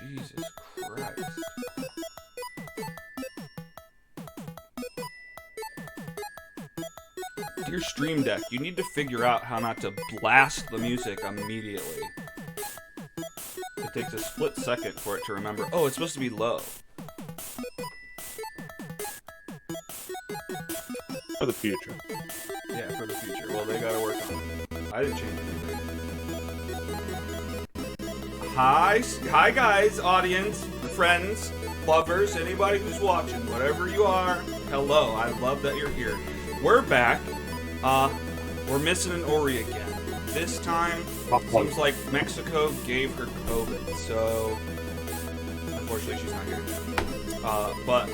Jesus Christ. Dear Stream Deck, you need to figure out how not to blast the music immediately. It takes a split second for it to remember, oh, it's supposed to be low. For the future. Yeah, for the future. Well, they gotta work on it. I didn't change anything. Hi guys, audience, friends, lovers, anybody who's watching, whatever you are, hello, I love that you're here. We're back. We're missing an Ori again. This time, seems like Mexico gave her COVID, so unfortunately she's not here. But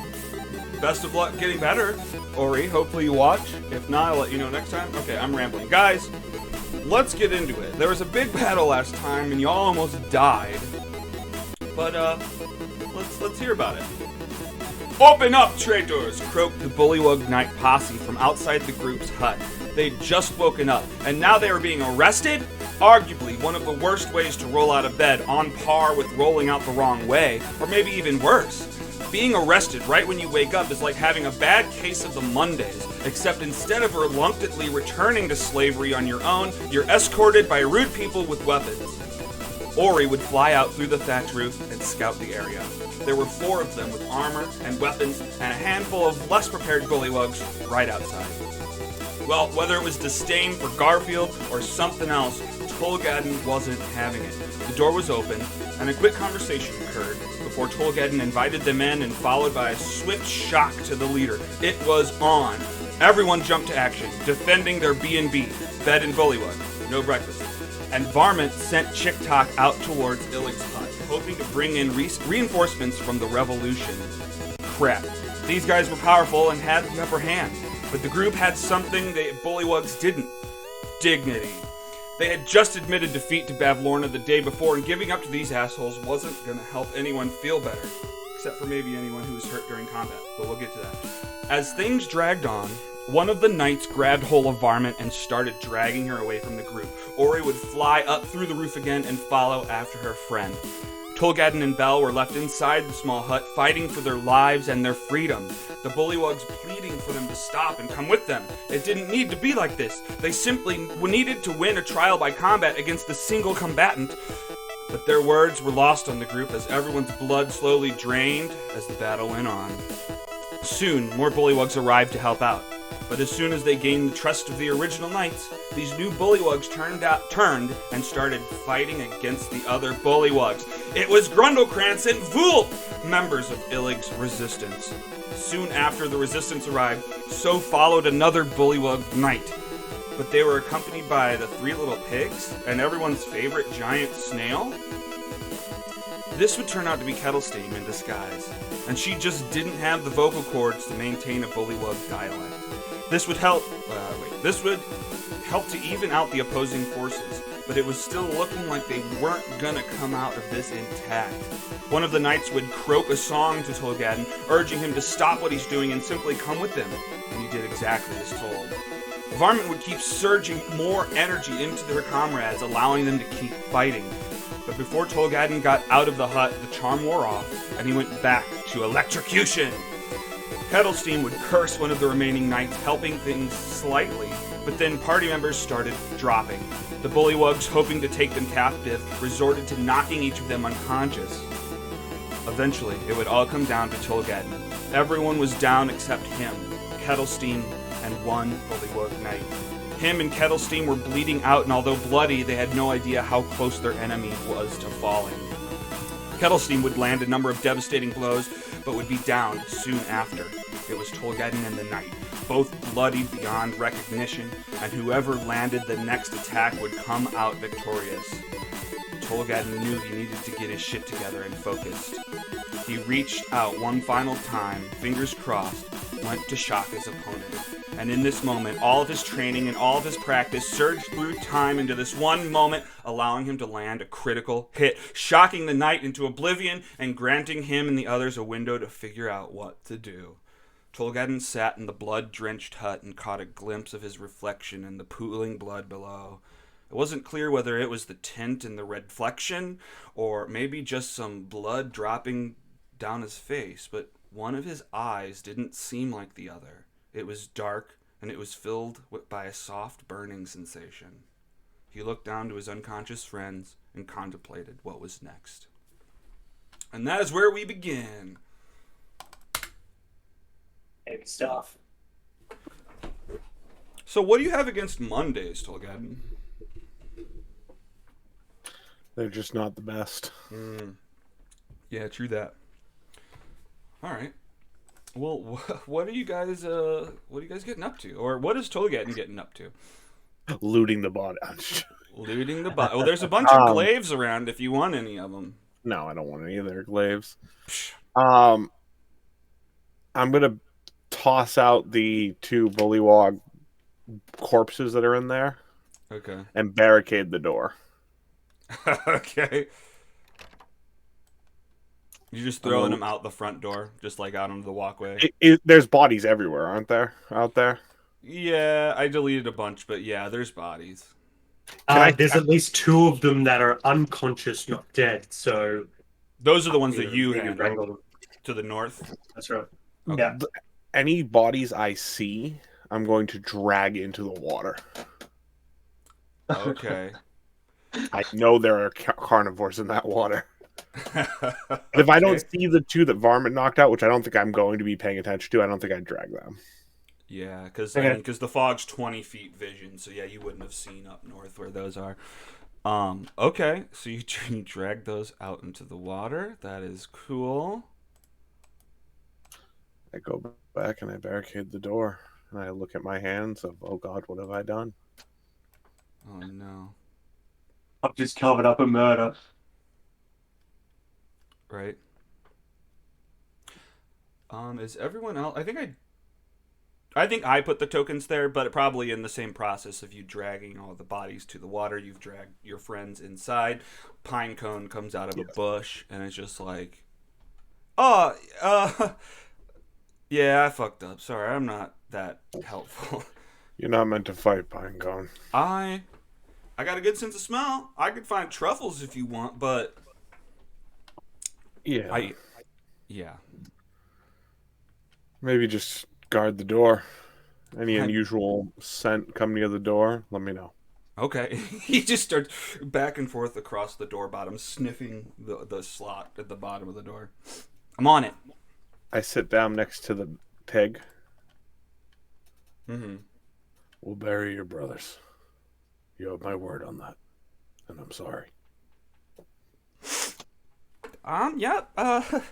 best of luck getting better, Ori. Hopefully you watch. If not, I'll let you know next time. Okay, I'm rambling. Guys, let's get into it. There was a big battle last time, and y'all almost died. But, let's hear about it. Open up, traitors! Croaked the Bullywug Knight posse from outside the group's hut. They'd just woken up, and now they were being arrested? Arguably one of the worst ways to roll out of bed, on par with rolling out the wrong way, or maybe even worse. Being arrested right when you wake up is like having a bad case of the Mondays, except instead of reluctantly returning to slavery on your own, you're escorted by rude people with weapons. Ori would fly out through the thatch roof and scout the area. There were 4 of them with armor and weapons, and a handful of less prepared bullywugs right outside. Well, whether it was disdain for Garfield or something else, Tolgaden wasn't having it. The door was open, and a quick conversation occurred before Tolgaden invited them in and followed by a swift shock to the leader. It was on. Everyone jumped to action, defending their B&B, bed and bullywug, no breakfast. And Varmint sent Chick-Tock out towards Illig's hut, hoping to bring in reinforcements from the revolution. Crap. These guys were powerful and had the upper hand, but the group had something the bullywugs didn't. Dignity. They had just admitted defeat to Bavlorna the day before, and giving up to these assholes wasn't going to help anyone feel better. Except for maybe anyone who was hurt during combat, but we'll get to that. As things dragged on, one of the knights grabbed hold of Varmint and started dragging her away from the group. Ori would fly up through the roof again and follow after her friend. Tolgaden and Bell were left inside the small hut, fighting for their lives and their freedom. The bullywugs pleading for them to stop and come with them. It didn't need to be like this. They simply needed to win a trial by combat against a single combatant. But their words were lost on the group as everyone's blood slowly drained as the battle went on. Soon, more bullywugs arrived to help out. But as soon as they gained the trust of the original knights, these new bullywugs turned and started fighting against the other bullywugs. It was Grundlekrantz and Vult, members of Illig's resistance. Soon after the resistance arrived, so followed another bullywug knight. But they were accompanied by the 3 little pigs and everyone's favorite giant snail. This would turn out to be Kettlestein in disguise, and she just didn't have the vocal cords to maintain a bullywug dialect. This would help to even out the opposing forces, but it was still looking like they weren't gonna come out of this intact. One of the knights would croak a song to Tolgaden, urging him to stop what he's doing and simply come with them, and he did exactly as told. Varmint would keep surging more energy into their comrades, allowing them to keep fighting. But before Tolgaden got out of the hut, the charm wore off, and he went back to electrocution. Kettlestein would curse one of the remaining knights, helping things slightly, but then party members started dropping. The bullywugs, hoping to take them captive, resorted to knocking each of them unconscious. Eventually, it would all come down to Tolgaden. Everyone was down except him, Kettlestein, and one bullywug knight. Him and Kettlestein were bleeding out, and although bloody, they had no idea how close their enemy was to falling. Kettlestein would land a number of devastating blows, but would be down soon after. It was Tolgaden and the knight, both bloody beyond recognition, and whoever landed the next attack would come out victorious. Tolgaden knew he needed to get his shit together and focused. He reached out one final time, fingers crossed, went to shock his opponent. And in this moment, all of his training and all of his practice surged through time into this one moment, allowing him to land a critical hit, shocking the knight into oblivion and granting him and the others a window to figure out what to do. Tolgaden sat in the blood-drenched hut and caught a glimpse of his reflection in the pooling blood below. It wasn't clear whether it was the tint and the reflection, or maybe just some blood dropping down his face, but one of his eyes didn't seem like the other. It was dark, and it was filled by a soft burning sensation. He looked down to his unconscious friends and contemplated what was next. And that is where we begin. Heavy stuff. So what do you have against Mondays, Tolgaden? They're just not the best. Yeah, true that. All right. Well, what are you guys getting up to? Or what is Tolgaden getting up to? Looting the body. Looting the body. Well, there's a bunch of glaives around if you want any of them. No, I don't want any of their glaives. I'm gonna toss out the 2 bullywog corpses that are in there. Okay. And barricade the door. Okay. You're just throwing them out the front door, just like out onto the walkway. There's bodies everywhere, aren't there? Out there? Yeah, I deleted a bunch, but yeah, there's bodies. There's at least 2 of them that are unconscious, not dead. So those are the ones that you handled them to the north. That's right. Okay. Yeah. Any bodies I see, I'm going to drag into the water. Okay. I know there are carnivores in that water. If I don't see the 2 that Varmint knocked out, which I don't think I'm going to be paying attention to, I don't think I'd drag them. Yeah, because the fog's 20 feet vision, so yeah, you wouldn't have seen up north where those are. Okay, so you drag those out into the water. That is cool. I go back and I barricade the door, and I look at my hands of, oh God, what have I done? Oh no. I've just covered up a murder. Right. Is everyone else? I think I put the tokens there, but probably in the same process of you dragging all the bodies to the water. You've dragged your friends inside. Pinecone comes out of a bush, and it's just like, oh, yeah, I fucked up. Sorry, I'm not that helpful. You're not meant to fight, Pinecone. I got a good sense of smell. I could find truffles if you want, but yeah, yeah. Maybe just guard the door. Any unusual scent come near the door, let me know. Okay. He just starts back and forth across the door bottom, sniffing the slot at the bottom of the door. I'm on it. I sit down next to the pig. Mm-hmm. We'll bury your brothers. You have my word on that. And I'm sorry. Yeah, I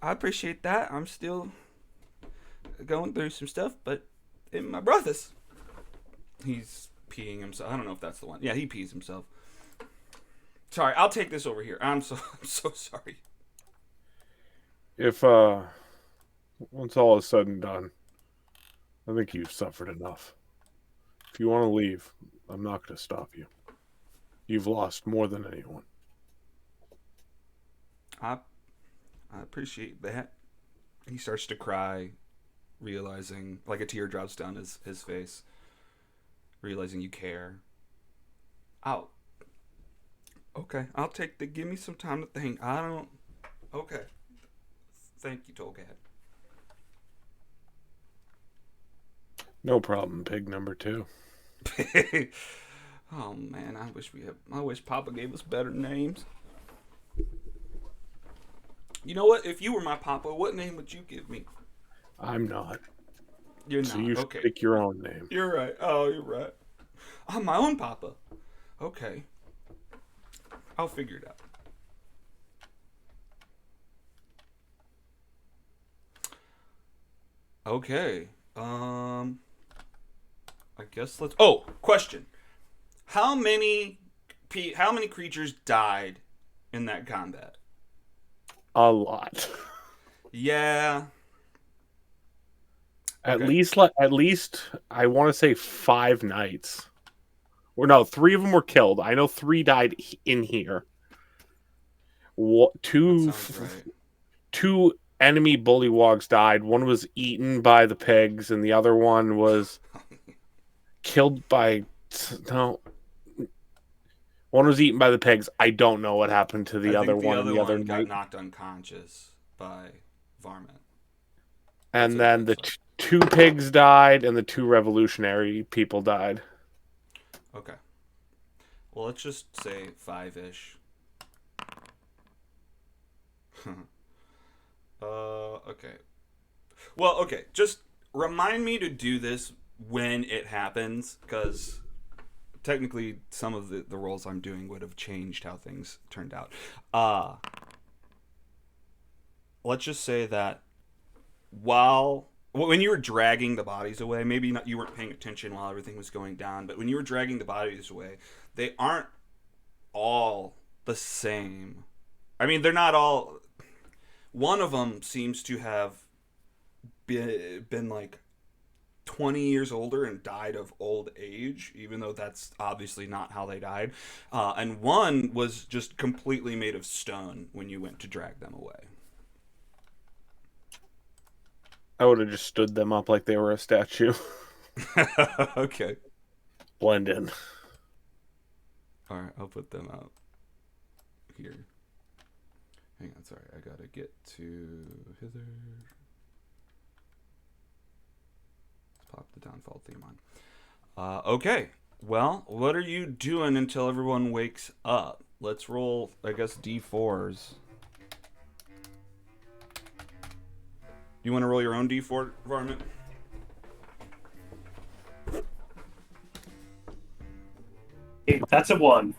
appreciate that. I'm still going through some stuff, but in my brothers. He's peeing himself. I don't know if that's the one. Yeah, he pees himself. Sorry, I'll take this over here. I'm so sorry. If once all is said and done, I think you've suffered enough. If you want to leave, I'm not going to stop you. You've lost more than anyone. I appreciate that. He starts to cry, realizing, like a tear drops down his face, realizing you care. Okay, I'll take give me some time to think. Okay. Thank you, Tolgad. No problem, pig number 2. Oh man, I wish Papa gave us better names. You know what? If you were my Papa, what name would you give me? I'm not. You're not. So you should okay. pick your own name. You're right. Oh, you're right. I'm my own Papa. Okay. I'll figure it out. Okay. I guess let's. Oh, question. How many creatures died in that combat? A lot. Yeah. At least I want to say 5 knights. Or no, 3 of them were killed. I know 3 died in here. Two enemy bullywogs died. One was eaten by the pigs, and the other one was killed by One was eaten by the pigs. I don't know what happened to the I other think the one other the other one got night. knocked unconscious by varmint. And That's what then it the looks two pigs died, and the two revolutionary people died. Okay. Well, let's just say 5-ish. Okay. Well, okay. Just remind me to do this when it happens, because technically some of the rolls I'm doing would have changed how things turned out. Let's just say that when you were dragging the bodies away, maybe not, you weren't paying attention while everything was going down, but when you were dragging the bodies away, they aren't all the same. I mean, they're not all. One of them seems to have been like 20 years older and died of old age, even though that's obviously not how they died. And one was just completely made of stone when you went to drag them away. I would have just stood them up like they were a statue. Okay. Blend in. All right, I'll put them out here. Hang on, sorry, I gotta get to hither. Let's pop the downfall theme on. Okay, well, what are you doing until everyone wakes up? Let's roll, I guess, D4s. You want to roll your own D4, Varmint? That's a 1.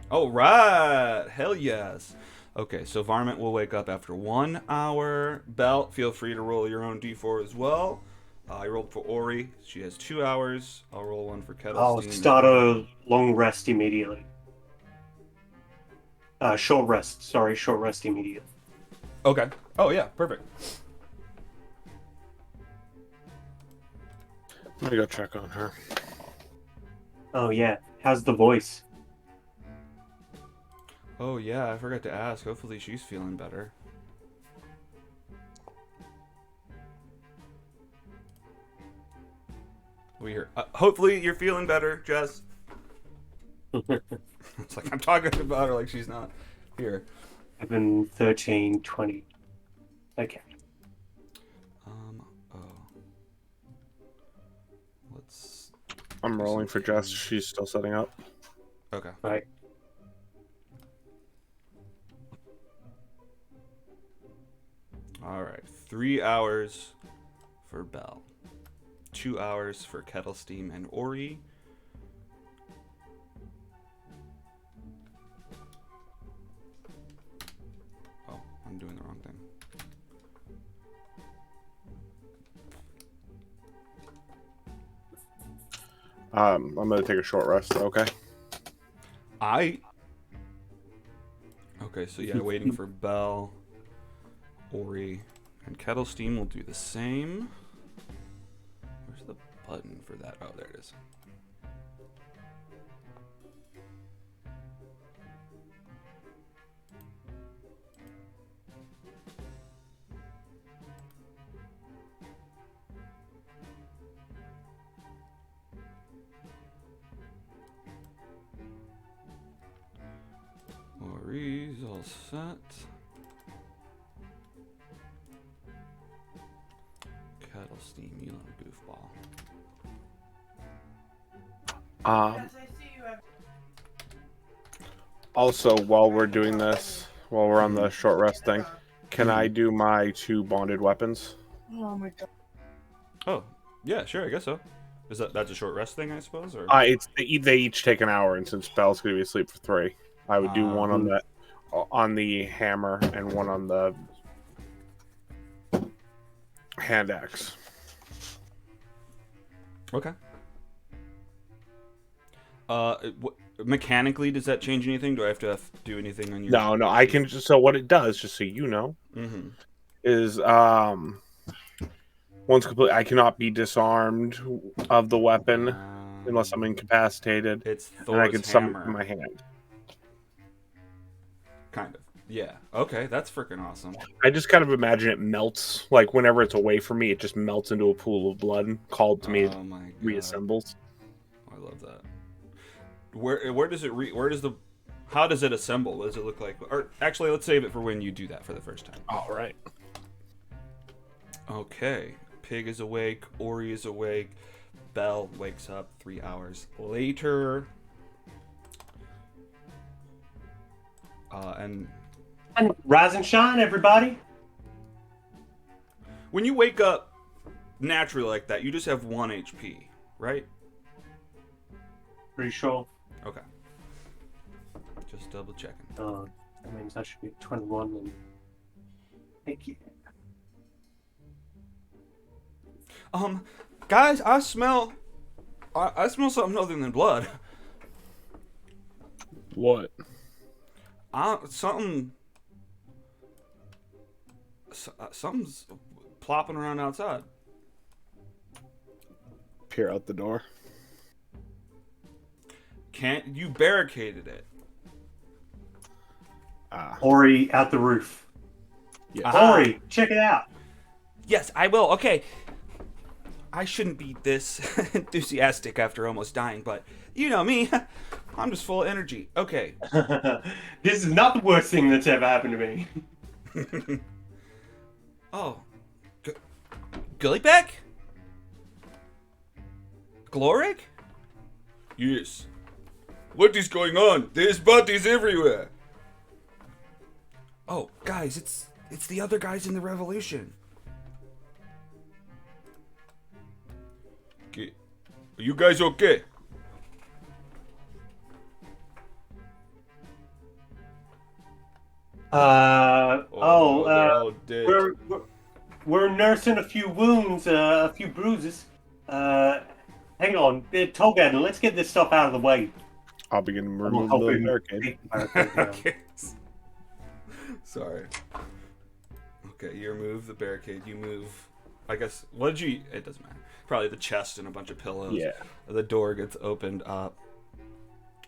Oh, right. Hell yes. Okay, so Varmint will wake up after 1 hour. Belt, feel free to roll your own D4 as well. I rolled for Ori. She has 2 hours. I'll roll one for Kettlestein. I'll start a long rest immediately. Short rest. Sorry, short rest immediately. Okay. Oh, yeah. Perfect. Let me go check on her. Oh, yeah. How's the voice? Oh, yeah. I forgot to ask. Hopefully she's feeling better. Hopefully you're feeling better, Jess. It's like I'm talking about her like she's not here. 11, 13, 20. Okay. Oh. Let's. I'm rolling for Jess. She's still setting up. Okay. Right. All right. 3 hours for Belle. 2 hours for Kettlestein and Ori. Oh, I'm doing the wrong thing. I'm gonna take a short rest. Okay. Okay, so yeah, waiting for Belle, Ori, and Kettlestein will do the same. Where's the button for that? Oh, there it is. Ori's all set. Kettlestein, you little goofball. Also, while we're doing this, while we're on the short rest thing, can I do my 2 bonded weapons? Oh my god. Oh, yeah, sure, I guess so. That's a short rest thing, I suppose, or? They each take an hour, and since Belle's gonna be asleep for 3, I would do one on the hammer and one on the hand axe. Okay. Mechanically, does that change anything? Do I have to do anything on your? No, I can just. So what it does, just so you know, is once complete, I cannot be disarmed of the weapon unless I'm incapacitated. It's Thor's and I can summon hammer. it in my hand. Kind of. Yeah. Okay, that's freaking awesome. I just kind of imagine it melts. Like whenever it's away from me, it just melts into a pool of blood. Called to me, it Oh my god. reassembles. I love that. Where does it how does it assemble? What does it look like? Or actually, let's save it for when you do that for the first time. All right. Okay. Pig is awake. Ori is awake. Belle wakes up 3 hours later. And rise and shine, everybody. when you wake up naturally like that, you just have 1 HP, right? Pretty sure. Okay. Just double checking. That means I should be 21 and... Thank you. Guys, I smell something other than blood. What? Something's plopping around outside. Peer out the door. Can't you barricaded it? Ori out the roof. Yeah. Ori, check it out. Yes, I will. Okay. I shouldn't be this enthusiastic after almost dying, but you know me. I'm just full of energy. Okay. This is not the worst thing that's ever happened to me. Oh. Gullyback? Gloric? Yes. What is going on? There's bodies everywhere. Oh, guys, it's the other guys in the revolution. Okay. Are you guys okay? They're all dead. We're nursing a few wounds, a few bruises. Hang on, Tolgan, let's get this stuff out of the way. I'll begin to I'm remove hoping- the barricade. Okay. Sorry. Okay, you remove the barricade. You move. I guess. What did you? It doesn't matter. Probably the chest and a bunch of pillows. Yeah. The door gets opened up,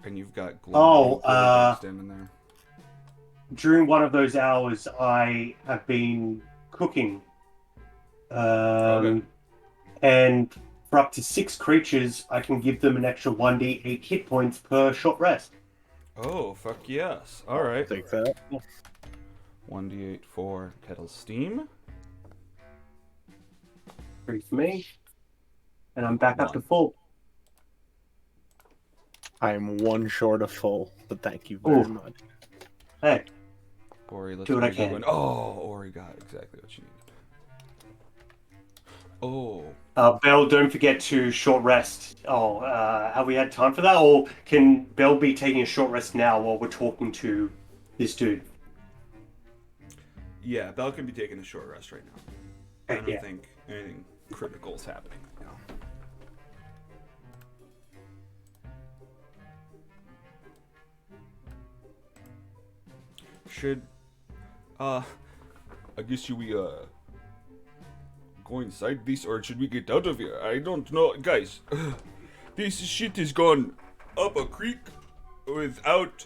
and you've got standing there. During one of those hours, I have been cooking. Okay. And for up to 6 creatures, I can give them an extra 1d8 hit points per short rest. Oh, fuck yes. All right. Take that. 1d8 for kettle steam. 3 for me. And I'm back up to full. I am 1 short of full, but thank you very much. Hey, Ori, let's do what I Ori can. going. Oh, Ori got exactly what you needed. Oh. Belle, don't forget to short rest. Have we had time for that? Or can Belle be taking a short rest now while we're talking to this dude? Yeah, Belle can be taking a short rest right now. I don't Yeah. think anything critical is happening right now. Should, I guess we, go inside this, or should we get out of here? I don't know. Guys, this shit has gone up a creek without,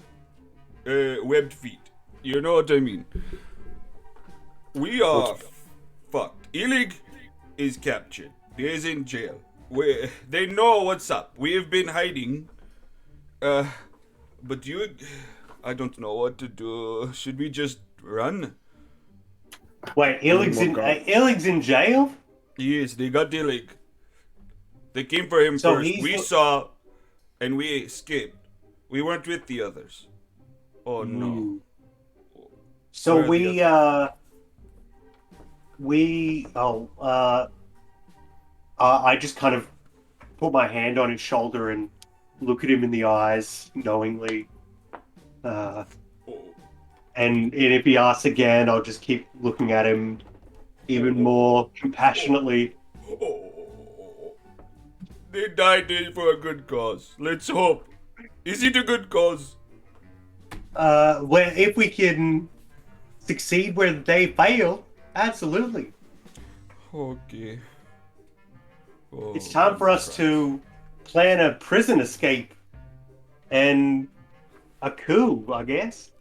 webbed feet. You know what I mean? We are fucked. Illig is captured. He is in jail. They know what's up. We have been hiding. But I don't know what to do. Should we just run? Wait, Illig's in jail? Yes, they got Illig. They came for him So first. he's We the- saw, and we escaped. We weren't with the others. Oh no. So Where are the I just kind of put my hand on his shoulder and look at him in the eyes knowingly. Oh. And if he asks again, I'll just keep looking at him even more compassionately. Oh. They died for a good cause. Let's hope. Is it a good cause? Where if we can succeed where they fail, absolutely. Okay. Oh, It's time for us to plan a prison escape and a coup, I guess.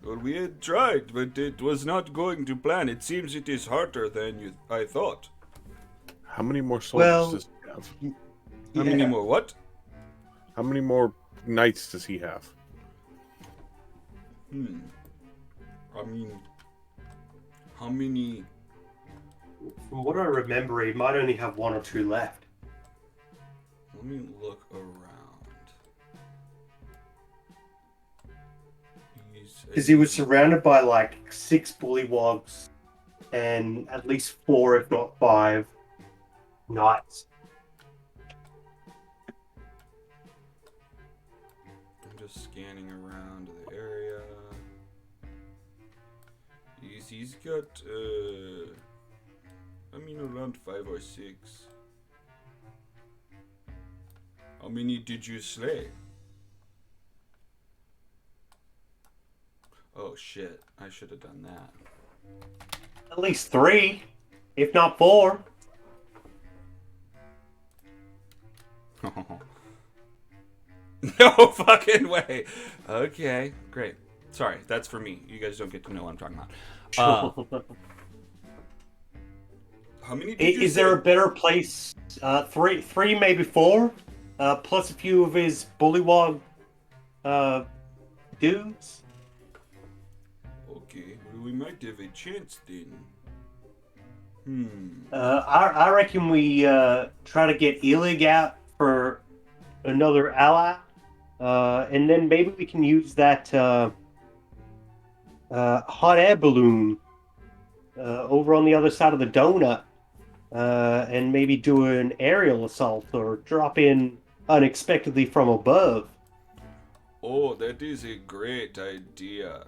Well, we had tried, but it was not going to plan. It seems it is harder than I thought. How many more soldiers Well, does he have? How many more? What? How many more knights does he have? I mean, how many? From what I remember, he might only have 1 or 2 left. Let me look around. Because he was surrounded by like 6 bullywogs and at least 4, if not 5, knights. I'm just scanning around the area. He's got, I mean, around 5 or 6. How many did you slay? Oh shit, I should have done that. At least 3, if not 4. No fucking way. Okay, great. Sorry, that's for me. You guys don't get to know what I'm talking about. How many did you Is say? there a better place? 3, maybe 4, plus a few of his bullywog dudes. Okay, well, we might have a chance then. I reckon we try to get Illig out for another ally, and then maybe we can use that hot air balloon over on the other side of the donut, and maybe do an aerial assault or drop in unexpectedly from above. Oh, that is a great idea.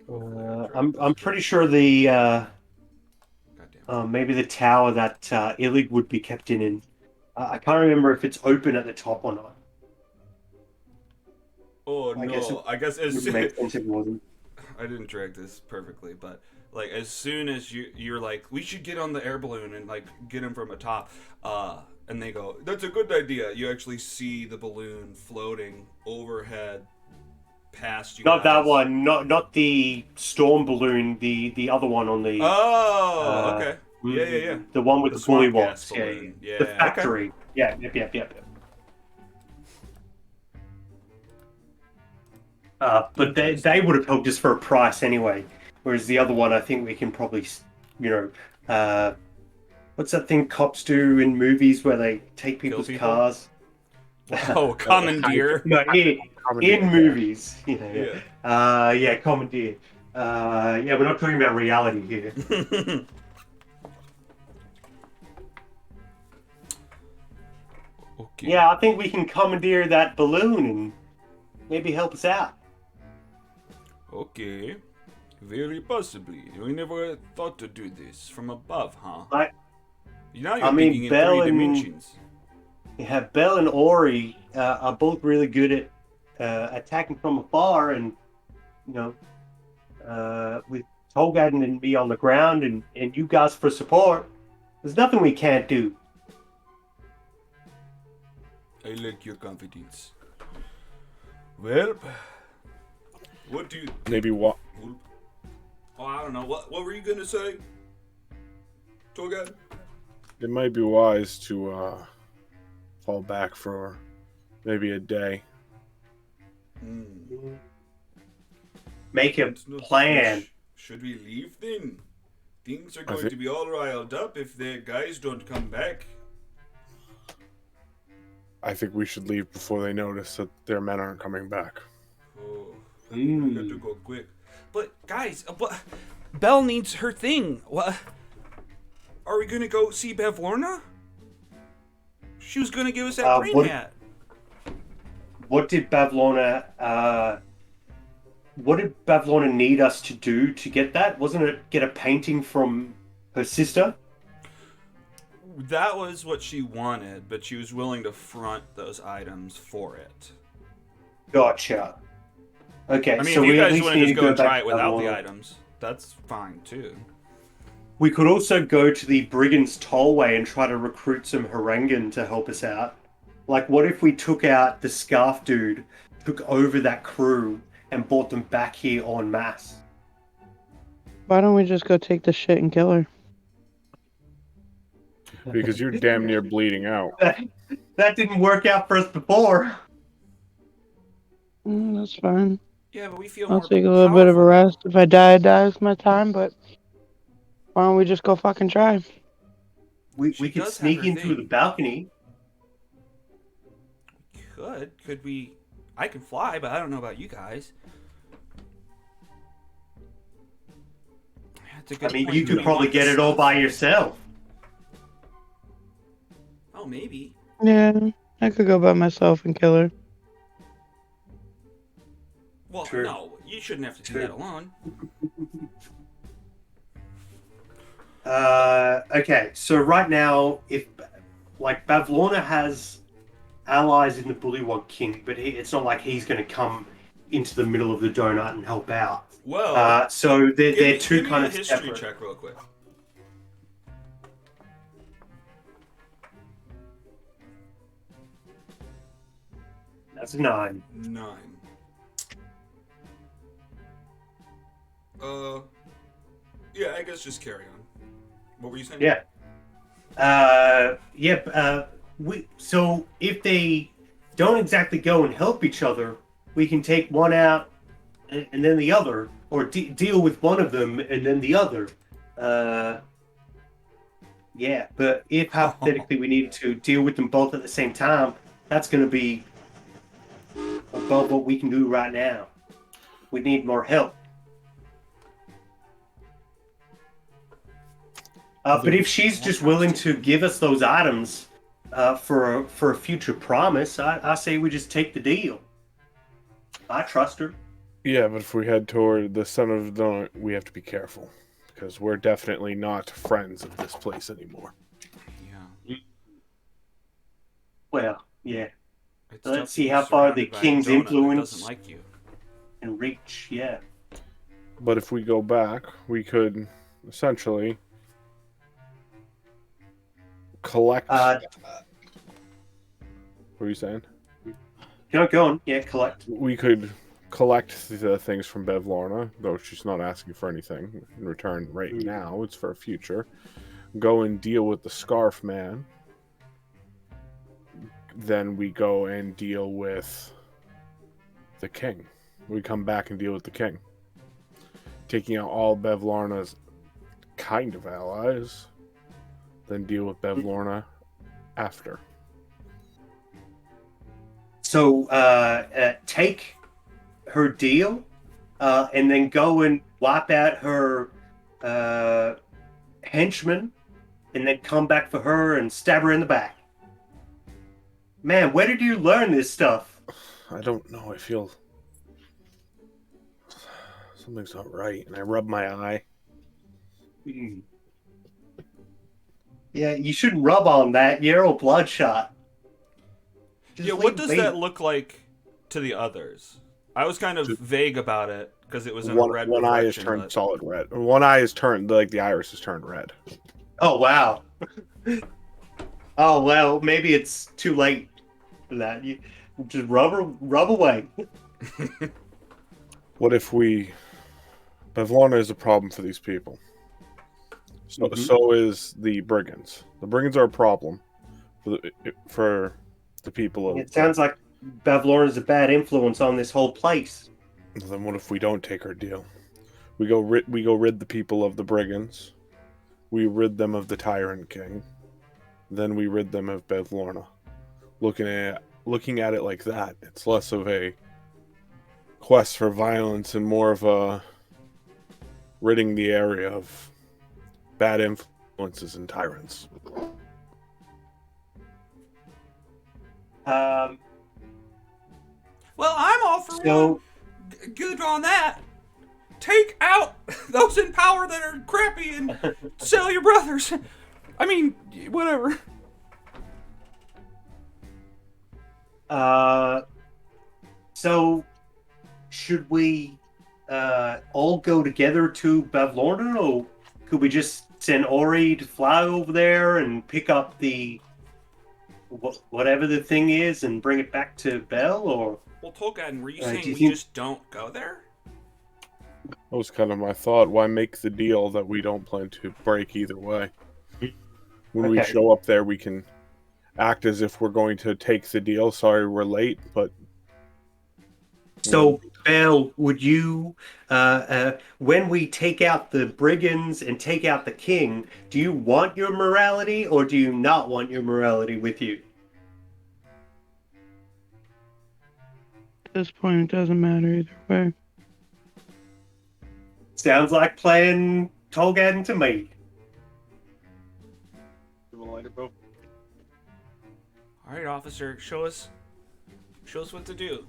I'm pretty sure the Goddamn. maybe the tower that Illig would be kept in. I can't remember if it's open at the top or not. Oh I no! guess I guess as Wouldn't make sense if it wasn't. I didn't drag this perfectly, but like as soon as you're like, we should get on the air balloon and like get him from atop, and they go, that's a good idea. You actually see the balloon floating overhead, past you. Not guys. that one. Not the storm balloon. The other one on the. Oh, okay. Yeah. The one with The the, swamp bullywogs. gas balloon. Yeah, The okay. factory. Yeah. Yep. But they would have helped us for a price anyway. Whereas the other one, I think we can probably, what's that thing cops do in movies where they take people's people? cars? Oh, commandeer. No, in movies. Yeah. Commandeer. We're not talking about reality here. Okay. Yeah, I think we can commandeer that balloon and maybe help us out. Okay. Very possibly. We never thought to do this from above, huh? Now you're I mean, thinking in Bell 3 and- dimensions. Yeah, Bell and Ori are both really good at attacking from afar, and with Tolgaden and me on the ground, and you guys for support, there's nothing we can't do. I like your confidence. Well, what do you... Maybe what? Oh, I don't know. What were you gonna say? Tolgaden? It might be wise to fall back for maybe a day. Make a That's not plan. much. Should we leave then? Things are going to be all riled up if the guys don't come back. I think we should leave before they notice that their men aren't coming back. Oh, we got to go quick. But guys, Belle needs her thing. What? Are we gonna go see Bevlorna? She was gonna give us that brain hat. What did Bavlorna need us to do to get that? Wasn't it get a painting from her sister? That was what she wanted, but she was willing to front those items for it. Gotcha. Okay, I mean, so if you we at guys least want to need just to go and back try to it without the Bavlorna. items, that's fine too. We could also go to the Brigands Tollway and try to recruit some Harengan to help us out. Like, what if we took out the Scarf Dude, took over that crew, and brought them back here en masse? Why don't we just go take the shit and kill her? Because you're damn near bleeding out. That didn't work out for us before. That's fine. Yeah, but we feel I'll more take a little bit of a powerful. rest. If I die, I die. It's my time. But why don't we just go fucking try? We She could does have sneak her in through the thing. balcony. Could we? I can fly, but I don't know about you guys. That's a good I mean, point. you Do could we probably want the get it all stuff? by yourself. Oh, maybe. Yeah, I could go by myself and kill her. Well, True. no, you shouldn't have to do True. that alone. Okay, so right now, if like Bavlorna has allies in the Bullywug King, but it's not like he's going to come into the middle of the donut and help out. Well, So they're two give me kind a of history separate. check real quick. That's a 9. 9. Yeah, I guess just carry on. What were you saying? Yeah. Yep. So if they don't exactly go and help each other, we can take one out and then the other, or deal with one of them and then the other. Yeah. But if hypothetically we need to deal with them both at the same time, that's going to be above what we can do right now. We need more help. But if she's just willing to give us those items for a future promise, I say we just take the deal. I trust her. Yeah, but if we head toward the center of the donut, we have to be careful. Because we're definitely not friends of this place anymore. Yeah. Well, yeah. It's Let's tough to see be how far the surrounded by a king's donut that influence doesn't like you. and reach. Yeah. But if we go back, we could essentially collect. Uh, What are you saying? go on. Yeah, collect. We could collect the things from Bevlorna, though she's not asking for anything in return right now. It's for a future. Go and deal with the Scarf Man. Then we go and deal with the king. We come back and deal with the king. Taking out all Bevlorna's kind of allies. Then deal with Bevlorna after. So take her deal and then go and wipe out her henchman and then come back for her and stab her in the back. Man, where did you learn this stuff? I don't know. I feel something's not right, and I rub my eye. Yeah, you shouldn't rub on that. You're all bloodshot. Just Yeah, leave what does be. that look like to the others? I was kind of vague about it because it was in a One, red one eye is reflection, turned but- solid red. One eye is turned like the iris is turned red. Oh, wow. Oh, well, maybe it's too late for that. You just rub away. What if we? Bevlorna is a problem for these people. So, so is the brigands. The brigands are a problem for the people of. It sounds like Bavlorna is a bad influence on this whole place. Then what if we don't take our deal? We go rid the people of the brigands. We rid them of the tyrant king. Then we rid them of Bevlorna. Looking at it like that, it's less of a quest for violence and more of a ridding the area of bad influences and tyrants. Well, I'm all for one. Good on that. Take out those in power that are crappy and sell your brothers. I mean, whatever. So should we all go together to Bavlorna, or could we just send Ori to fly over there and pick up the whatever the thing is and bring it back to Bell? Or Well, Tolkien, were you saying do you we think- just don't go there? That was kind of my thought. Why make the deal that we don't plan to break either way? When we Okay. show up there, we can act as if we're going to take the deal. Sorry we're late, but So, Belle, would you, when we take out the brigands and take out the king, do you want your morality or do you not want your morality with you? At this point, it doesn't matter either way. Sounds like playing Tolgaden to me. All right, officer, show us what to do.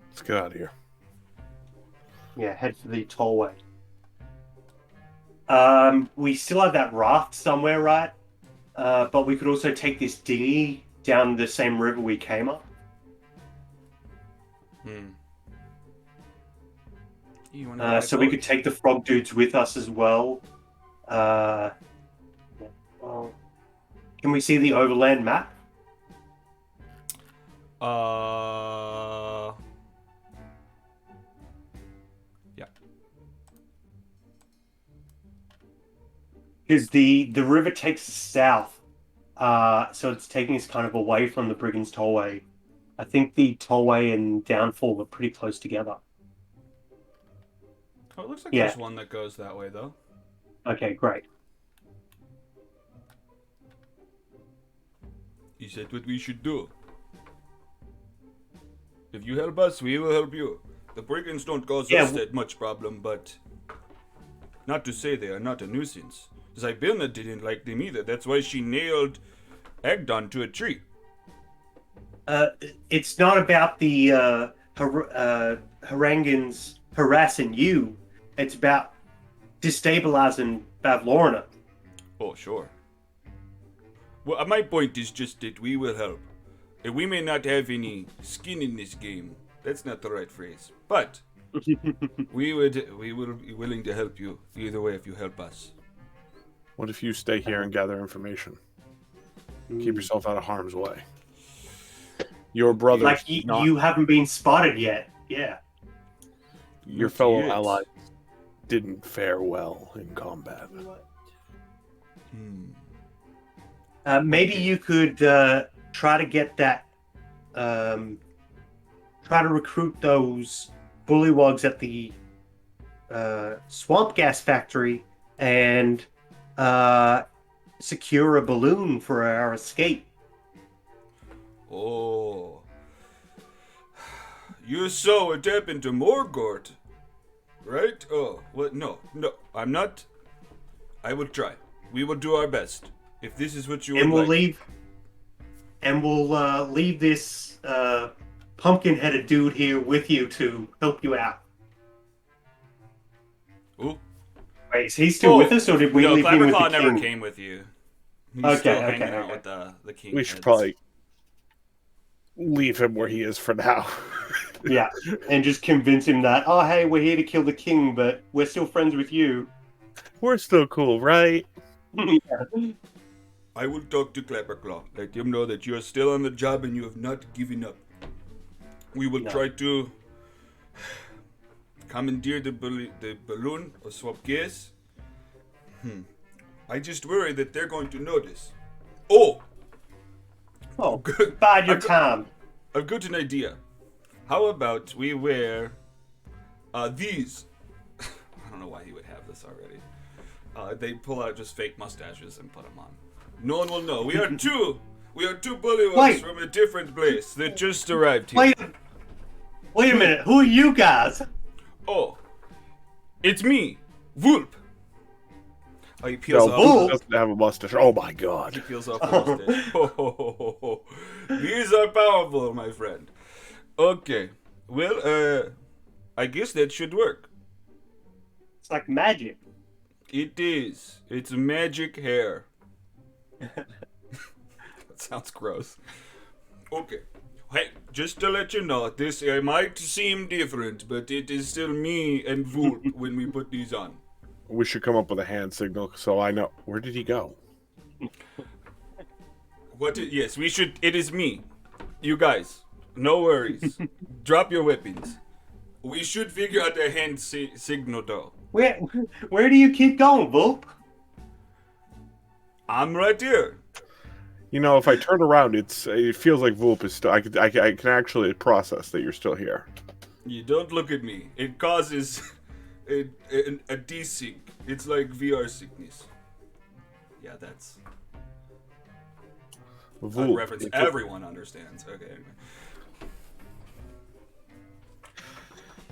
let's get out of here. Yeah, head for the tollway. We still have that raft somewhere, right? But we could also take this dinghy down the same river we came up. You wanna So we could take the frog dudes with us as well. Well, can we see the overland map? Yeah. Because the river takes us south, so it's taking us kind of away from the Brigands Tollway. I think the Tollway and Downfall are pretty close together. Oh, it looks like Yeah. there's one that goes that way, though. Okay, great. Is that what we should do? If you help us, we will help you. The brigands don't cause us that much problem, but not to say they are not a nuisance. Zybelna didn't like them either. That's why she nailed Agdon to a tree. It's not about the Harangans harassing you. It's about destabilizing Bavlorna. Oh, sure. Well, my point is just that we will help. And we may not have any skin in this game. That's not the right phrase. But we will be willing to help you either way if you help us. What if you stay here and gather information? Keep yourself out of harm's way. Your brother, Like you haven't been spotted yet. Yeah. your fellow allies didn't fare well in combat. Maybe you could try to get that. Try to recruit those bullywogs at the swamp gas factory and secure a balloon for our escape. Oh. You saw what happened to Morgort, right? Oh, what? No, I'm not. I will try. We will do our best. If this is what you And would we'll like. leave this pumpkin-headed dude here with you to help you out. Ooh. Wait, is he still with us, or did we leave him with the Clapperclaw never king? came with you. He's Okay, still okay, hanging out okay. with the king. We should heads. probably leave him where he is for now. Yeah, and just convince him that, oh, hey, we're here to kill the king, but we're still friends with you. We're still cool, right? I will talk to Clapperclaw. Let him know that you are still on the job and you have not given up. We will try to commandeer the balloon or swap gas. I just worry that they're going to notice. Oh, good. Bide your time. I've got an idea. How about we wear these? I don't know why he would have this already. They pull out just fake mustaches and put them on. No one will know. We are two bullywogs from a different place that just arrived here. Wait a minute. Who are you guys? Oh, it's me, Wulp. Oh, he peels No, off. Wolf doesn't have a mustache. Oh my He god. peels off the mustache. Oh, these are powerful, my friend. Okay, well, I guess that should work. It's like magic. It is. It's magic hair. That sounds gross. Okay. Hey, just to let you know, this might seem different, but it is still me and Vult when we put these on. We should come up with a hand signal so I know. Where did he go? Yes, we should. It is me. You guys, no worries. Drop your weapons. We should figure out a hand signal, though. Where do you keep going, Volp? I'm right here. You know, if I turn around, it feels like Vulp is still. I can actually process that you're still here. You don't look at me. It causes a desync. It's like VR sickness. Yeah, that's a Vulp, reference everyone understands. Okay, anyway.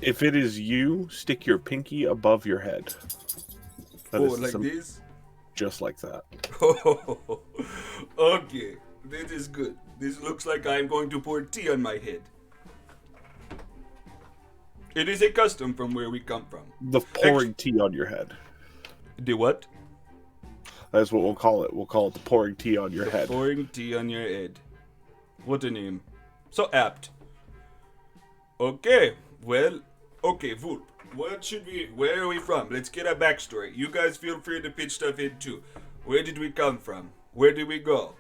if it is you, stick your pinky above your head. That Oh, is like this? just like that. Oh, okay. This is good. This looks like I'm going to pour tea on my head. It is a custom from where we come from. The pouring tea on your head. The what? That's what we'll call it. We'll call it the pouring tea on your head. Pouring tea on your head. What a name. So apt. Okay, well, okay, Vulp. Where are we from? Let's get a backstory. You guys feel free to pitch stuff in too. Where did we come from? Where did we go?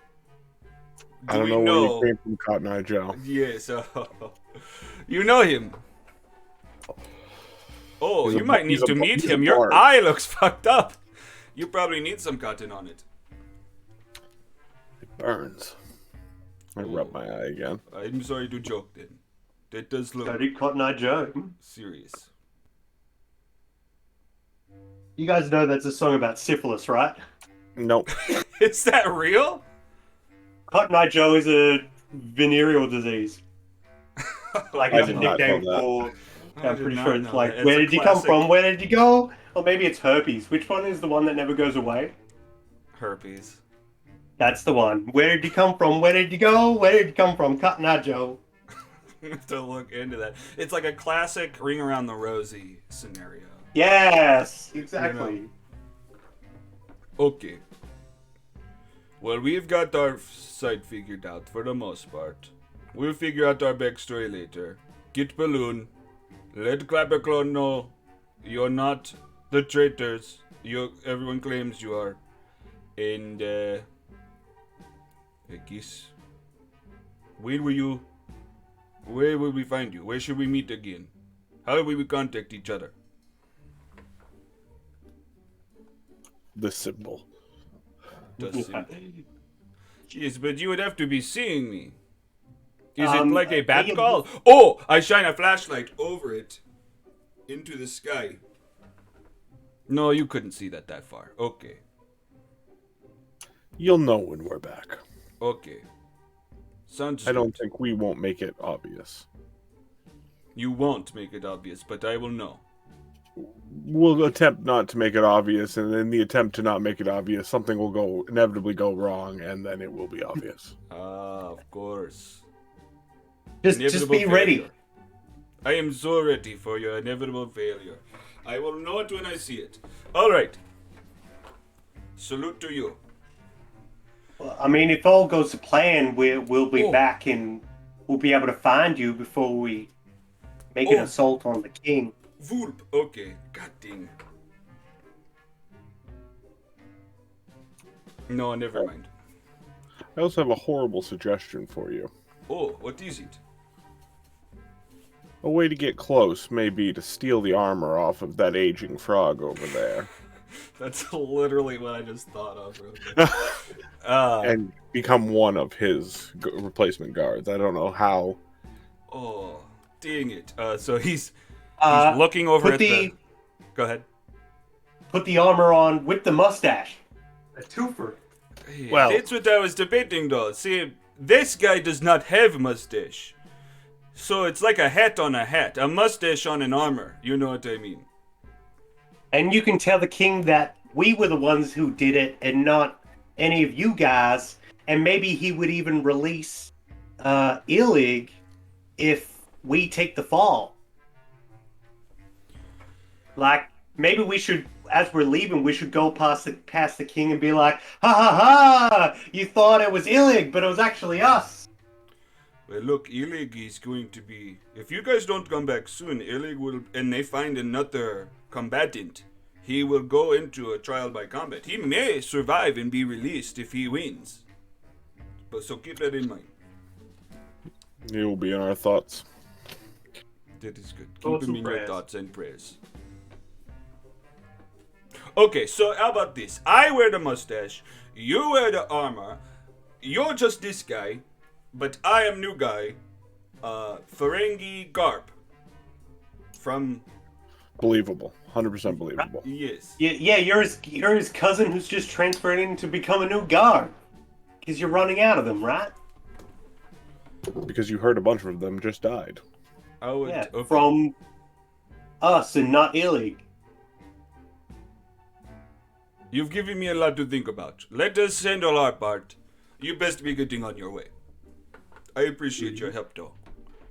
I don't know where you came from, Cotton Eye Joe. Yes, you know him. Oh, you might need to meet him. Your eye looks fucked up. You probably need some cotton on it. It burns. I rub my eye again. I'm sorry to joke then. That does look Dirty Cotton Eye Joe. serious. You guys know that's a song about syphilis, right? Nope. Is that real? Cotton Eye Joe is a venereal disease. Like, I it's a did not nickname know that. for... I I'm did pretty not sure it's know like, that. where It's a did you come classic. from? Where did you go? Or maybe it's herpes. Which one is the one that never goes away? Herpes. That's the one. Where did you come from? Where did you go? Where did you come from? Cotton Eye Joe. I have to look into that. It's like a classic Ring Around the Rosie scenario. Yes, exactly. Okay. Well, we've got our side figured out for the most part. We'll figure out our backstory later. Get Balloon. Let Clapperclaw know you're not the traitors everyone claims you are. And, I guess... Where will we find you? Where should we meet again? How will we contact each other? The symbol. Jeez, but you would have to be seeing me. Is it like a bat I- call? Oh, I shine a flashlight over it. Into the sky. No, you couldn't see that far. Okay. You'll know when we're back. Okay. Sounds I don't good. think we won't make it obvious. You won't make it obvious, but I will know. We'll attempt not to make it obvious, and in the attempt to not make it obvious, something will inevitably go wrong, and then it will be obvious. Ah, of course. Just Inevitable be ready. failure. I am so ready for your inevitable failure. I will know it when I see it. All right. Salute to you. Well, I mean, if all goes to plan, we'll be Oh. back and we'll be able to find you before we make an Oh. assault on the king. Vulp. Okay. God dang. No, never mind. I also have a horrible suggestion for you. Oh, what is it? A way to get close may be to steal the armor off of that aging frog over there. That's literally what I just thought of. And become one of his replacement guards. I don't know how. Oh, dang it. So he's Uh, looking over put at the- the... Go ahead. Put the armor on with the mustache. A twofer. Hey, Well- that's what I was debating, though. See, this guy does not have a mustache. So it's like a hat on a hat. A mustache on an armor. You know what I mean? And you can tell the king that we were the ones who did it and not any of you guys. And maybe he would even release Illig if we take the fall. Like, maybe we should, as we're leaving, we should go past the king and be like, ha ha ha! You thought it was Illig, but it was actually us. Well, look, Illig is going to be... If you guys don't come back soon, Illig will... And they find another combatant. He will go into a trial by combat. He may survive and be released if he wins. But so keep that in mind. He will be in our thoughts. That is good. Keep Thoughts him and in your prayers. thoughts and prayers. Okay, so how about this? I wear the mustache, you wear the armor, you're just this guy, but I am new guy, Ferengi Garp. From Believable. 100% believable. yes. Yeah, you're his cousin who's just transferred in to become a new guard. Because you're running out of them, right? Because you heard a bunch of them just died. I would, Yeah, okay. from us and not Illig. You've given me a lot to think about. Let us handle our part. You best be getting on your way. I appreciate your help, though.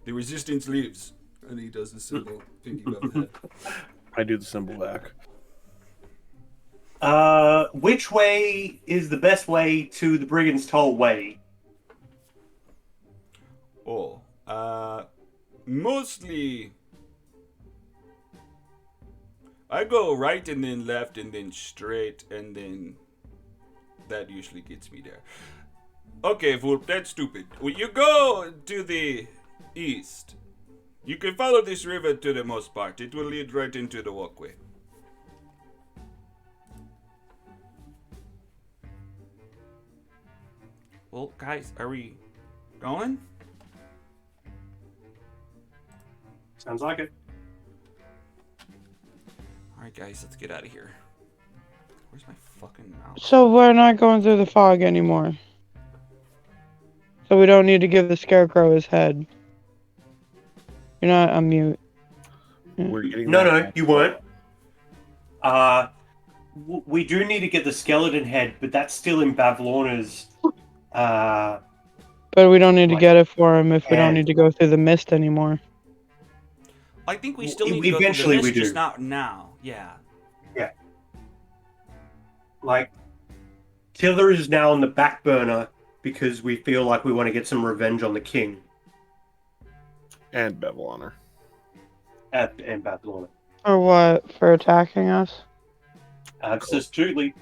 The resistance leaves. And he does the symbol, thinking of the head. I do the symbol back. Which way is the best way to the Brigand's Toll Way? Oh, mostly I go right and then left and then straight and then that usually gets me there. Okay, Vulp, that's stupid. When you go to the east, you can follow this river to the most part. It will lead right into the walkway. Well, guys, are we going? Sounds like it. Alright, guys, let's get out of here. Where's my fucking mouse? So we're not going through the fog anymore. So we don't need to give the scarecrow his head. You're not on mute. We're getting No, you weren't. We do need to get the skeleton head, but that's still in Bavlorna's. But we don't need to get it for him if we don't And- need to go through the mist anymore. I think we still need to go Eventually through the we mist, just do. not now. Yeah. Like, Tiller is now on the back burner because we feel like we want to get some revenge on the king And Bevel Honor. and Bavlorna. For what? For attacking us? Absolutely.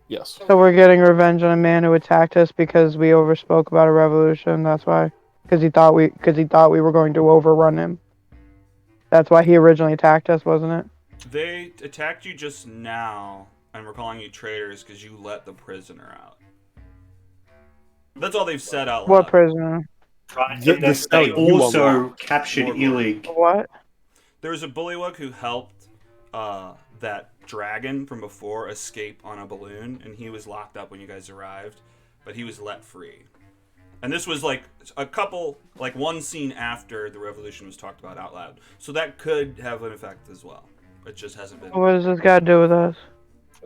Yes. So we're getting revenge on a man who attacked us because we overspoke about a revolution. That's why. Because he thought we were going to overrun him. That's why he originally attacked us, wasn't it? They attacked you just now, and we're calling you traitors because you let the prisoner out. That's all they've said out loud. What prisoner? Right. The- And then the they scout you also unlocked. captured Lord. Illig. What? There was a bullywug who helped that dragon from before escape on a balloon, and he was locked up when you guys arrived, but he was let free. And this was like one scene after the revolution was talked about out loud. So that could have an effect as well. It just hasn't been. What does this guy do with us?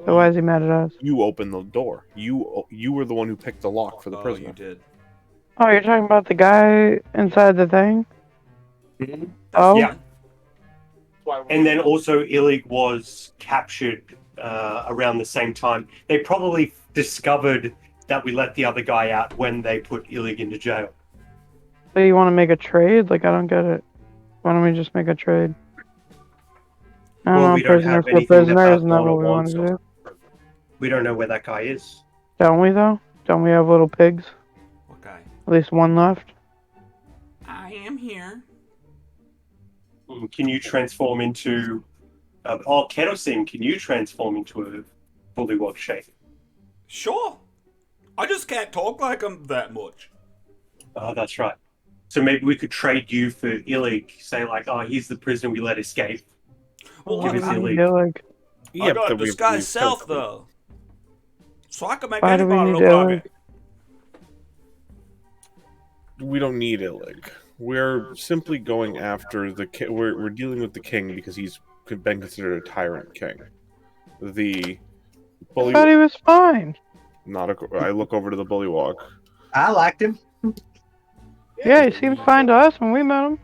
So why is he mad at us? You opened the door. You were the one who picked the lock for the Oh, prisoner. you did. Oh, you're talking about the guy inside the thing? Oh. Yeah. And then also Illig was captured around the same time. They probably discovered that we let the other guy out when they put Illig into jail. So you want to make a trade? Like, I don't get it. Why don't we just make a trade? I don't know, we don't prisoner have for anything prisoner, that isn't that what we want wants. to do? We don't know where that guy is. Don't we, though? Don't we have little pigs? What guy? At least one left? I am here. Can you transform into... Kerosene, can you transform into a bullywug shape? Sure. I just can't talk like I'm that much. Oh, that's right. So maybe we could trade you for Illig. Say like, oh, he's the prisoner we let escape. Well, Give us I, Illig. Illig. I got but we have to disguise use self, stealth. though. So I can make Why do we anybody need look Illig? like it. We don't need Illig. We're simply going after the king. We're dealing with the king because he's been considered a tyrant king. The I bully. thought he was fine. I look over to the bullywog. I liked him. Yeah, he seemed fine to us when we met him.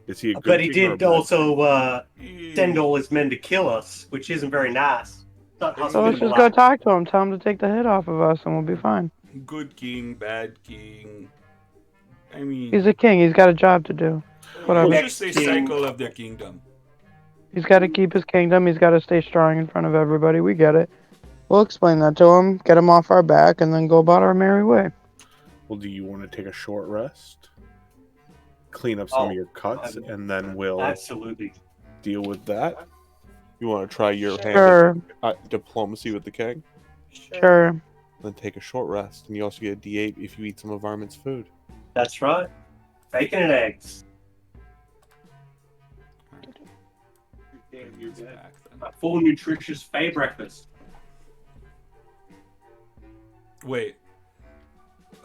Is he a good But he king or a did bad also send all his men to kill us, which isn't very nice. Not So let's hospitable. just go talk to him. Tell him to take the hit off of us and we'll be fine. Good king, bad king. I mean, He's a king. He's got a job to do. Whatever. it's just a Next king. cycle of their kingdom. He's got to keep his kingdom. He's got to stay strong in front of everybody. We get it. We'll explain that to him, get him off our back, and then go about our merry way. Well, do you want to take a short rest? Clean up some of your cuts, and then we'll Absolutely. deal with that? You want to try your hand Sure. at diplomacy with the king? Sure. Then take a short rest, and you also get a D8 if you eat some of Armin's food. That's right. Bacon and eggs. He's back then. A full nutritious Fey breakfast. Wait.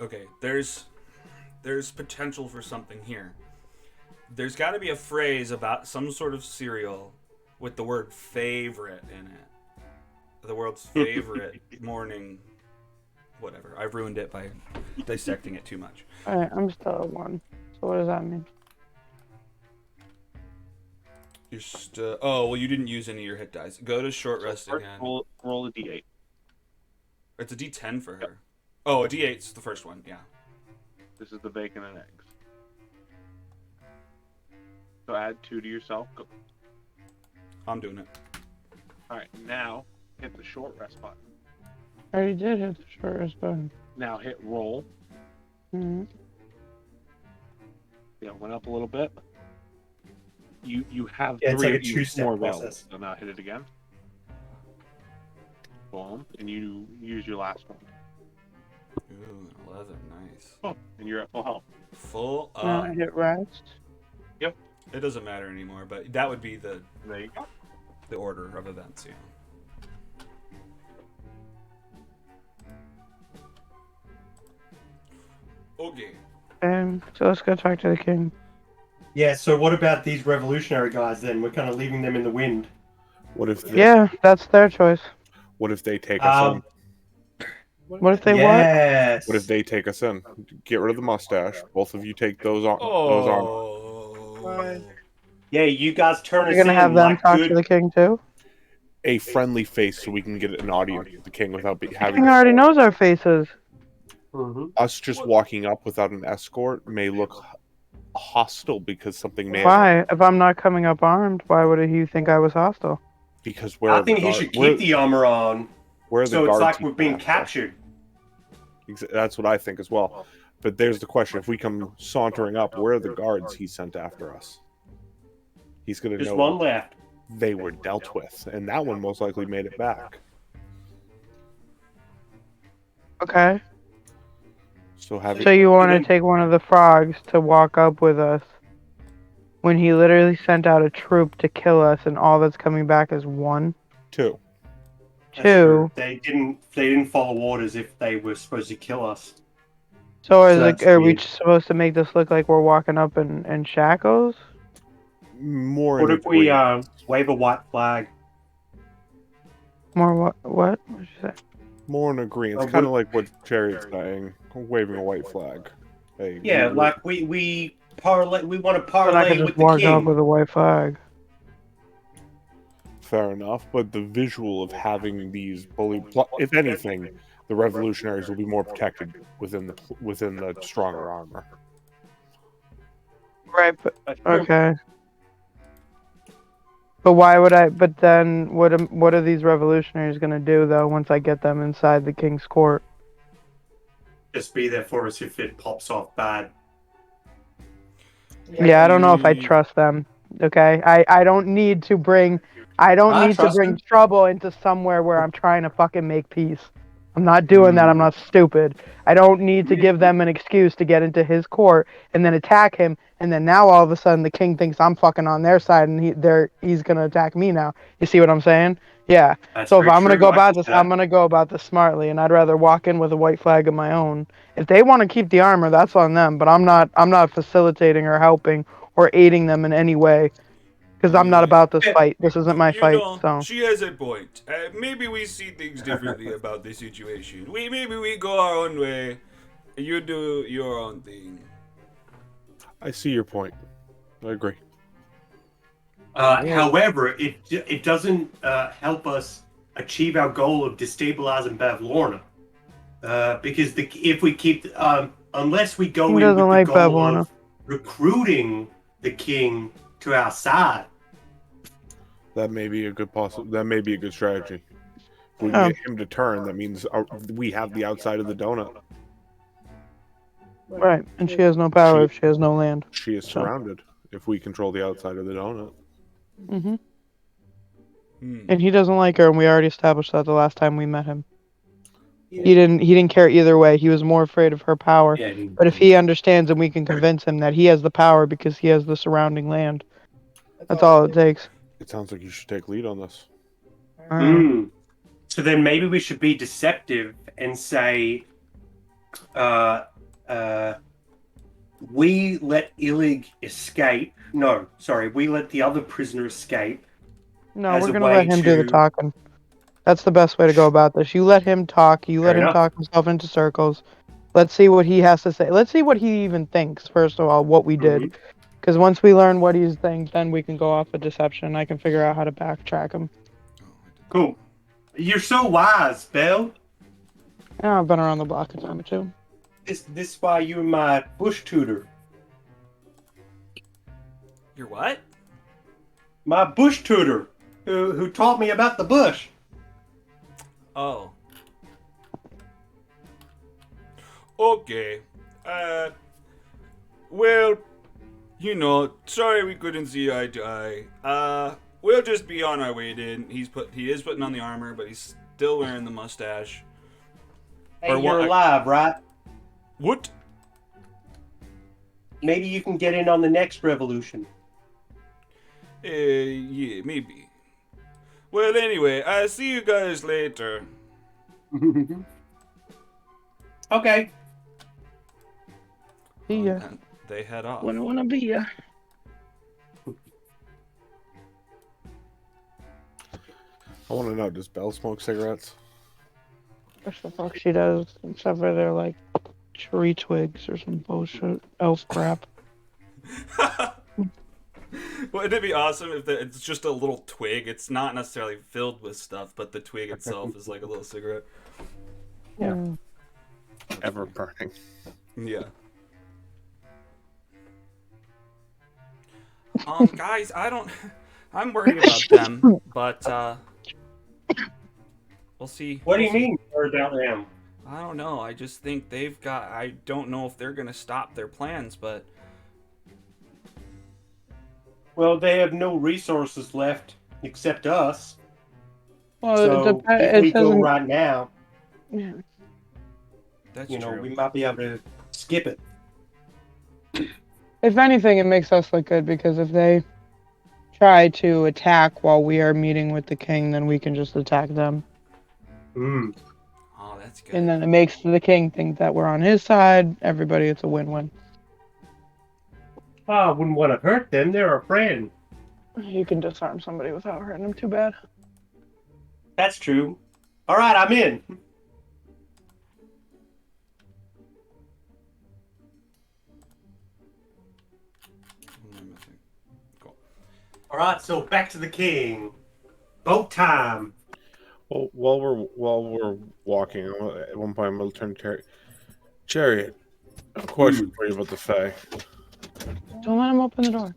Okay, there's potential for something here. There's got to be a phrase about some sort of cereal with the word favorite in it. The world's favorite morning whatever. I've ruined it by dissecting it too much. Alright, I'm still at 1. So what does that mean? You're oh, well, you didn't use any of your hit dice. Go to short rest again. Roll a D8. It's a D10 for her. Oh, a D8's the first one, yeah. This is the bacon and eggs. So add 2 to yourself. Go. I'm doing it. Alright, now hit the short rest button. I already did hit the short rest button. Now hit roll. Mm-hmm. Yeah, went up a little bit. You have Yeah, it's 3 like a two-step more available. process. So now hit it again. Boom. And you use your last one. Ooh, 11, nice. Oh, and you're at full health. Full Now up. I hit rest. It doesn't matter anymore, but that would be the There you go. order of events, yeah. Okay. So let's go talk to the king. Yeah, so what about these revolutionary guys then? We're kind of leaving them in the wind. What if they, Yeah, that's their choice. What if they take us in? What if they Yes. What if they take us in? Get rid of the mustache. Both of you take those on. Those on. Oh. Yeah, you guys turn us You're gonna in have them like talk good. to the king too? A friendly face so we can get an audience with the king without The having king already knows our faces. Mhm. us just walking up without an escort may look hostile because something may have, Why? If I'm not coming up armed, why would he think I was hostile? because where I are the think he guard- should where- keep the armor on, where are the so it's guards like he we're being sent after? captured. That's what I think as well. But there's the question: if we come sauntering up, where are the guards he sent after us? He's going to Just know one left. they were dealt with, and that one most likely made it back. Okay. So having So you want to then- take one of the frogs to walk up with us when he literally sent out a troop to kill us, and all that's coming back is 1, two. That's true. 2. They didn't follow orders if they were supposed to kill us. So So that's are we weird. supposed to make this look like we're walking up in shackles? More What in if we agreement. wave a white flag? More what? What? What'd you say? More in agreement. Oh, It's kind of what- like what Chariot's saying, waving a white flag. Hey, Yeah, we- like we parlay. We want to Then I parlay could with just the walk king. up with a white flag. fair enough. But the visual of having these if anything, the revolutionaries will be more protected within the stronger armor. Right, but okay. But why would I? But then, what are these revolutionaries gonna do though? Once I get them inside the king's court? Just be there for us if it pops off bad. Yeah, I don't know if I trust them. Okay, I don't need to bring. I don't I need to trust bring them. trouble into somewhere where I'm trying to fucking make peace. I'm not doing that. I'm not stupid. I don't need to give them an excuse to get into his court and then attack him. And then now all of a sudden the king thinks I'm fucking on their side and he's gonna attack me now. You see what I'm saying? Yeah. That's So if very I'm gonna true. go I about see this, that. I'm gonna go about this smartly, and I'd rather walk in with a white flag of my own. If they want to keep the armor, that's on them. But I'm not facilitating or helping or aiding them in any way, because I'm not about this fight. This isn't my You fight. know, So she has a point. Maybe we see things differently about the situation. Maybe we go our own way, and you do your own thing. I see your point. I agree. However, it doesn't help us achieve our goal of destabilizing Bavlorna. Because if we keep unless we go He in with doesn't the like goal Bavlorna. of recruiting the king to our side. That may be a good That may be a good strategy. If we Oh. get him to turn, that means we have the outside of the donut. right, and she has no power if she has no land. She is So. surrounded. If we control the outside of the donut, Mm-hmm. And he doesn't like her, and we already established that the last time we met him. He didn't care either way. He was more afraid of her power. Yeah, But if he understands and we can convince him that he has the power because he has the surrounding land, that's all it takes. It sounds like you should take lead on this. So then maybe we should be deceptive and say, we let Illig escape. No, sorry, we let the other prisoner escape. No, we're gonna let him do the talking. That's the best way to go about this. You let him talk. You let him talk himself into circles. Let's see what he has to say. Let's see what he even thinks, first of all, what we did. Because once we learn what he thinks, then we can go off of deception. I can figure out how to backtrack him. Cool. You're so wise, Belle. Yeah, I've been around the block a time or two. This is why you're my bush tutor. You're what? My bush tutor, who taught me about the bush. Oh. Okay. Well, you know, sorry we couldn't see eye to eye. We'll just be on our way then. He is putting on the armor, but he's still wearing the mustache. Hey, you're alive, right? What? Maybe you can get in on the next revolution. Yeah, maybe. Well, anyway, I'll see you guys later. Okay. See ya. And they head off. Wouldn't wanna be ya. I want to know, does Belle smoke cigarettes? What the fuck she does, except for they're like tree twigs or some bullshit elf crap. Wouldn't it be awesome if it's just a little twig? It's not necessarily filled with stuff, but the twig itself is like a little cigarette. Yeah. Ever burning. Yeah. Guys, I'm worried about them, but we'll see. What do you mean, worried about them? I don't know. I just think I don't know if they're gonna stop their plans, but Well, they have no resources left except us. Well, So if we go right now, Yeah. that's you know, true. we might be able to skip it. If anything, it makes us look good because if they try to attack while we are meeting with the king, then we can just attack them. Mm. Oh, that's good. And then it makes the king think that we're on his side. Everybody, it's a win-win. Oh, I wouldn't want to hurt them. They're a friend. You can disarm somebody without hurting them too bad. That's true. All right, I'm in. Cool. All right, so back to the king. Boat time. Well, while we're walking, at one point I'm going to turn to Chariot. I have a question for you about the Fae. Don't let him open the door.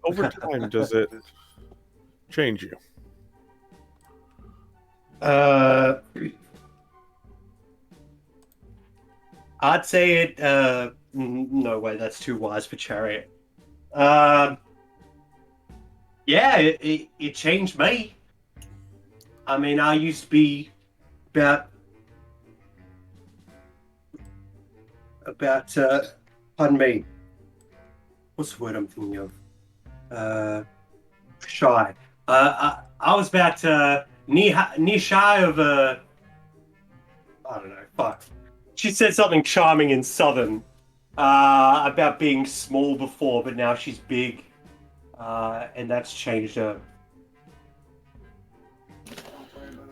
Over time, does it change you? I'd say it. No way, that's too wise for Chariot. Yeah, it changed me. I mean, I used to be about pardon me. What's the word I'm thinking of? Shy. I was about knee shy of I don't know. Fuck. She said something charming in Southern about being small before, but now she's big, and that's changed her.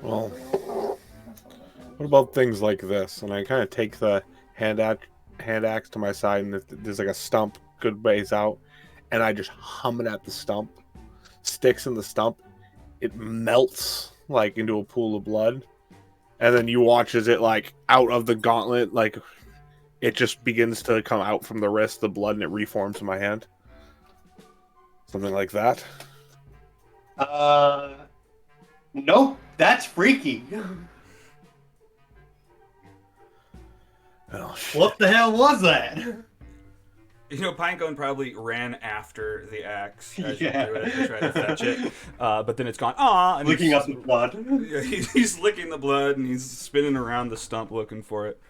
Well, what about things like this? And I kind of take the hand axe to my side, and there's like a stump good ways out, and I just hum it at the stump. Sticks in the stump. It melts like into a pool of blood, and then you watch as it like out of the gauntlet, like it just begins to come out from the wrist, the blood, and it reforms in my hand. Something like that. Nope, that's freaky. Oh, shit. What the hell was that? You know, Pinecone probably ran after the axe as Yeah. you threw it to try to fetch it, but then it's gone. Ah, and Licking up the blood. Yeah, he's licking the blood and he's spinning around the stump looking for it.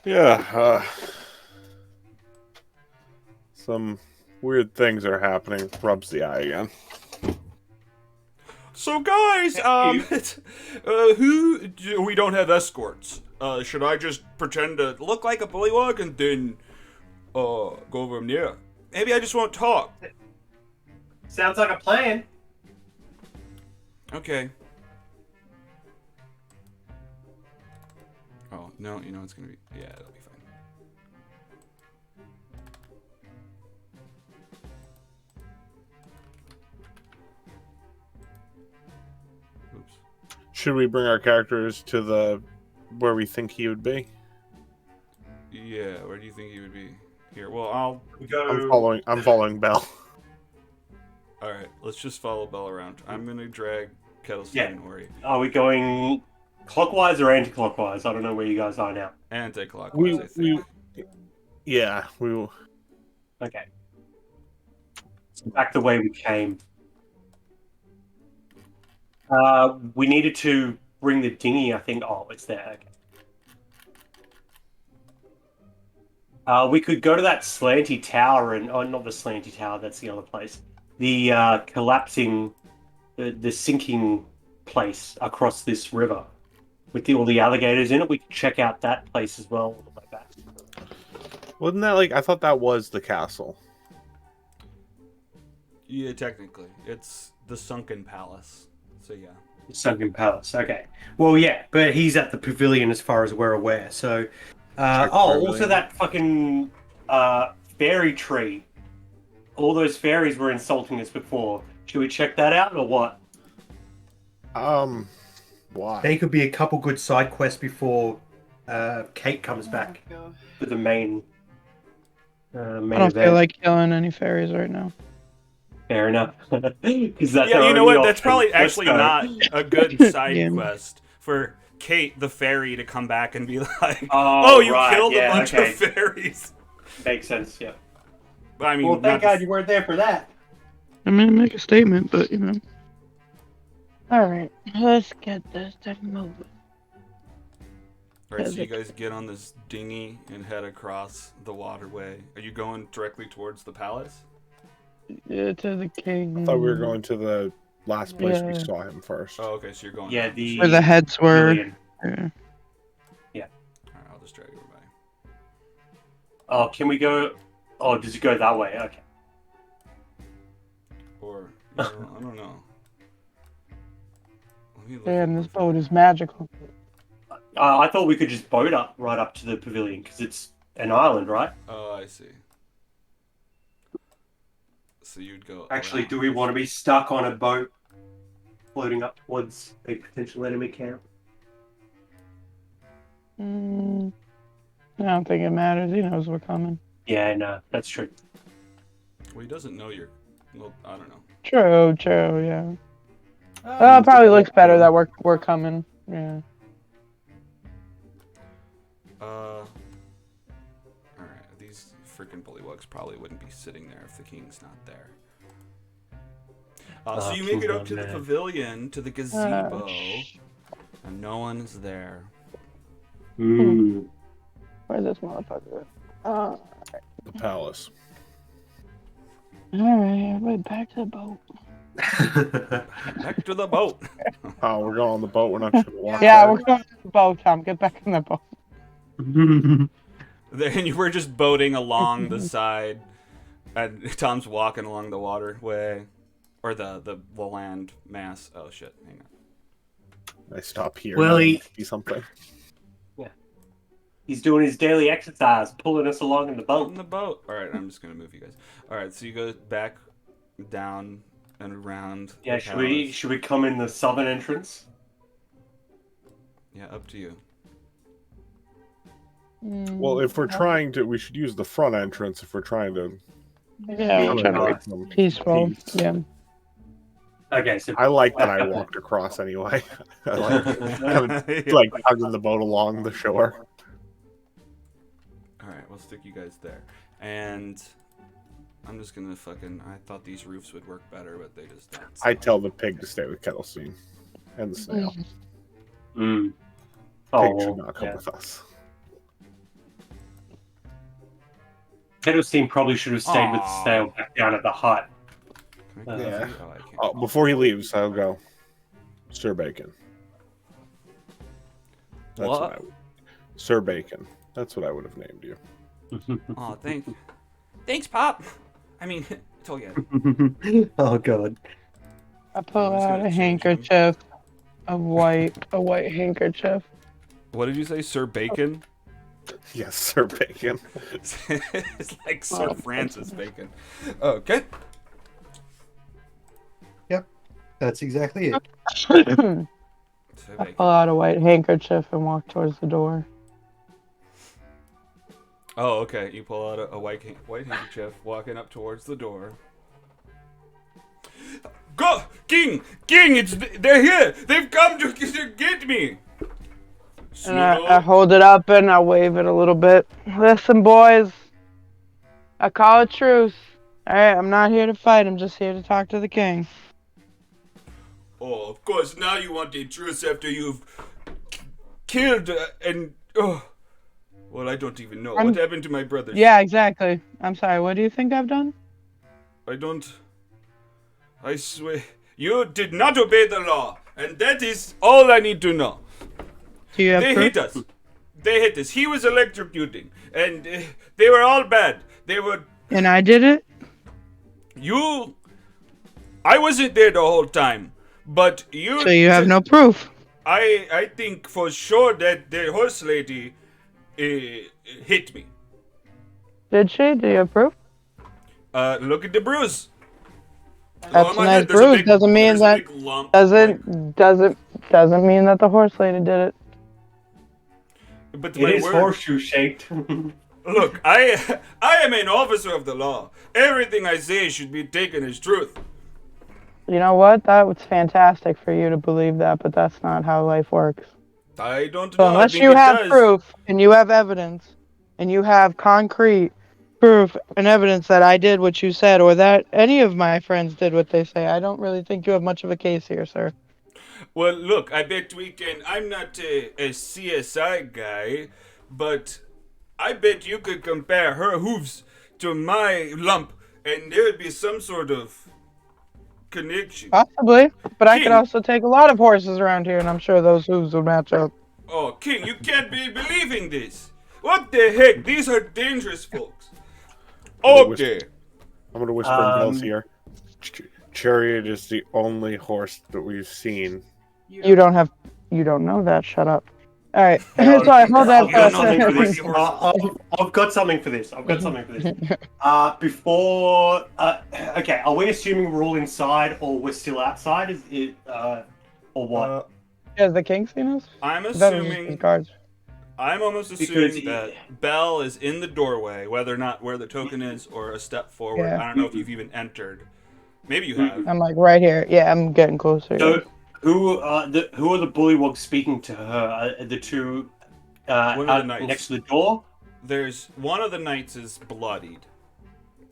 Yeah, some weird things are happening. Rubs the eye again. So guys, we don't have escorts. Should I just pretend to look like a bullywug and then go over there? Maybe I just won't talk. Sounds like a plan. Okay. Oh, no, you know it's gonna be... Yeah, it'll be fine. Oops. Should we bring our characters to the where we think he would be? Yeah, where do you think he would be? Here, well, I'll... I'm following Bell. Alright, let's just follow Bell around. I'm gonna drag Kettlestein Yeah. and Ori. Are we going clockwise or anti-clockwise? I don't know where you guys are now. Anti-clockwise, I think. Yeah, we will. Okay. So back the way we came. We needed to bring the dinghy, I think. Oh, it's there. Okay. We could go to that slanty tower and... Oh, not the slanty tower. That's the other place. The collapsing... The sinking place across this river. With all the alligators in it. We could check out that place as well on the way back. Wasn't that like... I thought that was the castle. Yeah, technically. It's the Sunken Palace. So, yeah. Sunken Palace, okay. Well, yeah, but he's at the pavilion as far as we're aware, so... Check the also pavilion. that fucking fairy tree. All those fairies were insulting us before. Should we check that out, or what? Why? They could be a couple good side quests before Kate comes back for the main I main don't event. feel like killing any fairies right now. Fair enough. 'Cause that's Yeah, our you know only what? That's option. probably Let's actually go. not a good side Yeah. quest for Kate the fairy to come back and be like, Oh, "Oh, you right, killed yeah, a bunch okay. of fairies." Makes sense, yeah. But I mean, Well, thank not God just- you weren't there for that. I mean, make a statement, but you know. Alright, let's get this thing moving. All right, so you guys get on this dinghy and head across the waterway. Are you going directly towards the palace? Yeah, to the king. I thought we were going to the last place we Yeah. saw him first. Oh, okay, so you're going. Yeah, the... Where the heads were. pavilion. Yeah. All right, I'll just drag everybody. Oh, can we go... Oh, does it go that way? Okay. Or you know, I don't know. Let me look Damn, at this my- boat is magical. I thought we could just boat up right up to the pavilion, because it's an island, right? Oh, I see. So you'd go. Actually, around. do we want to be stuck on a boat floating up towards a potential enemy camp? I don't think it matters. He knows we're coming. Yeah, no, that's true. Well, he doesn't know you're. Well, I don't know. True, yeah. Well, it probably looks better that we're coming. Yeah. Alright, these freaking bullywugs probably wouldn't be sitting there if the king's not there. So you make King's it up not to the there. pavilion, to the gazebo, sh- and no one's there. Where's this motherfucker? The palace. Alright, everybody back to the boat. Back to the boat! Oh, we're going on the boat. We're not sure to walk. Yeah, there. we're going to the boat, Tom. Get back in the boat. Then you were just boating along the side, and Tom's walking along the waterway, or the land mass. Oh shit! Hang on. I stop here. Well, and he- see something. He's doing his daily exercise, pulling us along in the On boat. the boat. All right, I'm just gonna move you guys. All right, so you go back, down, and around. Yeah, the should we come in the southern entrance? Yeah, up to you. Well, if we're trying to, we should use the front entrance if we're trying to. Yeah, we're trying to Alright. be peaceful. Peace. Yeah. Okay, so I like that I walked across anyway. I like Yeah. like hugging the boat along the shore. Alright, we'll stick you guys there. And I'm just gonna I thought these roofs would work better, but they just don't. I tell the pig to stay with Kettlestein. And the snail. Mm. Pig should not come with us. Kettlestein probably should have stayed with the snail back down at the hut. Can I go Yeah. see? Oh, I can't. Oh, before he leaves, I'll go. Sir Bacon. That's What? Sir Bacon. That's what I would have named you. Oh, thanks, Pop. I mean, it's all good. Oh god. I pull I'm just out gonna a change him. handkerchief, a white handkerchief. What did you say, Sir Bacon? Yes, Sir Bacon. It's like Sir Francis Bacon. Okay. That's exactly it. Sir I Bacon. pull out a white handkerchief and walk towards the door. Oh, okay. You pull out a white handkerchief, walking up towards the door. Go, King! They're here! They've come to get me! And I hold it up and I wave it a little bit. Listen, boys. I call a truce. Alright, I'm not here to fight. I'm just here to talk to the king. Oh, of course, now you want a truce after you've killed and... Oh. Well, I don't even know. What happened to my brothers? Yeah, exactly. I'm sorry, what do you think I've done? I swear... You did not obey the law, and that is all I need to know. Do you have They proof? hit us. They hit us. He was electrocuting, and they were all bad. They were... And I did it? I wasn't there the whole time, but you... So you have no proof? I think for sure that the horse lady hit me. Did she? Do you have proof? Look at the bruise. That's On a my nice head, there's a bruise. big- Doesn't mean there's a that... big lump, Doesn't mean that the horse lady did it. but It my is word- horseshoe shaped. Look, I am an officer of the law. Everything I say should be taken as truth. You know what? That was fantastic for you to believe that, but that's not how life works. I don't So know. unless I think you it have does. proof and you have evidence and you have concrete proof and evidence that I did what you said or that any of my friends did what they say, I don't really think you have much of a case here, sir. Well, look, I bet we can. I'm not a CSI guy, but I bet you could compare her hooves to my lump, and there would be some sort of connection. Possibly, but I could King. also take a lot of horses around here, and I'm sure those hooves would match up. Oh, King, you can't be believing this. What the heck? These are dangerous folks. Okay. I'm gonna whisper in Bell's ear. Chariot is the only horse that we've seen. You don't know that. Shut up. All right. No, So I hold that I've got something for for a this. second. I've got something for this. Before, okay, are we assuming we're all inside or we're still outside? Is it, or what? Has the king seen us? I'm That was just his assuming. guards. I'm almost assuming Because- that Belle is in the doorway, whether or not where the token is or a step forward. Yeah. I don't know if you've even entered. Maybe you have. I'm like right here. Yeah, I'm getting closer. So, who are the bullywogs speaking to her? The two One of the out knights. next to the door? There's one of the knights is bloodied,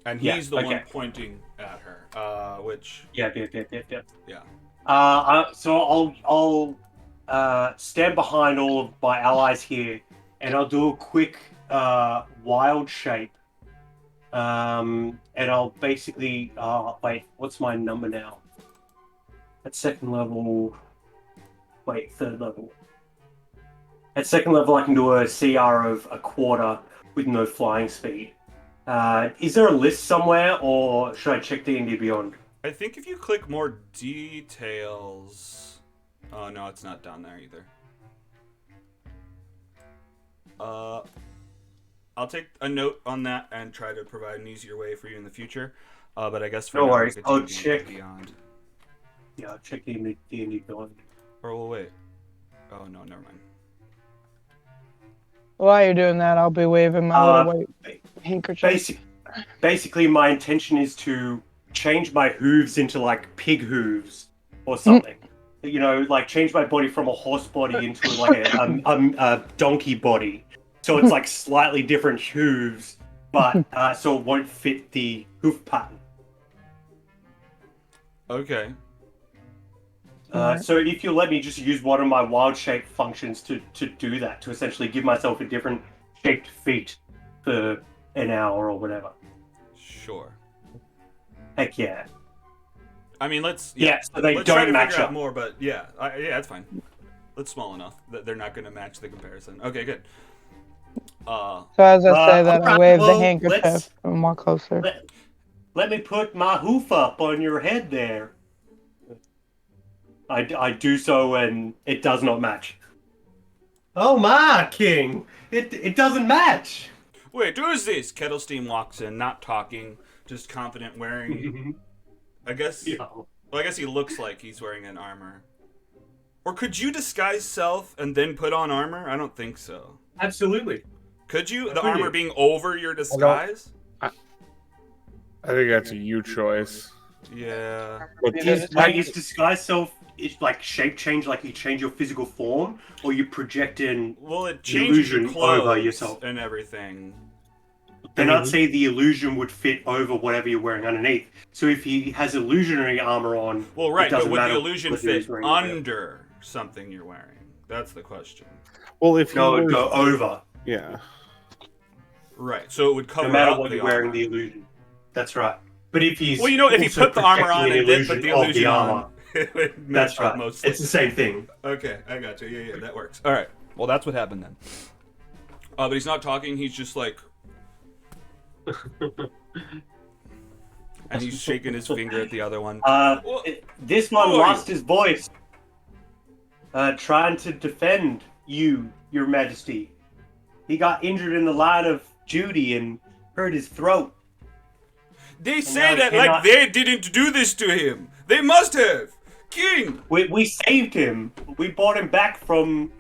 and Yeah, he's the one okay. pointing at her. Which Yeah. yeah. So I'll stand behind all of my allies here, and I'll do a quick wild shape. And I'll basically wait. What's my number now? At second level. Wait, third level. At second level, I can do a CR of a quarter with no flying speed. Is there a list somewhere, or should I check D&D Beyond? I think if you click more details. Oh no, it's not down there either. I'll take a note on that and try to provide an easier way for you in the future. But I guess for No now, worries, we could I'll do check. Beyond. Yeah, I'll check D&D Beyond. Or we'll wait. Oh no, never mind. While you're doing that, I'll be waving my little white handkerchief. Basically, my intention is to change my hooves into like pig hooves or something. You know, like change my body from a horse body into like a donkey body, So it's like slightly different hooves, but so it won't fit the hoof pattern. Okay. So if you let me just use one of my wild shape functions to do that, to essentially give myself a different shaped feet for an hour or whatever. Sure. Heck yeah. I mean, let's so they let's try don't to match figure out up. more, but yeah, that's fine. That's small enough that they're not going to match the comparison. Okay, good. So as I say that, I alright, wave the well, handkerchief and walk closer. Let me put my hoof up on your head there. I do so, and it does not match. Oh my, King! It doesn't match! Wait, who is this? Kettlestein walks in, not talking, just confident, wearing. I guess. Yeah. Well, I guess he looks like he's wearing an armor. Or could you disguise self and then put on armor? I don't think so. Absolutely. Could you? The armor being over your disguise? I think that's a you choice. Yeah. But Is disguise self like shape change, like you change your physical form, or you project in Well, it changes your illusion over clothes yourself? and everything. Then I'd say the illusion would fit over whatever you're wearing underneath. So if he has illusionary armor on, Well, right, it but doesn't would matter the illusion whether he's fit wearing it. under something you're wearing? That's the question. well, if No, he it'd wears- go over. yeah, Right, so it would cover No matter up what the you're wearing armor. the illusion. That's right. But if he's Well, you know, if you also put the armor on projecting and an then put the of illusion armor, on, it would match that's up right. mostly. It's the same thing. Okay, I got you. Yeah, that works. All right. Well, that's what happened then. But he's not talking. He's just like, and he's shaking his finger at the other one. This one Who are lost his voice, trying to defend you, Your Majesty. He got injured in the line of duty and hurt his throat. They now say he that cannot- like they didn't do this to him. They must have. King. We saved him. We brought him back from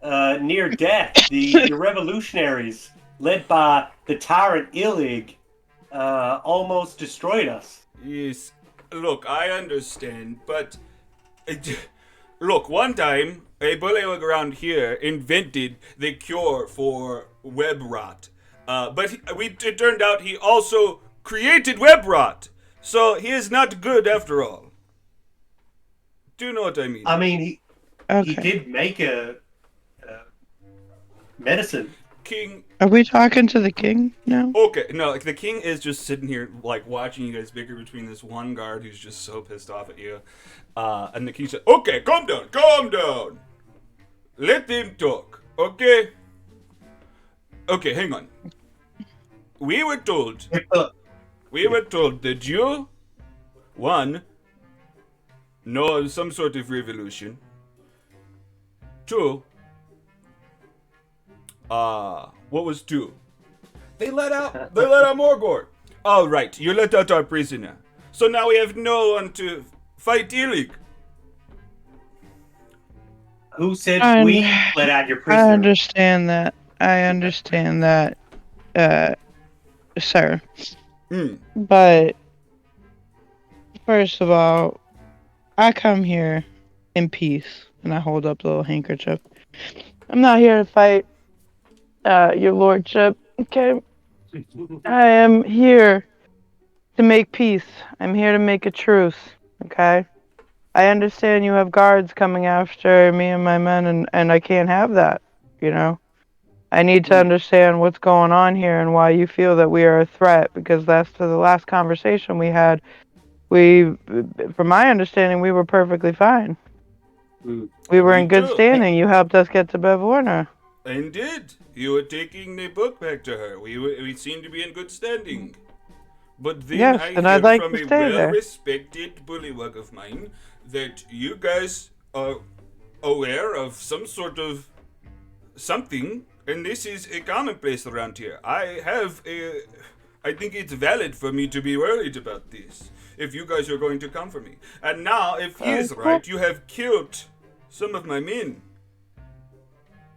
near death. The revolutionaries, led by the tyrant Illig, almost destroyed us. Yes. Look, I understand, but look, one time a bullywug around here invented the cure for web rot. But it turned out he also created web rot. So he is not good after all. Do you know what I mean? I mean, he Okay. did make a medicine. King. Are we talking to the king now? Okay, no, like the king is just sitting here, like watching you guys bicker between this one guard who's just so pissed off at you. And the king said, "Okay, calm down, calm down. Let them talk, okay? Okay, hang on. We were told that you, one, know of some sort of revolution. Two, what was two? They let out Morgor. All right, you let out our prisoner. So now we have no one to fight Illig. Who said I- we let out your I prisoner? understand that. Sir. But first of all, I come here in peace, and I hold up the little handkerchief. I'm not here to fight, your lordship. Okay, I am here to make peace. I'm here to make a truce. Okay, I understand you have guards coming after me and my men, and I can't have that. You know, I need to understand what's going on here and why you feel that we are a threat. Because that's to the last conversation we had. From my understanding, we were perfectly fine. We were in good too. standing. You helped us get to Bevlorna. Indeed, you were taking the book back to her. We seemed to be in good standing. But then Yes, I and hear I'd like from to a stay there. well-respected bullywug of mine that you guys are aware of some sort of something, and this is a commonplace around here. I think it's valid for me to be worried about this, if you guys are going to come for me. And now, if he is right, you have killed some of my men.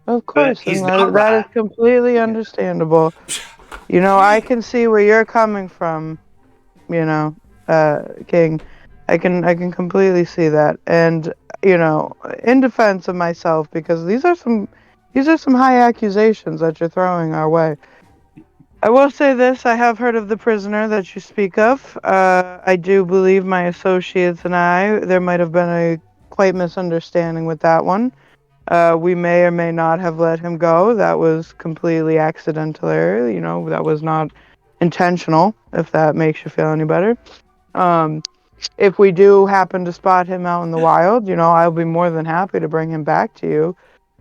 Of course, he's and not that is right. completely understandable. You know, I can see where you're coming from. You know, King, I can completely see that. And you know, in defense of myself, because these are some These are some high accusations that you're throwing our way. I will say this, I have heard of the prisoner that you speak of. I do believe my associates and there might have been a quite misunderstanding with that one. We may or may not have let him go. That was completely accidental error. That was not intentional, if that makes you feel any better. If we do happen to spot him out in the wild, I'll be more than happy to bring him back to you.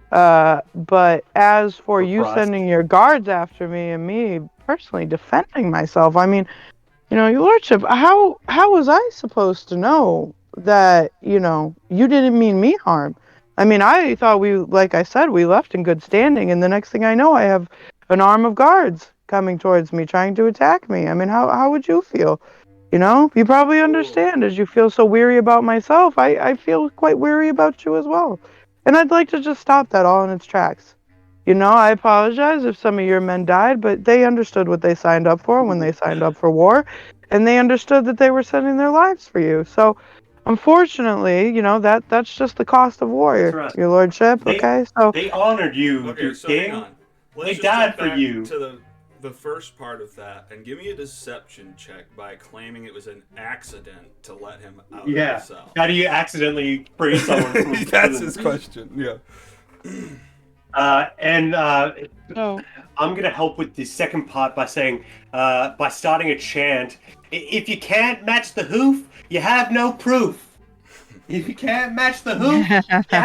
But as for you sending your guards after me and me personally defending myself, I mean, your lordship, how was I supposed to know that, you didn't mean me harm? I mean, I thought like I said, we left in good standing, and the next thing I know, I have an arm of guards coming towards me, trying to attack me. I mean, how would you feel? You probably understand as you feel so weary about myself, I feel quite weary about you as well. And I'd like to just stop that all in its tracks. I apologize if some of your men died, but they understood what they signed up for when they signed up for war, and they understood that they were sending their lives for you. So, unfortunately, that's just the cost of war, your lordship, okay? So they honored you, Okay, so King. hang on. They Let's died just for jump back you. to the first part of that and give me a deception check by claiming it was an accident to let him out of the cell. How do you accidentally free someone from That's prison? his question. Yeah. So, I'm going to help with the second part by saying, by starting a chant, if you can't match the hoof, you have no proof. If you can't match the hoof, you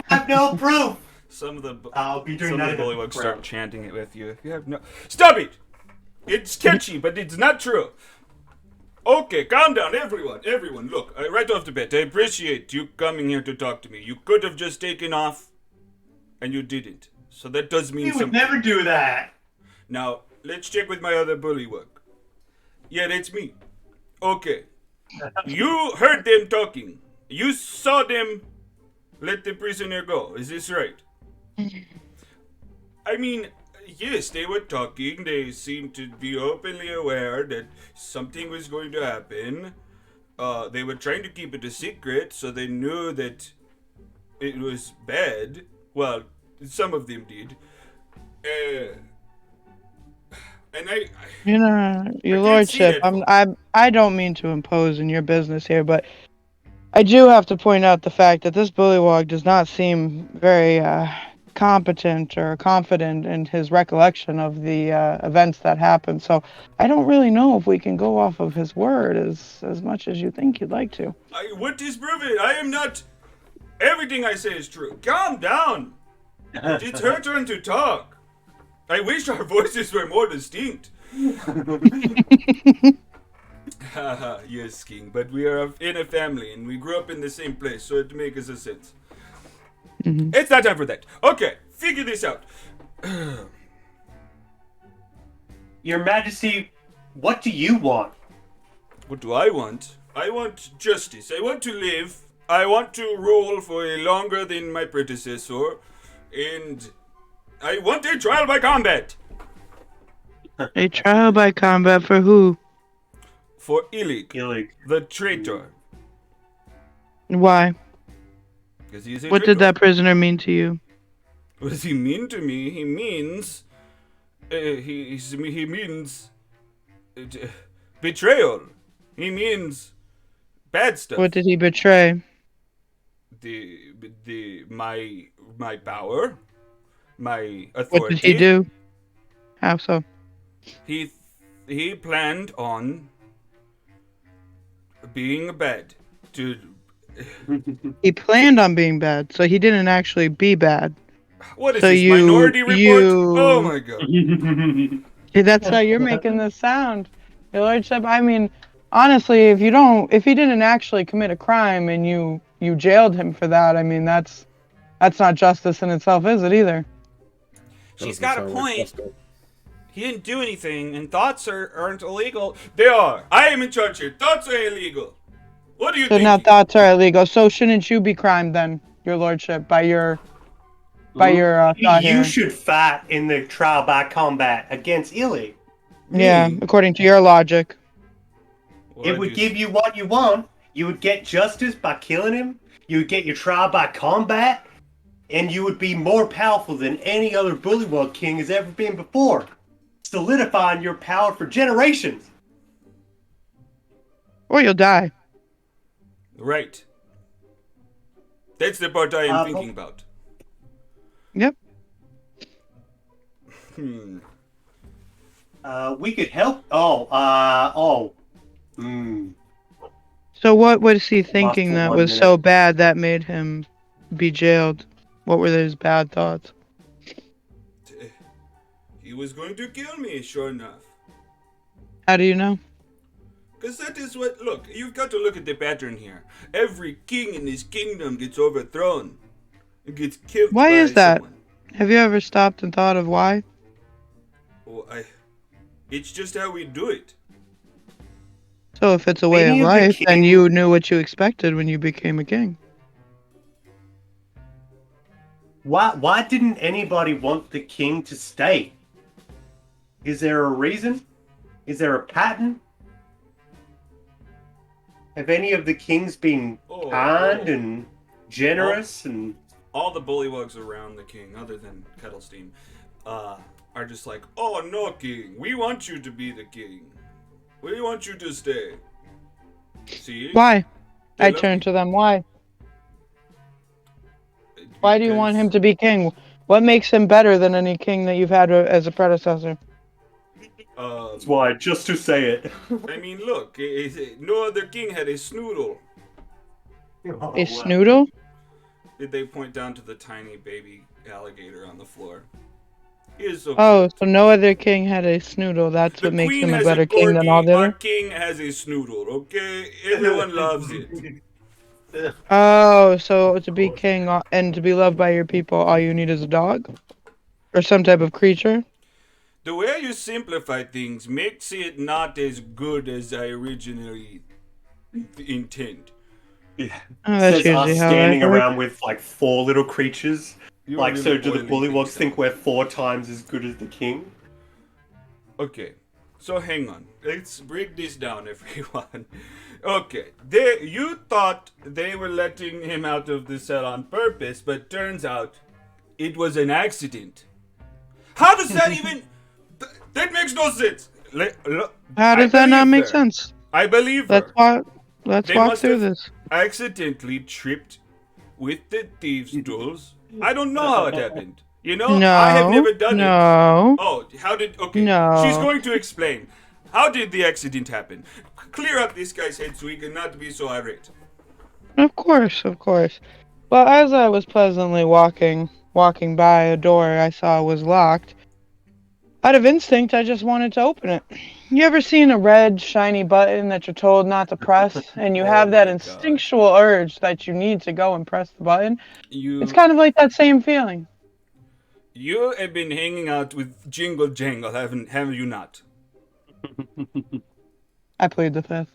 have no proof. Some of the I'll be doing some of that the in the bullywugs start background. chanting it with you. If you have no, stop it! It's catchy, but it's not true. Okay, calm down, everyone. Everyone, look, right off the bat, I appreciate you coming here to talk to me. You could have just taken off, and you didn't. So that does mean You would something. never do that. Now, let's check with my other bullywug. Yeah, that's me. Okay. You heard them talking. You saw them let the prisoner go. Is this right? I mean, yes, they were talking. They seemed to be openly aware that something was going to happen. They were trying to keep it a secret, so they knew that it was bad. Well, some of them did. And your I can't see lordship, that I don't mean to impose in your business here, but I do have to point out the fact that this bullywog does not seem very competent or confident in his recollection of the events that happened. So I don't really know if we can go off of his word as much as you think you'd like to. What disprove it? I am not. Everything I say is true. Calm down. It's her turn to talk. I wish our voices were more distinct. Haha, yes, King, but we are in a family and we grew up in the same place, so it makes a sense. Mm-hmm. It's not time for that. Okay, figure this out. Your Majesty, what do you want? What do I want? I want justice. I want to live. I want to rule for longer than my predecessor. And I want a trial by combat. A trial by combat for who? For Illig, the traitor. Why? Because he's a What traitor. did that prisoner mean to you? What does he mean to me? He means... he means... betrayal. He means... bad stuff. What did he betray? My power. My authority. What did he do? How so? He planned on being bad. He planned on being bad, so he didn't actually be bad. What is So this, Minority Report? Oh my god. That's how you're making this sound. Your lordship, I mean, honestly, if he didn't actually commit a crime and you jailed him for that, I mean, that's not justice in itself, is it either? She's got a point. He didn't do anything, and thoughts aren't illegal. They are. I am in charge here. Thoughts are illegal. What do you think? So now thoughts are illegal. So shouldn't you be crime then, your lordship, by your thought here? You should fight in the trial by combat against Illy. Yeah, according to your logic. It would give you what you want. You would get justice by killing him. You would get your trial by combat. and you would be more powerful than any other Bullywug king has ever been before, solidifying your power for generations. Or you'll die. Right. That's the part I am thinking about. Yep. We could help. So what was he thinking for that 1 was minute. so bad that made him be jailed? What were his bad thoughts? He was going to kill me, sure enough. How do you know? Because that is what... Look, you've got to look at the pattern here. Every king in his kingdom gets overthrown. It gets killed Why by is that? someone. Have you ever stopped and thought of why? Oh, it's just how we do it. So if it's a way of Many of the life, then king- you knew what you expected when you became a king. Why didn't anybody want the king to stay? Is there a reason? Is there a pattern? Have any of the kings been kind and generous and... All the bullywugs around the king, other than Kettlestein, are just like, oh no, king, we want you to be the king. We want you to stay. See? Why? They I love turn you. to them. Why? Why do you want him to be king? What makes him better than any king that you've had as a predecessor? That's why, just to say it. I mean, look, no other king had a snoodle. A snoodle? Did they point down to the tiny baby alligator on the floor? He is so Oh, cute. so no other king had a snoodle. That's The what makes queen him a has better a king than all corgi, the our other? king has a snoodle, okay? Everyone loves it. Oh, so to be king and to be loved by your people, all you need is a dog? Or some type of creature? The way you simplify things makes it not as good as I originally intend. Yeah. Oh, that's Says usually us how standing I work. around with like 4 little creatures. You're Like, really so do the boiling Bullywugs things think down. we're 4 times as good as the king? Okay, so hang on. Let's break this down, everyone. Okay, you thought they were letting him out of the cell on purpose, but turns out it was an accident. How does that even... that makes no sense. How does that not make sense? I believe her. Let's They walk must through have this. accidentally tripped with the thieves' tools. I don't know how it happened. You know, No, I have never done it. no. Oh, how did... Okay, No. she's going to explain. How did the accident happen? Clear up this guy's head so he can not be so irate. Of course, of course. Well, as I was pleasantly walking by a door I saw was locked, out of instinct, I just wanted to open it. You ever seen a red, shiny button that you're told not to press, and you Oh have that my God. instinctual urge that you need to go and press the button? You It's kind of like that same feeling. you have been hanging out with Jingle Jangle, have you not? I plead the fifth.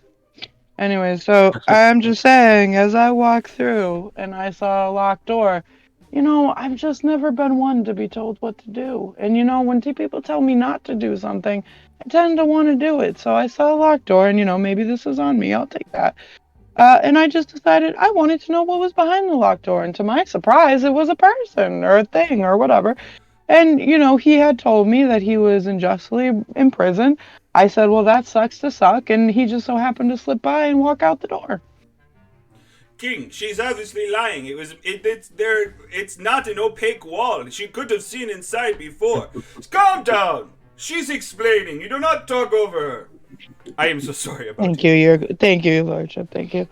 Anyway, so I'm just saying, as I walked through and I saw a locked door, I've just never been one to be told what to do. And when people tell me not to do something, I tend to want to do it. So I saw a locked door, and maybe this is on me. I'll take that. And I just decided I wanted to know what was behind the locked door. And to my surprise, it was a person or a thing or whatever. And, he had told me that he was unjustly imprisoned. I said, well, that sucks to suck. And he just so happened to slip by and walk out the door. King, she's obviously lying. It's not an opaque wall. She could have seen inside before. Calm down. She's explaining. You do not talk over her. I am so sorry about Thank you, thank you, Lordship. Thank you.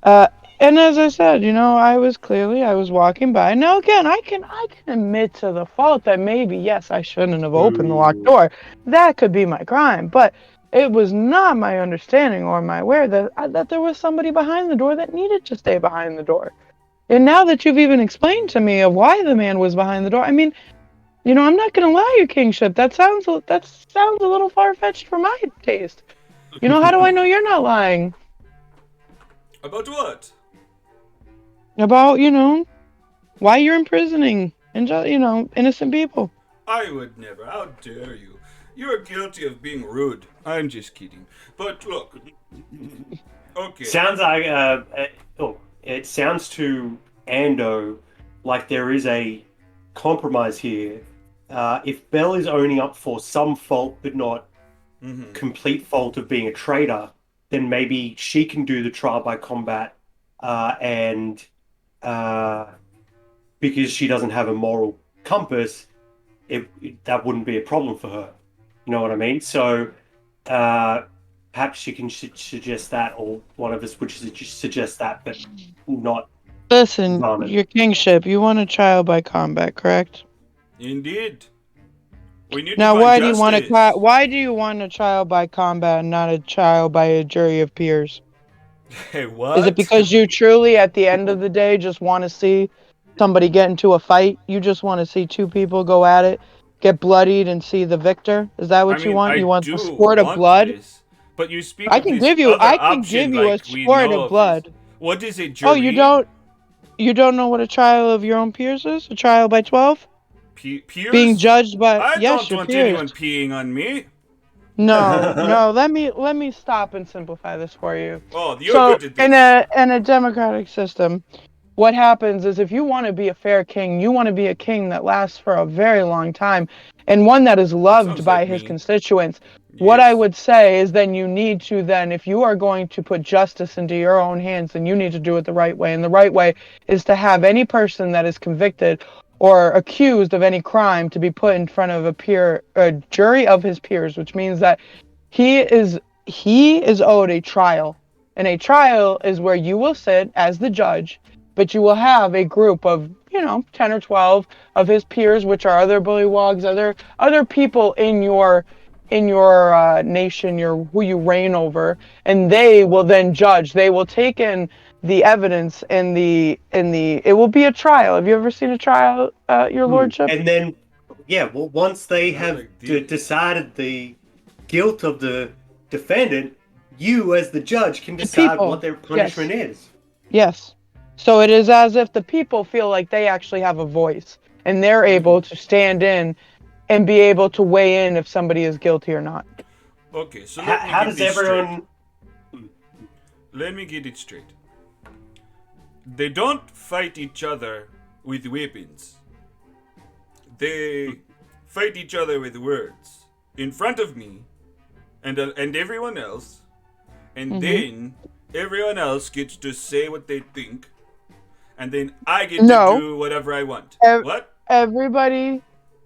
And as I said, I was walking by. Now again, I can admit to the fault that maybe, yes, I shouldn't have opened the locked door. That could be my crime, but it was not my understanding or my aware that there was somebody behind the door that needed to stay behind the door. And now that you've even explained to me of why the man was behind the door, I mean, I'm not gonna lie, your kingship. That sounds a little far-fetched for my taste. How do I know you're not lying? About what? About, why you're imprisoning innocent people. I would never. How dare you? You are guilty of being rude. I'm just kidding. But look. Okay. Sounds like it sounds to Ando like there is a compromise here. If Belle is owning up for some fault, but not complete fault of being a traitor, then maybe she can do the trial by combat, and because she doesn't have a moral compass, that wouldn't be a problem for her. You know what I mean? So perhaps she can suggest that, or one of us would suggest that, but not Listen, Vomit. your kingship, you want a trial by combat, correct? Indeed. We need Now, to find why do you want justice. why do you want a trial by combat and not a trial by a jury of peers? Hey, what? Is it because you truly, at the end of the day, just want to see somebody get into a fight? You just want to see two people go at it, get bloodied, and see the victor? Is that what I you mean, want? I You want do the sport of want blood? this, but you speak I of can this give you, other option a like we sport know of of blood. this. What is it, Oh, jury? you don't know what a trial of your own peers is? A trial by 12? Peers? Being judged by, I yes, don't your want peers. anyone peeing on me. No. Let me stop and simplify this for you. Oh, you're So good at this. in a democratic system, what happens is if you want to be a fair king, you want to be a king that lasts for a very long time and one that is loved Sounds by like his me. constituents. What Yes. I would say is then you need to then, if you are going to put justice into your own hands, then you need to do it the right way. And the right way is to have any person that is convicted or accused of any crime to be put in front of a jury of his peers, which means that he is owed a trial. And a trial is where you will sit as the judge, but you will have a group of, 10 or 12 of his peers, which are other bullywogs, other people in your nation, who you reign over, and they will then judge. They will take in the evidence and it will be a trial. Have you ever seen a trial, your lordship? And then, well, once they Not have like this. decided the guilt of the defendant, you as the judge can decide people. what their punishment is. Yes. So it is as if the people feel like they actually have a voice and they're able to stand in and be able to weigh in if somebody is guilty or not. Okay, so let me How get does this everyone? straight. Let me get it straight. They don't fight each other with weapons. They fight each other with words in front of me and everyone else, and then everyone else gets to say what they think, and then I get to do whatever I want. What? Everybody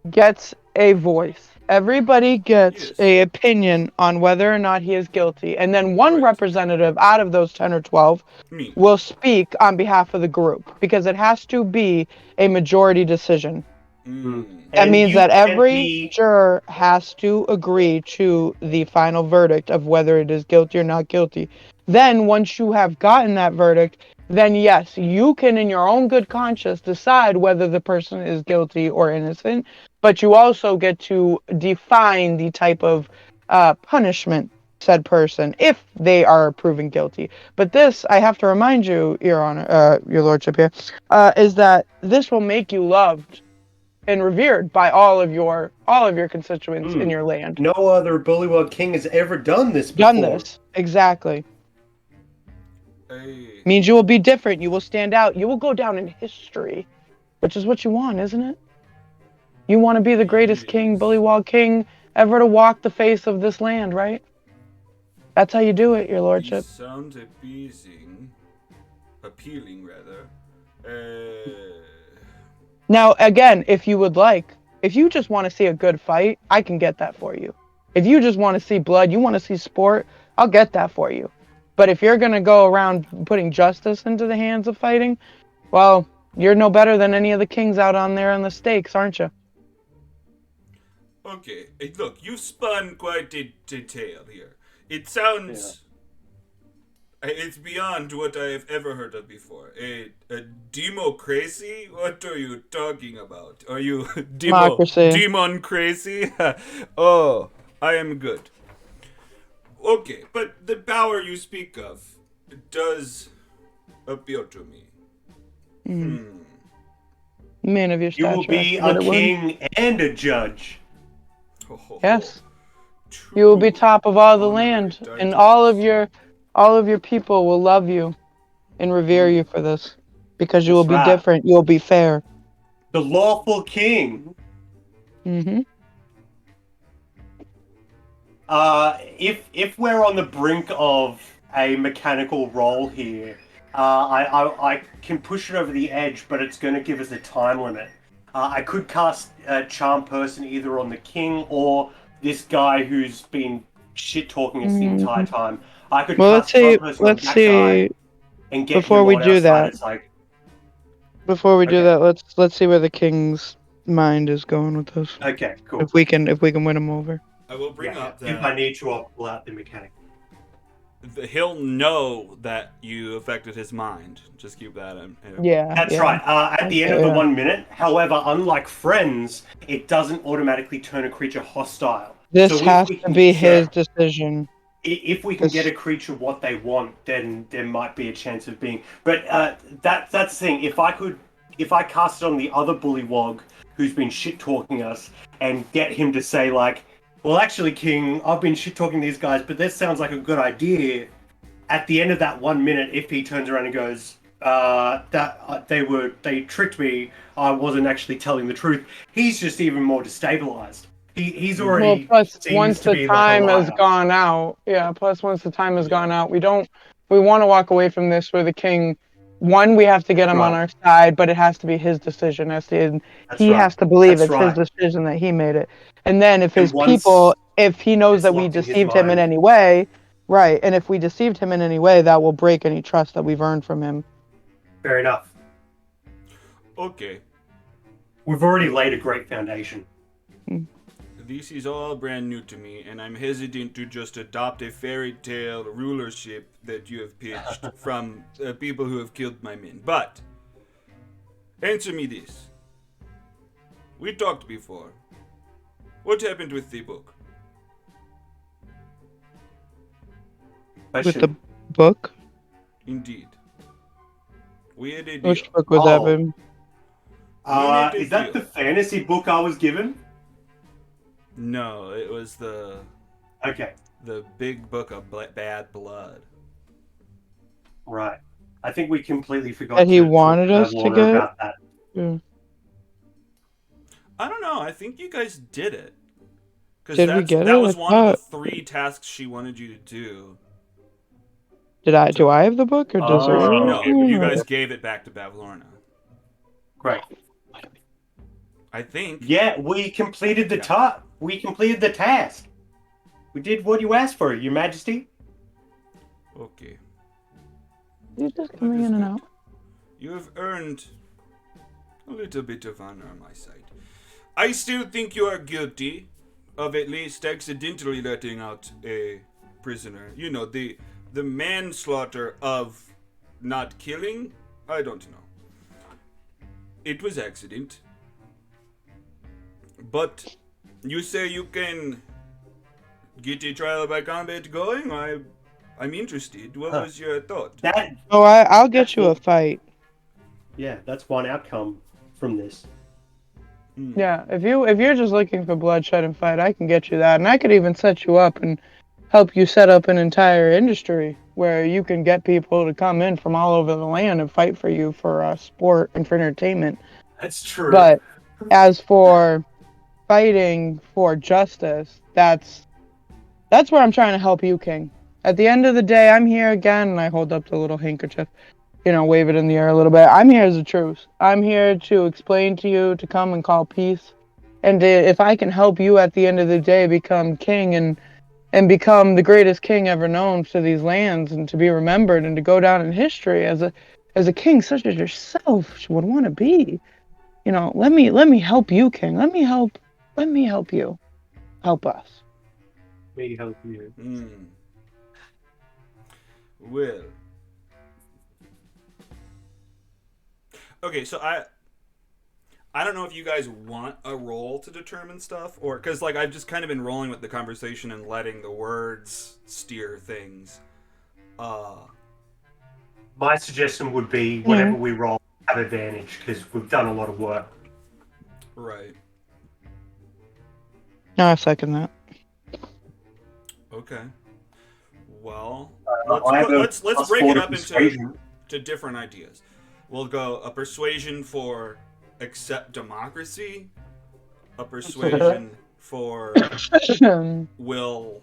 gets a voice. Everybody gets a opinion on whether or not he is guilty, and then one representative out of those 10 or 12 Me. will speak on behalf of the group because it has to be a majority decision. That means that every juror has to agree to the final verdict of whether it is guilty or not guilty. Then, once you have gotten that verdict, then yes, you can, in your own good conscience, decide whether the person is guilty or innocent. But you also get to define the type of punishment said person if they are proven guilty. But this, I have to remind you, Your Honor, Your Lordship here, is that this will make you loved and revered by all of your constituents in your land. No other bullywug king has ever done this before. Exactly. Means you will be different. You will stand out. You will go down in history, which is what you want, isn't it? You want to be the greatest king, bullywog king, ever to walk the face of this land, right? That's how you do it, Your Lordship. These sounds appealing rather. Now, again, if you would like, if you just want to see a good fight, I can get that for you. If you just want to see blood, you want to see sport, I'll get that for you. But if you're going to go around putting justice into the hands of fighting, well, you're no better than any of the kings out on there on the stakes, aren't you? Okay, look, you spun quite a tale here. It sounds... It's beyond what I've ever heard of before. A democracy? What are you talking about? Are you demon crazy? Oh, I am good. Okay, but the power you speak of does appeal to me. Man of your stature. You will be a king and a judge. Yes. You will be top of all the land, and all of your people will love you and revere you for this, because you will That's be right. different. You will be fair. The lawful king. Mm-hmm. If we're on the brink of a mechanical roll here, I can push it over the edge, but it's going to give us a time limit. I could cast Charm Person either on the king or this guy who's been shit talking us the entire time. I could Well, cast Charm Person on let's that guy see. and get Before him we on our do side. that, It's like, before we do Okay. that, let's see where the king's mind is going with this. okay, cool. If we can win him over. I will bring up If that I need to, I'll pull out the mechanic. he'll know that you affected his mind. Just keep that in. Yeah. That's yeah. right. At the end of the Yeah. 1 minute, however, unlike friends, it doesn't automatically turn a creature hostile. This So if has we to can be get- his decision. If we can This- get a creature what they want, then there might be a chance of being. But that's the thing. If I cast it on the other bullywog who's been shit talking us and get him to say like, "Well, actually, King, I've been shit talking these guys, but this sounds like a good idea." At the end of that 1 minute, if he turns around and goes, they tricked me, I wasn't actually telling the truth," he's just even more destabilized. He's already plus seems once to the be time like a has liar. gone out, plus once the time has gone out, we want to walk away from this where the king, one, we have to get him on Right. our side, but it has to be his decision. That's He right. has to believe That's it's right. his decision that he made it. And then if And his once people, if he knows it's that we locked in his deceived him in mind. any way, right? And if we deceived him in any way, that will break any trust that we've earned from him. Fair enough. Okay. We've already laid a great foundation. This is all brand new to me, and I'm hesitant to just adopt a fairy tale rulership that you have pitched from people who have killed my men. But, answer me this. We talked before. What happened with the book? With the book? Indeed. We had a deal. Which book was that, baby? Is that the fantasy book I was given? No, it was the Okay, big book of bad blood. right. I think we completely forgot That he to talk wanted to us to Lorna get? about that. Yeah. I don't know. I think you guys did it. Because Did we get that it? was I one of the thought- 3 tasks she wanted you to do. Do I have the book or does Oh. it? No, you guys gave it back to Bavlorna. Great. I think. Yeah, we completed the task. We completed the task. We did what you asked for, Your Majesty. Okay. You're just coming in and out. You have earned a little bit of honor on my side. I still think you are guilty of at least accidentally letting out a prisoner. You know, the manslaughter of not killing? I don't know. It was accident. But you say you can get a trial by combat going? I'm interested. What was your thought? That Oh, I'll get you a fight. yeah, that's one outcome from this. Yeah, if you're just looking for bloodshed and fight, I can get you that, and I could even set you up and help you set up an entire industry where you can get people to come in from all over the land and fight for you for sport and for entertainment. That's true. But as for fighting for justice, that's where I'm trying to help you, King. At the end of the day, I'm here again, and I hold up the little handkerchief, wave it in the air a little bit. I'm here as a truce. I'm here to explain to you to come and call peace. And if I can help you at the end of the day become king and become the greatest king ever known to these lands and to be remembered and to go down in history as a king such as yourself would want to be. Let me help you, King. Let me help you. Help us. Me help you. Well. Okay, so I don't know if you guys want a roll to determine stuff, or because I've just kind of been rolling with the conversation and letting the words steer things. My suggestion would be whatever we roll, have advantage because we've done a lot of work. Right. No, I second that. Okay. Well, I have a let's break it +4 up persuasion. into different ideas. We'll go a persuasion for accept democracy, a persuasion for will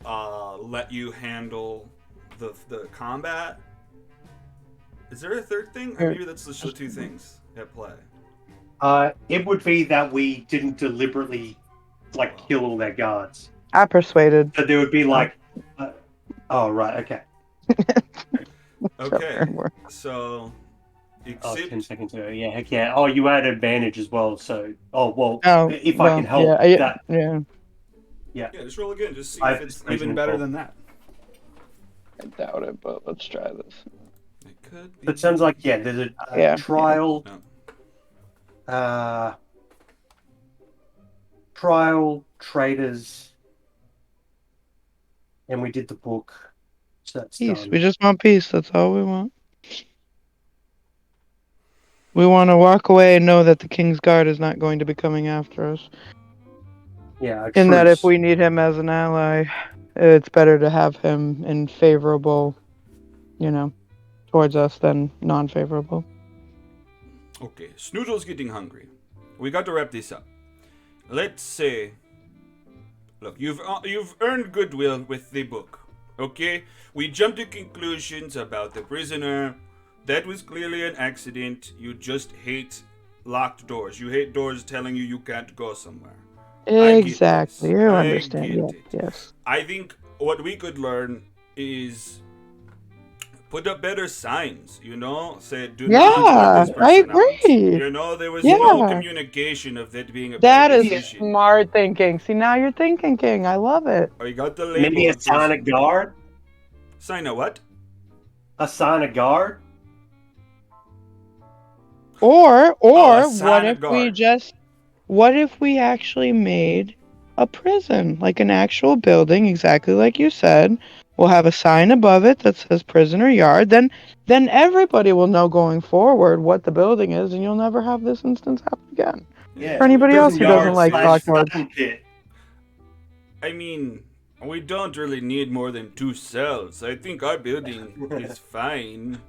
let you handle the combat. Is there a third thing? Or maybe that's just the two things at play. It would be that we didn't deliberately kill all their guards. I persuaded. So there would be like, oh right, okay. Okay, so Oh, 10 seconds ago. Yeah, heck yeah. Oh, you had advantage as well. So, if I can help that. Yeah, just roll again. Just see if it's even better than that. I doubt it, but let's try this. It could be. It sounds like there's a trial. No. Trial, traders, and we did the book. So that's Peace. done. We just want peace. That's all we want. We want to walk away and know that the King's Guard is not going to be coming after us. Yeah, And that if we need him as an ally, it's better to have him in favorable, towards us than non-favorable. Okay, Snoodle's getting hungry. We got to wrap this up. Let's say, look, you've earned goodwill with the book. Okay, we jumped to conclusions about the prisoner. That was clearly an accident. You just hate locked doors. You hate doors telling you can't go somewhere. Exactly. You understand. Yes. I think what we could learn is put up better signs, say do not let this person I agree. out. There was no communication of that being a that bad is decision. Smart thinking. See, now you're thinking, King. I love it. I got the label. Maybe assign a guard? Sign a what? Assign a guard? Or what if we actually made a prison, like an actual building, exactly like you said. We'll have a sign above it that says prisoner yard. Then everybody will know going forward what the building is, and you'll never have this instance happen again. Yeah. For anybody else who doesn't like lockdoors. I mean, we don't really need more than 2 cells. I think our building is fine.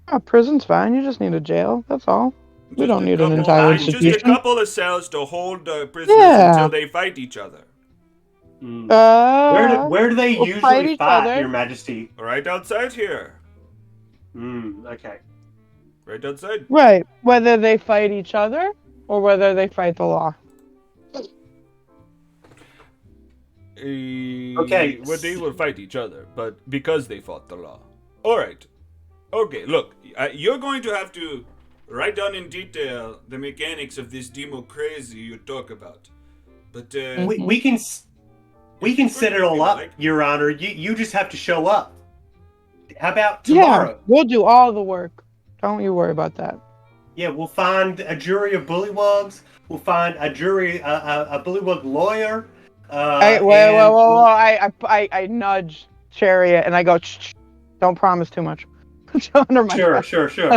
Oh, prison's fine. You just need a jail. That's all. We don't need an entire institution. Just a couple of cells to hold prisoners until they fight each other. Where do they usually fight, Your Majesty? Right outside here. Okay. Right outside. Right. Whether they fight each other or whether they fight the law. Okay. Well, they will fight each other, but because they fought the law. All right. Okay, look, you're going to have to write down in detail the mechanics of this democracy you talk about. But we can set it all up, Your Honor. You just have to show up. How about tomorrow? Yeah, we'll do all the work. Don't you worry about that. Yeah, we'll find a jury of bullywugs. We'll find a jury, a bullywug lawyer. I nudge Chariot and I go, shh, don't promise too much. Sure.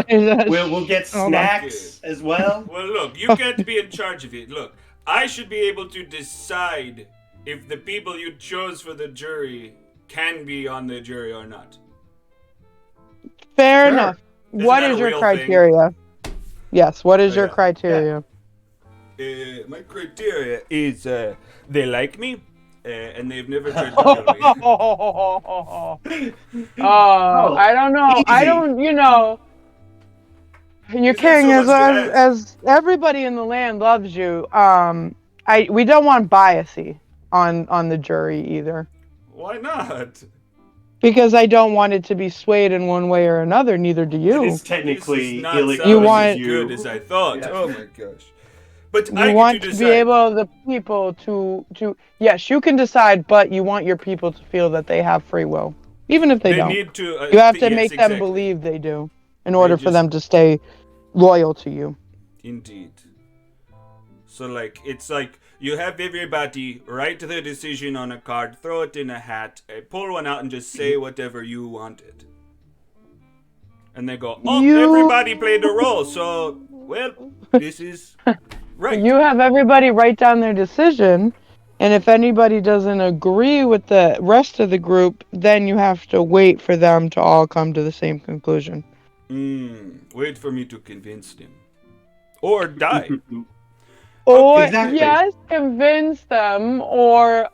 We'll get snacks as well. Well, look, you can't be in charge of it. Look, I should be able to decide if the people you chose for the jury can be on the jury or not. Fair enough. What is your criteria? Yes, what is your criteria? My criteria is they like me. And they've never tried to kill me. I don't know. Easy. I don't, Your king, as everybody in the land loves you, we don't want biasy on the jury either. Why not? Because I don't want it to be swayed in one way or another. Neither do you. It's technically illegal. You want as good as I thought. Yeah. Oh my gosh. But you want to be able the people to yes, you can decide, but you want your people to feel that they have free will, even if they don't. Need to, you have to make them believe they do, in order for them to stay loyal to you. Indeed. So it's like you have everybody write their decision on a card, throw it in a hat, pull one out, and just say whatever you wanted. And they go, everybody played a role, so this is. Right. You have everybody write down their decision, and if anybody doesn't agree with the rest of the group, then you have to wait for them to all come to the same conclusion. Wait for me to convince them. Or die. Or Exactly. yes, convince them or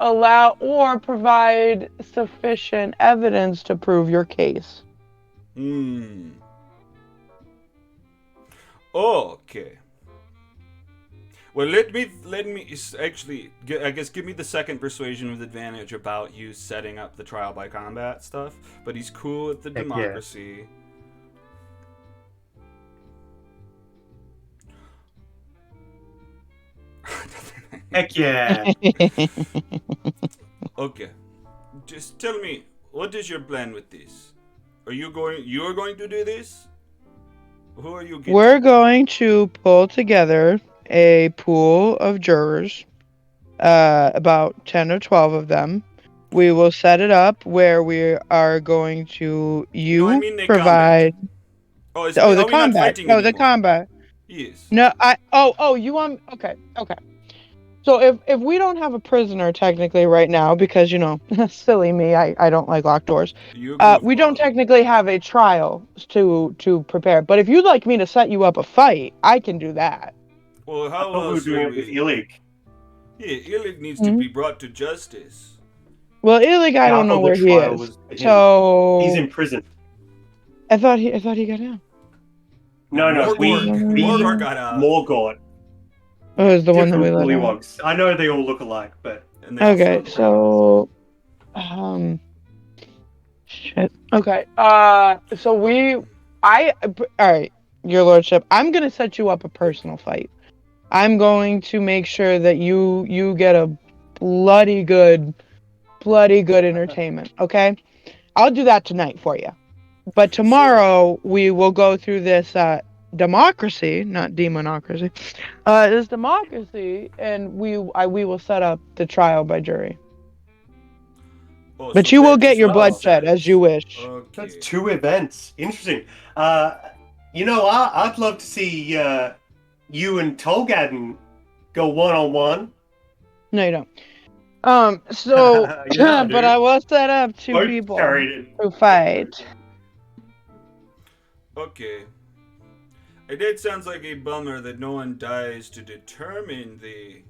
provide sufficient evidence to prove your case. Okay. Well, let me actually, I guess, give me the second persuasion with advantage about you setting up the trial by combat stuff. But he's cool with the Heck yeah. democracy. Heck yeah. Okay, just tell me, what is your plan with this? You're going to do this? Who are you getting? We're going to pull together a pool of jurors, about 10 or 12 of them. We will set it up where we are going to No, I mean the provide. combat. Oh, The are we not combat. fighting No, anymore? the combat. Yes. No, you want. Okay. So if we don't have a prisoner technically right now, because silly me, I don't like locked doors. You We don't goofball. technically have a trial to prepare. But if you'd like me to set you up a fight, I can do that. Well, I how thought we were else doing would it with we? Illig. Yeah, Illig needs to be brought to justice. Well, Illig, I don't know thought where the he trial is. was for him. So He's in prison. I thought he got out. No, Morgor got out. Morgort. Oh, it was the one that we Different let out. bullywogs. I know they all look alike, but And they also Okay, have so shit. Okay. All right, Your Lordship. I'm gonna set you up a personal fight. I'm going to make sure that you get a bloody good entertainment. Okay. I'll do that tonight for you. But tomorrow we will go through this democracy, not demonocracy. This democracy, and we will set up the trial by jury. Oh, But so you will that get is your what blood it shed says. as you wish. Okay. that's 2 events. Interesting. I'd love to see you and Tolgaden go one-on-one. No, you don't. So, Yeah, but dude. I will set up 2 Both people carried it. to fight. Okay. That sounds like a bummer that no one dies to determine the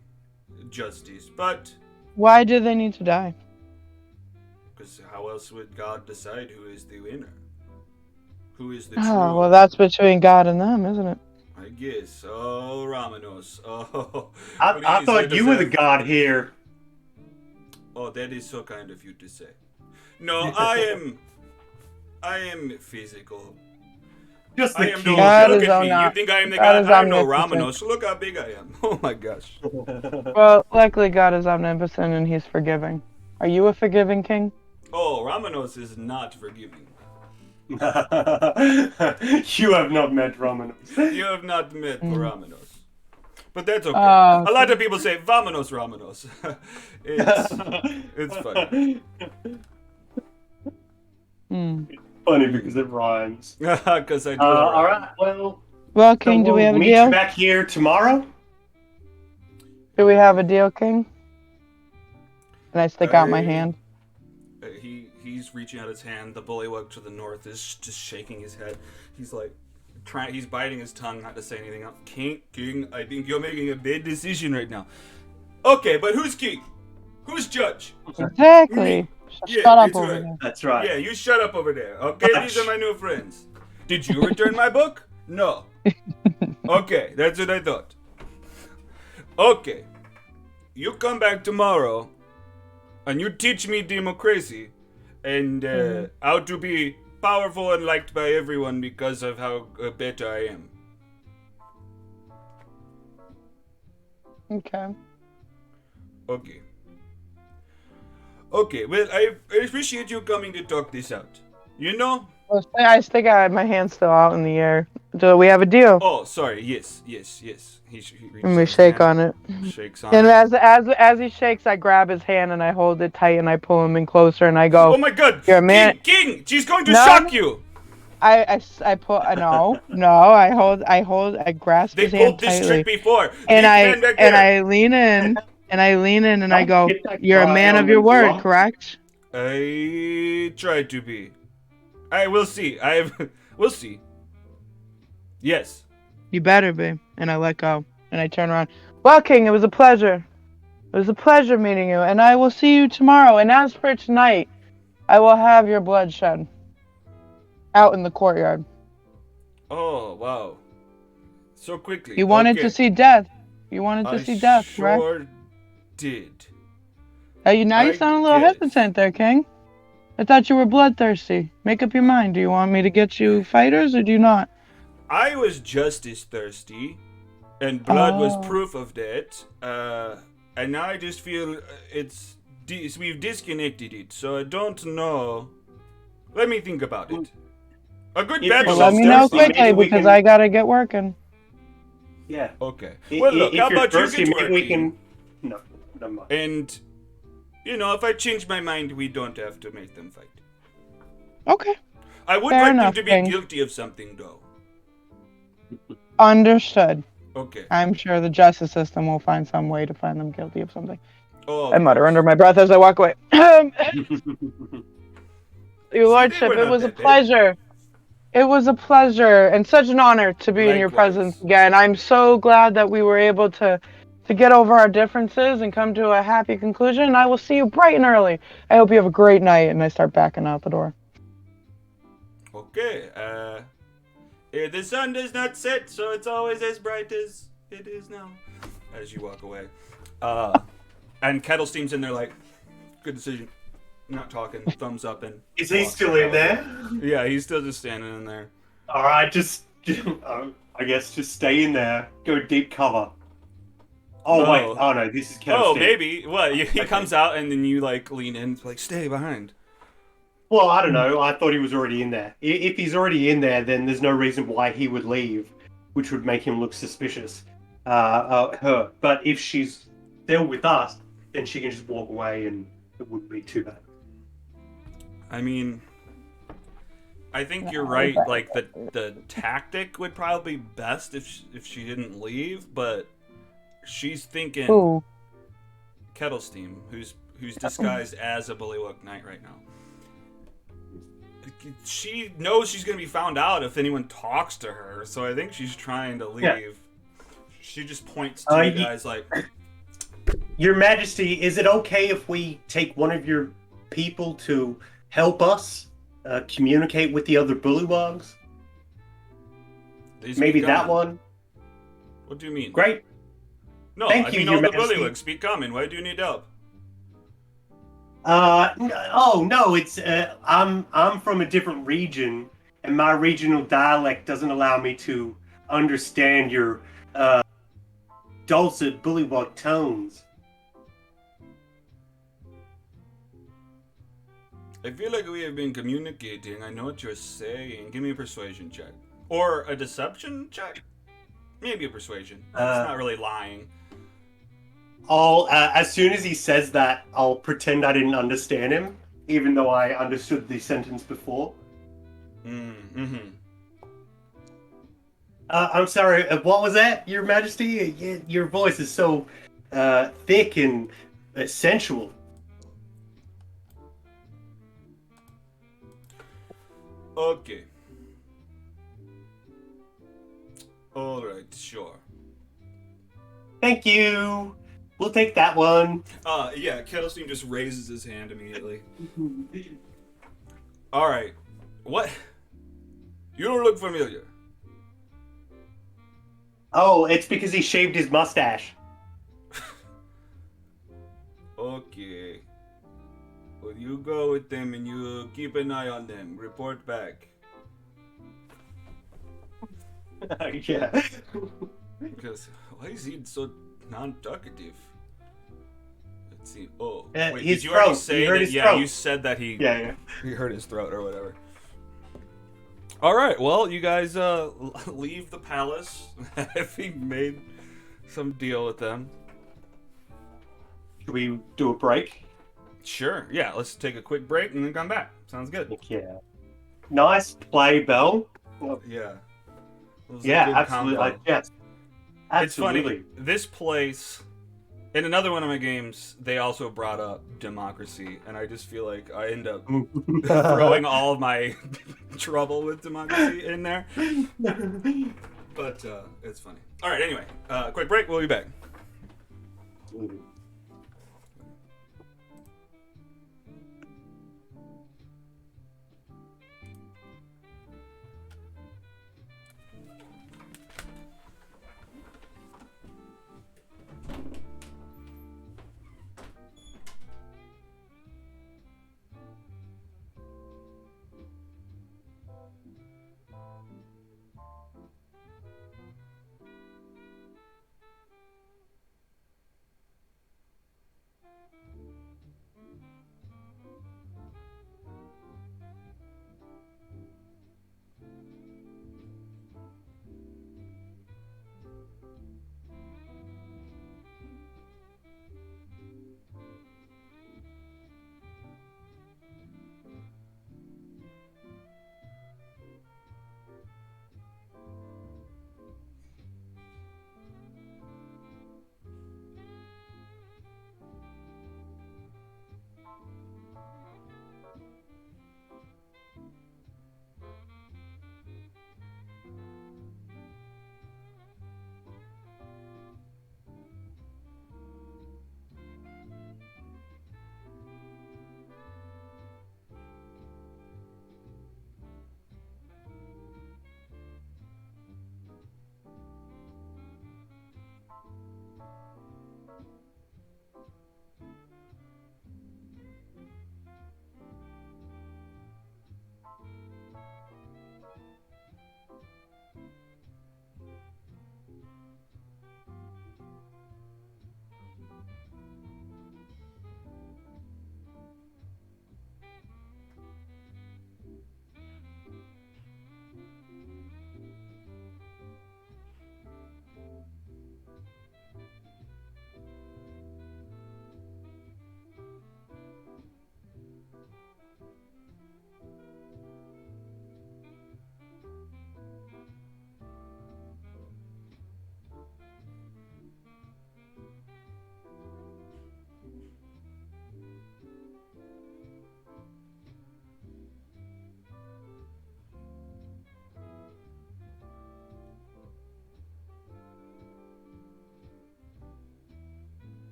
justice, but Why do they need to die? because how else would God decide who is the winner? Who is the true? Oh, well, that's between God and them, isn't it? I guess. Oh, Ramanos. Oh, I please, thought let you us were the have- god here. Oh, that is so kind of you to say. No, I am physical. Just I the am king. no. God Look is at me. You omni- think I am the God god? is I am no omnipotent. Ramanos. Look how big I am. Oh my gosh. Well, luckily God is omnipotent and he's forgiving. Are you a forgiving king? Oh, Ramanos is not forgiving. You have not met Romanos. You have not met Ramanos. But that's okay. Oh, A lot of people say Vamonos Ramanos. it's funny. Funny because it rhymes. Because I do. All right. Well, Well, King, do we have a meet deal? you back here tomorrow. Do we have a deal, King? And I stick out my hand. He's reaching out his hand. The bullywug to the north is just shaking his head. He's like he's biting his tongue not to say anything else. King, I think you're making a bad decision right now. Okay, but who's king? Who's judge? Exactly. Yeah, Shut up that's over right. there. That's right. Yeah, you shut up over there. Okay, these are my new friends. Did you return my book? No. Okay, that's what I thought. Okay. You come back tomorrow and you teach me democracy and how to be powerful and liked by everyone because of how better I am. Okay. Okay. Okay, well, I appreciate you coming to talk this out. You know? Well, I stick out my hand still out in the air. Do we have a deal? Oh, sorry. Yes. He reaches And we his shake hand, on it. Shakes on And it. as he shakes, I grab his hand and I hold it tight and I pull him in closer and I go. Oh my god! You're a man. King! She's going to No. shock you! I pull. No. I grasp They his hand pulled this tightly. trick before. And Big I man back there. lean in and I go. Get that You're a guy man on of your the word, block. correct? I try to be. I will see. We'll see. Yes. You better be. And I let go. And I turn around. Well, King, it was a pleasure. It was a pleasure meeting you. And I will see you tomorrow. And as for tonight, I will have your blood shed out in the courtyard. Oh, wow. So quickly. You wanted to see death. You wanted to see death, right? Sure did. Now I you sound a little guess. hesitant there, King. I thought you were bloodthirsty. Make up your mind. Do you want me to get you fighters or do you not? I was just as thirsty, and blood was Oh. proof of that. And now I just feel we've disconnected it, so I don't know. Let me think about it. A good If bet. you're Well, let me know thirsty, maybe quickly we because can- I gotta get working. Yeah. Okay. I- Well, look, if how you're about you thirsty, get maybe working? we can. No, never mind. And, if I change my mind, we don't have to make them fight. Okay. I would Fair like enough, them to be King. guilty of something, though. Understood. Okay. I'm sure the justice system will find some way to find them guilty of something. Oh, I mutter under my breath as I walk away. Your Lordship, were it not was a that bad. pleasure. It was a pleasure and such an honor to be in your Likewise. presence again. I'm so glad that we were able to get over our differences and come to a happy conclusion. And I will see you bright and early. I hope you have a great night. And I start backing out the door. Okay, the sun does not set, so it's always as bright as it is now. As you walk away. And Kettlesteam's in there like, good decision. Not talking, thumbs up, and... Is he walks still in out. there? Yeah, he's still just standing in there. All right, I guess just stay in there. Go deep cover. Oh No. wait, oh no, this is Kettle Oh, Steve. maybe. What? He Okay. comes out, and then you, like, lean in, like, stay behind. Well, I don't know. I thought he was already in there. If he's already in there, then there's no reason why he would leave, which would make him look suspicious. Her. But if she's still with us, then she can just walk away, and it wouldn't be too bad. I mean, I think you're right. Like, the tactic would probably be best if she didn't leave, but she's thinking Ooh. Kettlesteam, who's disguised as a Bullywug Knight right now. She knows she's gonna be found out if anyone talks to her, so I think she's trying to leave. Yeah. She just points to you ye- guys like, Your Majesty, is it okay if we take one of your people to help us communicate with the other Bullywugs? "These Maybe speak that common." one? What do you mean? Great. No, Thank I you, mean Your all the Majesty. Bullywugs speak common. Why do you need help? Oh no, it's I'm from a different region, and my regional dialect doesn't allow me to understand your dulcet bullywug tones. I feel like we have been communicating. I know what you're saying. Give me a persuasion check. Or a deception check? Maybe a persuasion. It's not really lying. As soon as he says that, I'll pretend I didn't understand him, even though I understood the sentence before. Mm-hmm. I'm sorry, what was that, Your Majesty? Your voice is so thick and sensual. Okay. Alright, sure. Thank you. We'll take that one. Yeah, Kettlesteam just raises his hand immediately. Alright. What? You don't look familiar. Oh, it's because he shaved his mustache. Okay. Well, you go with them and you keep an eye on them. Report back. Yeah. Because, why is he so non-talkative? Let's see. Oh, wait, his did you already throat. say You heard that? his Yeah, throat. you said that he Yeah. hurt his throat or whatever. All right, well, you guys leave the palace, having made some deal with them. Should we do a break? Sure. Yeah, let's take a quick break and then come back. Sounds good. Yeah. Nice play, Bell. Yeah. It was a Yeah, good absolutely. combo. Yes. It's funny. Absolutely. This place, in another one of my games, they also brought up democracy, and I just feel like I end up throwing all of my trouble with democracy in there. But it's funny. All right. Anyway, quick break. We'll be back.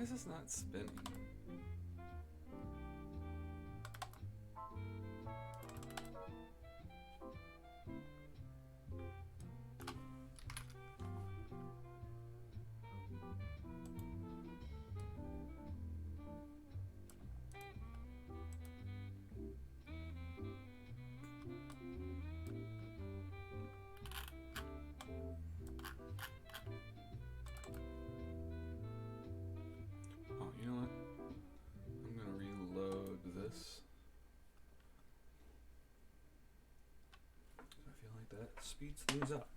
Why is this not spinning? Oh, you know what? I'm gonna reload this. I feel like that speeds things up.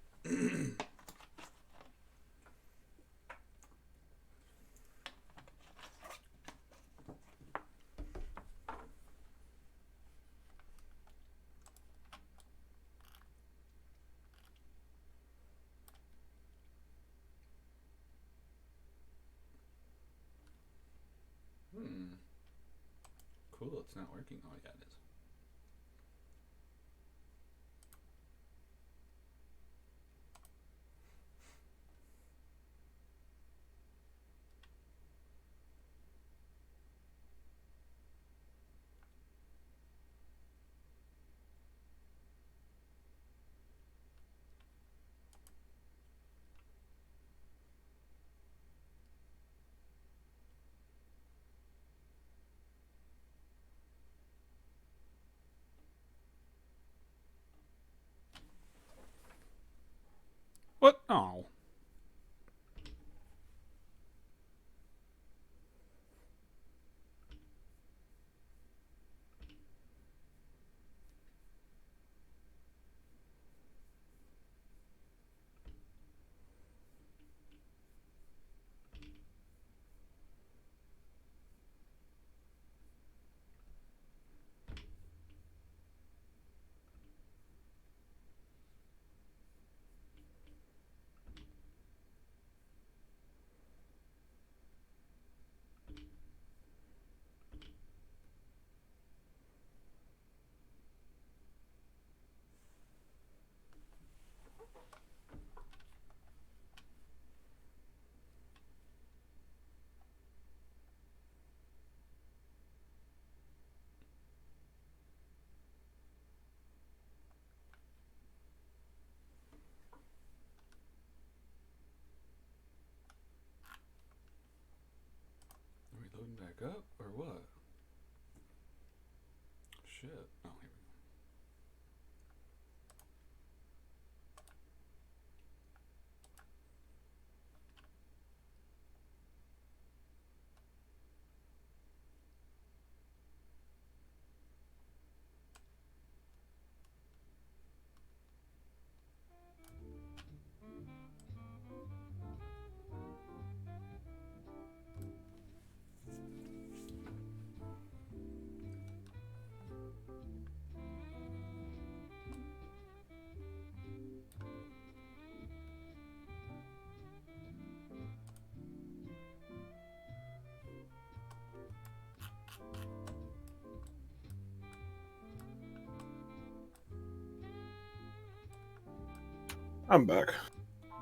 Cool, it's not working. Oh, yeah, it is. What? Oh. Are we loading back up, or what? Shit. Oh, here we go. I'm back.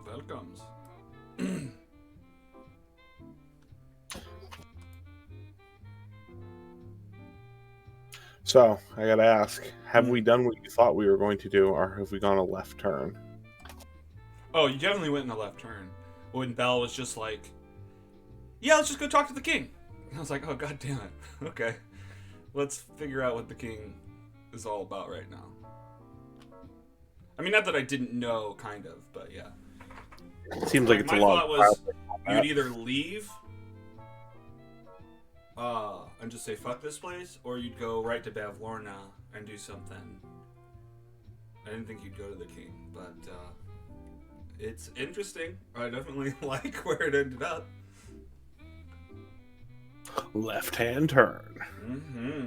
Welcomes. So, I gotta ask, have we done what you thought we were going to do, or have we gone a left turn? Oh, you definitely went in a left turn. When Belle was just like, yeah, let's just go talk to the king. And I was like, oh, god damn it. Okay. Let's figure out what the king is all about right now. I mean, not that I didn't know, kind of, but yeah. It seems like it's My a lot thought of was that. you'd either leave and just say fuck this place, or you'd go right to Bavlorna and do something. I didn't think you'd go to the king, but it's interesting. I definitely like where it ended up. Left-hand turn. Mm-hmm.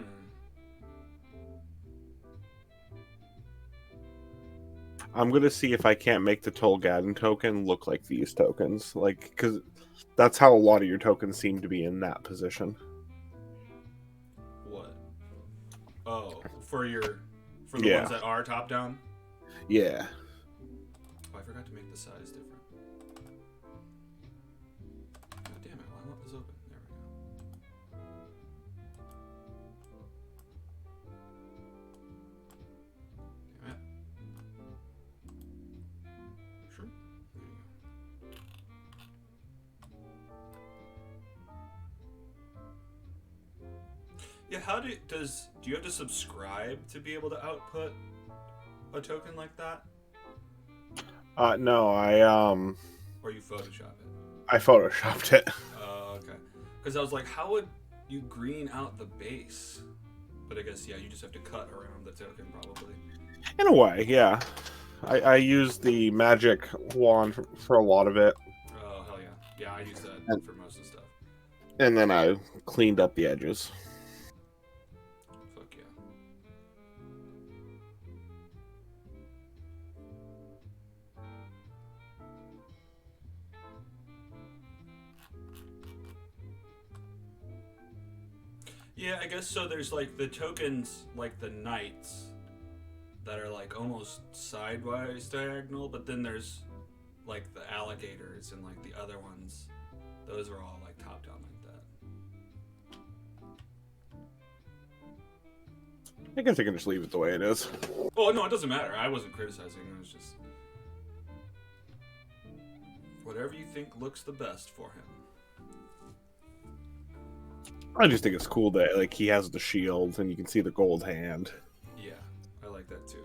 I'm gonna see if I can't make the Tolgaden token look like these tokens, like, because that's how a lot of your tokens seem to be in that position. What? Oh, for the Yeah. ones that are top down? Yeah. Oh, I forgot to make the size different. God damn it, why won't this open? There we Yeah, do you have to subscribe to be able to output a token like that? No, Or you Photoshop it? I photoshopped it. Oh, okay. Because I was like, how would you green out the base? But I guess, yeah, you just have to cut around the token, probably. In a way, yeah. I used the magic wand for a lot of it. Oh, hell yeah. Yeah, I use that for most of the stuff. And then I cleaned up the edges. Fuck yeah. Yeah, I guess so. There's like the tokens, like the knights, that are like almost sidewise diagonal, but then there's like the alligators and like the other ones. Those are all like top down like that. I guess I can just leave it the way it is. Oh no, it doesn't matter. I wasn't criticizing. It was just whatever you think looks the best for him. I just think it's cool that like he has the shield and you can see the gold hand. Yeah, I like that too.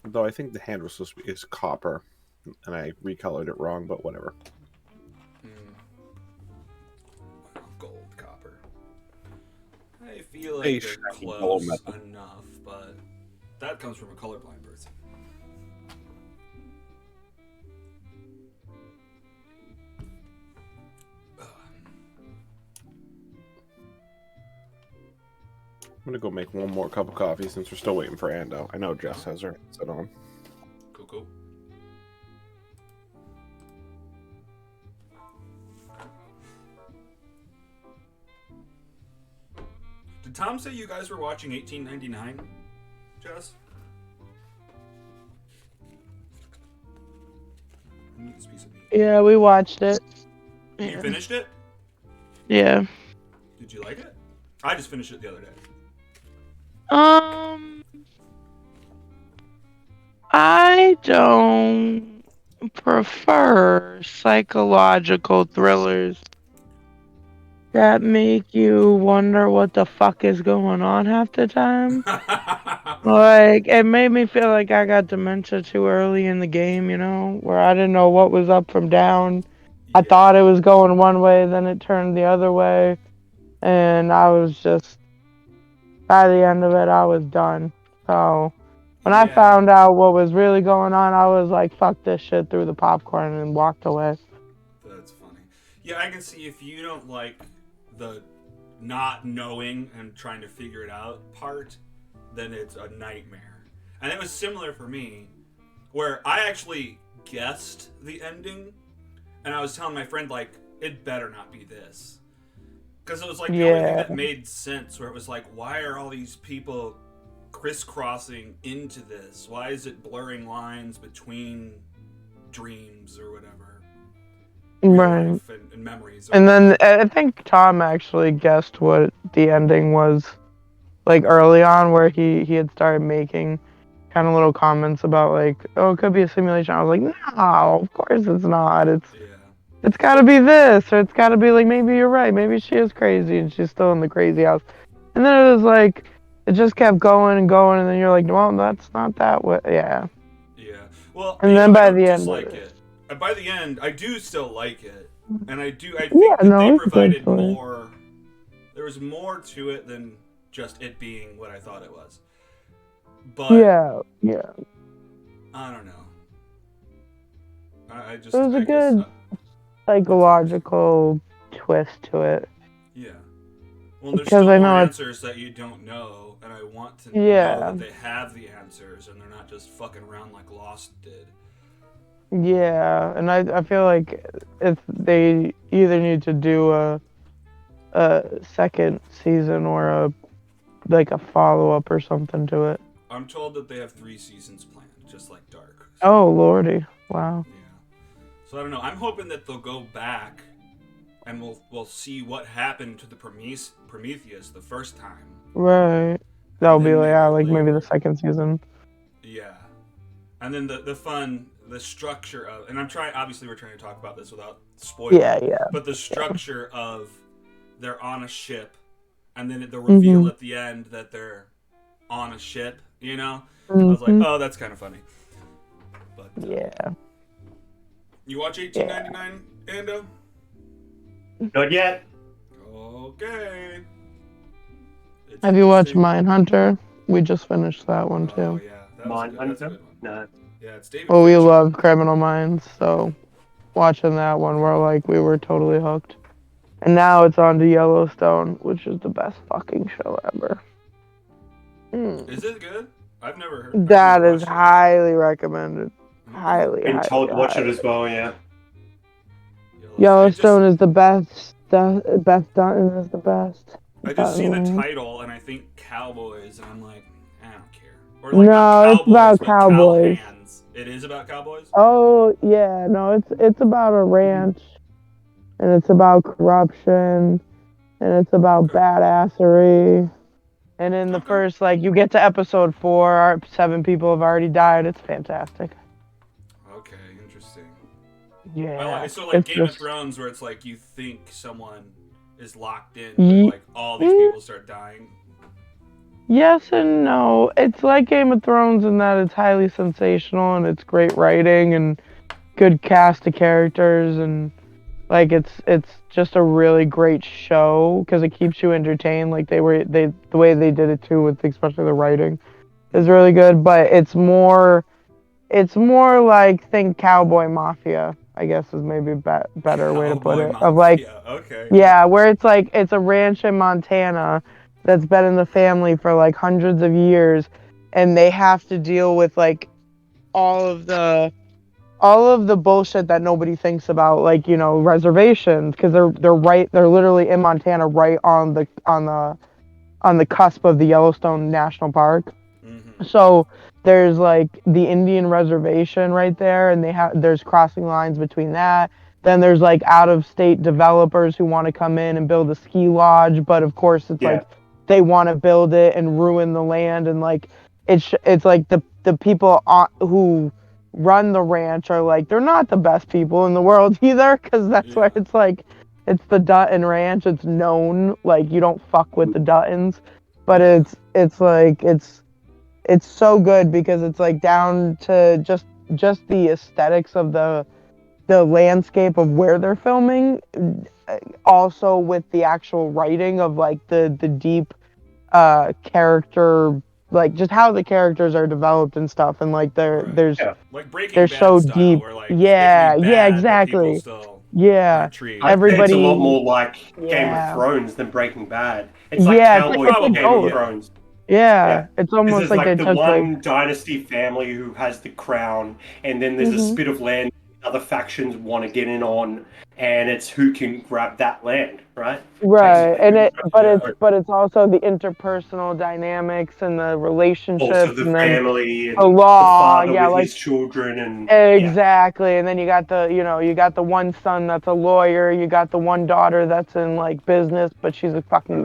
Though I think the hand was supposed to be is copper, and I recolored it wrong, but whatever. Gold, copper. I feel Hey, like they're shiny gold close metal. enough, but that comes from a colorblind person. I'm gonna go make one more cup of coffee since we're still waiting for Ando. I know Jess has her headset on. Cool, cool. Did Tom say you guys were watching 1899, Jess? I need this piece of meat. Yeah, we watched it. You Yeah. finished it? Yeah. Did you like it? I just finished it the other day. I don't prefer psychological thrillers that make you wonder what the fuck is going on half the time. Like, it made me feel like I got dementia too early in the game, you know, where I didn't know what was up from down. I thought it was going one way, then it turned the other way, and I was just, by the end of it, I was done. So, when I found out what was really going on, I was like, fuck this shit, threw the popcorn and walked away. That's funny. Yeah, I can see if you don't like the not knowing and trying to figure it out part, then it's a nightmare. And it was similar for me, where I actually guessed the ending, and I was telling my friend, like, it better not be this. Because it was like the only thing that made sense, where it was like, why are all these people crisscrossing into this? Why is it blurring lines between dreams or whatever? Right. Life and memories. And then I think Tom actually guessed what the ending was, like early on, where he had started making kind of little comments about like, oh, it could be a simulation. I was like, no, of course it's not. It's got to be this, or it's got to be like, maybe you're right. Maybe she is crazy and she's still in the crazy house. And then it was like, it just kept going and going, and then you're like, well, that's not that way. Yeah. Yeah. Well, and then by the end, like it. By the end, I do still like it, and I think that no, they provided more. There was more to it than just it being what I thought it was. But yeah. I don't know. I just. It was a good psychological twist to it. Yeah. Well, there's still more answers that you don't know, and I want to know that they have the answers, and they're not just fucking around like Lost did. Yeah, and I feel like if they either need to do a second season or a follow-up or something to it. I'm told that they have 3 seasons planned, just like Dark. So. Oh lordy, wow. Yeah. So I don't know. I'm hoping that they'll go back, and we'll see what happened to the Prometheus the first time. Right. That'll be like maybe the second season. Yeah. And then the fun the structure of, and obviously we're trying to talk about this without spoiling. Yeah. But the structure of they're on a ship, and then the reveal at the end that they're on a ship. You know, I was like, oh, that's kind of funny. But Yeah. you watch 1899, Ando? Not yet. Okay. It's Have you watched interesting. Mindhunter? We just finished that one Oh too. yeah, that's a good one. No. Yeah, it's David. Well, we Fincher. love Criminal Minds, so watching that one, we were totally hooked. And now it's on to Yellowstone, which is the best fucking show ever. Is it good? I've never heard. That I've never is watched it. highly recommended. Highly, Been told to watch it highly. as well, yeah. Yellowstone is the best. The best Dutton is the best. I just see the Dutton. title and I think cowboys, and I'm like, I don't care. Or like, No, not it's about but cowboys. cowhands. It is about cowboys. Oh yeah, no, it's about a ranch, and it's about corruption, and it's about badassery. And in the Okay. first, you get to episode 4, 7 people have already died. It's fantastic. Okay, interesting. Yeah. So like it's Game of just- Thrones, where it's like you think someone is locked in, Ye- but like all these people start dying. Yes and no. It's like Game of Thrones in that it's highly sensational and it's great writing and good cast of characters and it's just a really great show because it keeps you entertained. The way they did it too with especially the writing is really good. But it's more like think Cowboy Mafia. I guess is maybe a better way to put Cowboy it. Of Mafia. Okay. yeah, where it's a ranch in Montana that's been in the family for hundreds of years, and they have to deal with all of the bullshit that nobody thinks about, reservations, because they're literally in Montana, right on the cusp of the Yellowstone National Park. Mm-hmm. So there's the Indian reservation right there, and there's crossing lines between that. Then there's out of state developers who want to come in and build a ski lodge, but of course it's they want to build it and ruin the land, and it's like the people who run the ranch are they're not the best people in the world either, because that's why it's the Dutton Ranch. It's known you don't fuck with the Duttons, but it's so good because it's down to just the aesthetics of the landscape of where they're filming, also with the actual writing of the deep character, just how the characters are developed and stuff, and there's like Breaking they're Bad so style, deep. where Yeah, they can be yeah, bad, but exactly. people still Yeah, are treated. I'd say it's a lot Everybody- more like Game Yeah. of Thrones than Breaking Bad. It's like Yeah, Cowboy it's like Game both. of Thrones. yeah, it's This almost is like they the took one dynasty family who has the crown, and then there's a Mhm. spit of land other factions want to get in on, and it's who can grab that land, right? right, Basically. and but it's also the interpersonal dynamics and the relationships, Also the and then family and the law, the father yeah, with his children, and exactly. And then you got the one son that's a lawyer, you got the one daughter that's in business, but she's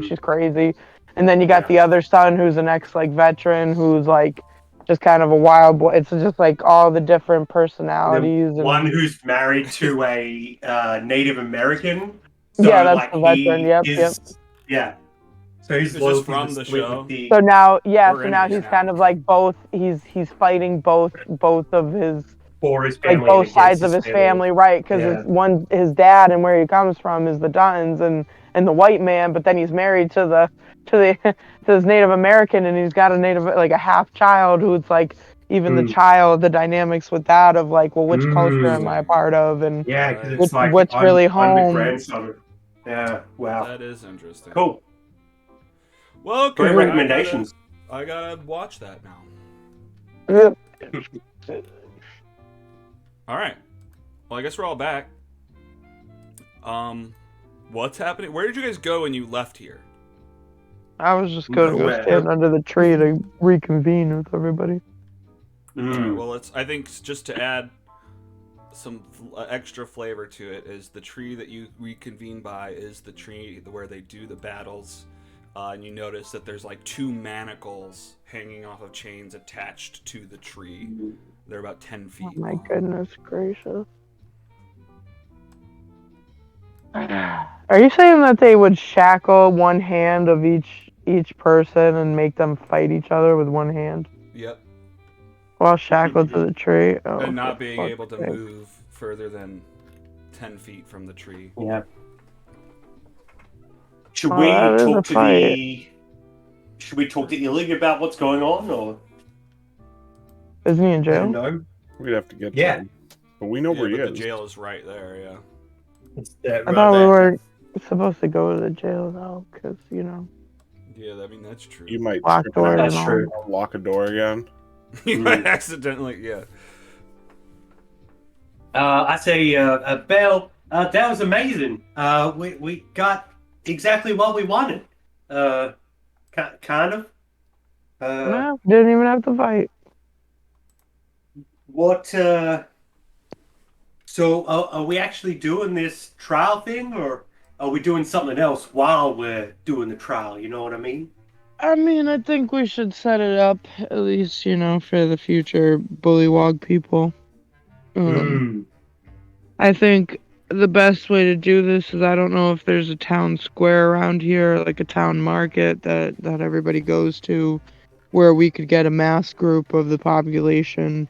she's crazy, and then you got the other son who's an ex veteran who's just kind of a wild boy. It's just all the different personalities. And one who's married to a Native American. So, yeah, that's the veteran. Yep. Yeah. So he's Is this loyalty from was the split show? with the. So now, Or so now enemies he's now. kind of both. He's fighting both of his For his family, both and sides of against his family, right? Because his dad and where he comes from is the Duttons and the white man, but then he's married to this Native American, and he's got a half child who's even the child, the dynamics with that of well, which culture am I a part of, and Yeah, because it's what's really I'm the home. grandson. Yeah, wow. That is interesting. Cool. Well, okay. Great recommendations. I gotta watch that now. Yep. All right. Well, I guess we're all back. What's happening? Where did you guys go when you left here? I was just going to go Nowhere. stand under the tree to reconvene with everybody. All right, well, I think just to add some extra flavor to it is the tree that you reconvene by is the tree where they do the battles and you notice that there's like 2 manacles hanging off of chains attached to the tree. They're about 10 feet Oh my long. goodness gracious. Are you saying that they would shackle one hand of each person and make them fight each other with one hand Yep. while shackled to the tree? Oh, And not for being fuck's able to sake. move further than 10 feet from the tree. Yeah. Should Oh, we that is a talk to fight. Should we talk to Illig about what's going on, or Isn't he in I don't jail? know? We'd have to get Yeah. to him. But we know Yeah, where he but is. the jail is right there, yeah. It's I right thought we there. were supposed to go to the jail though, because Yeah, I mean, that's true. You might lock trip doors and That's and all. true. lock a door again. You might accidentally, yeah. I say, Belle, that was amazing. We got exactly what we wanted. Kind of. No, didn't even have to fight. What? So, are we actually doing this trial thing, or are we doing something else while we're doing the trial? You know what I mean? I mean, I think we should set it up, at least, for the future bullywog people. I think the best way to do this is I don't know if there's a town square around here, like a town market that everybody goes to, where we could get a mass group of the population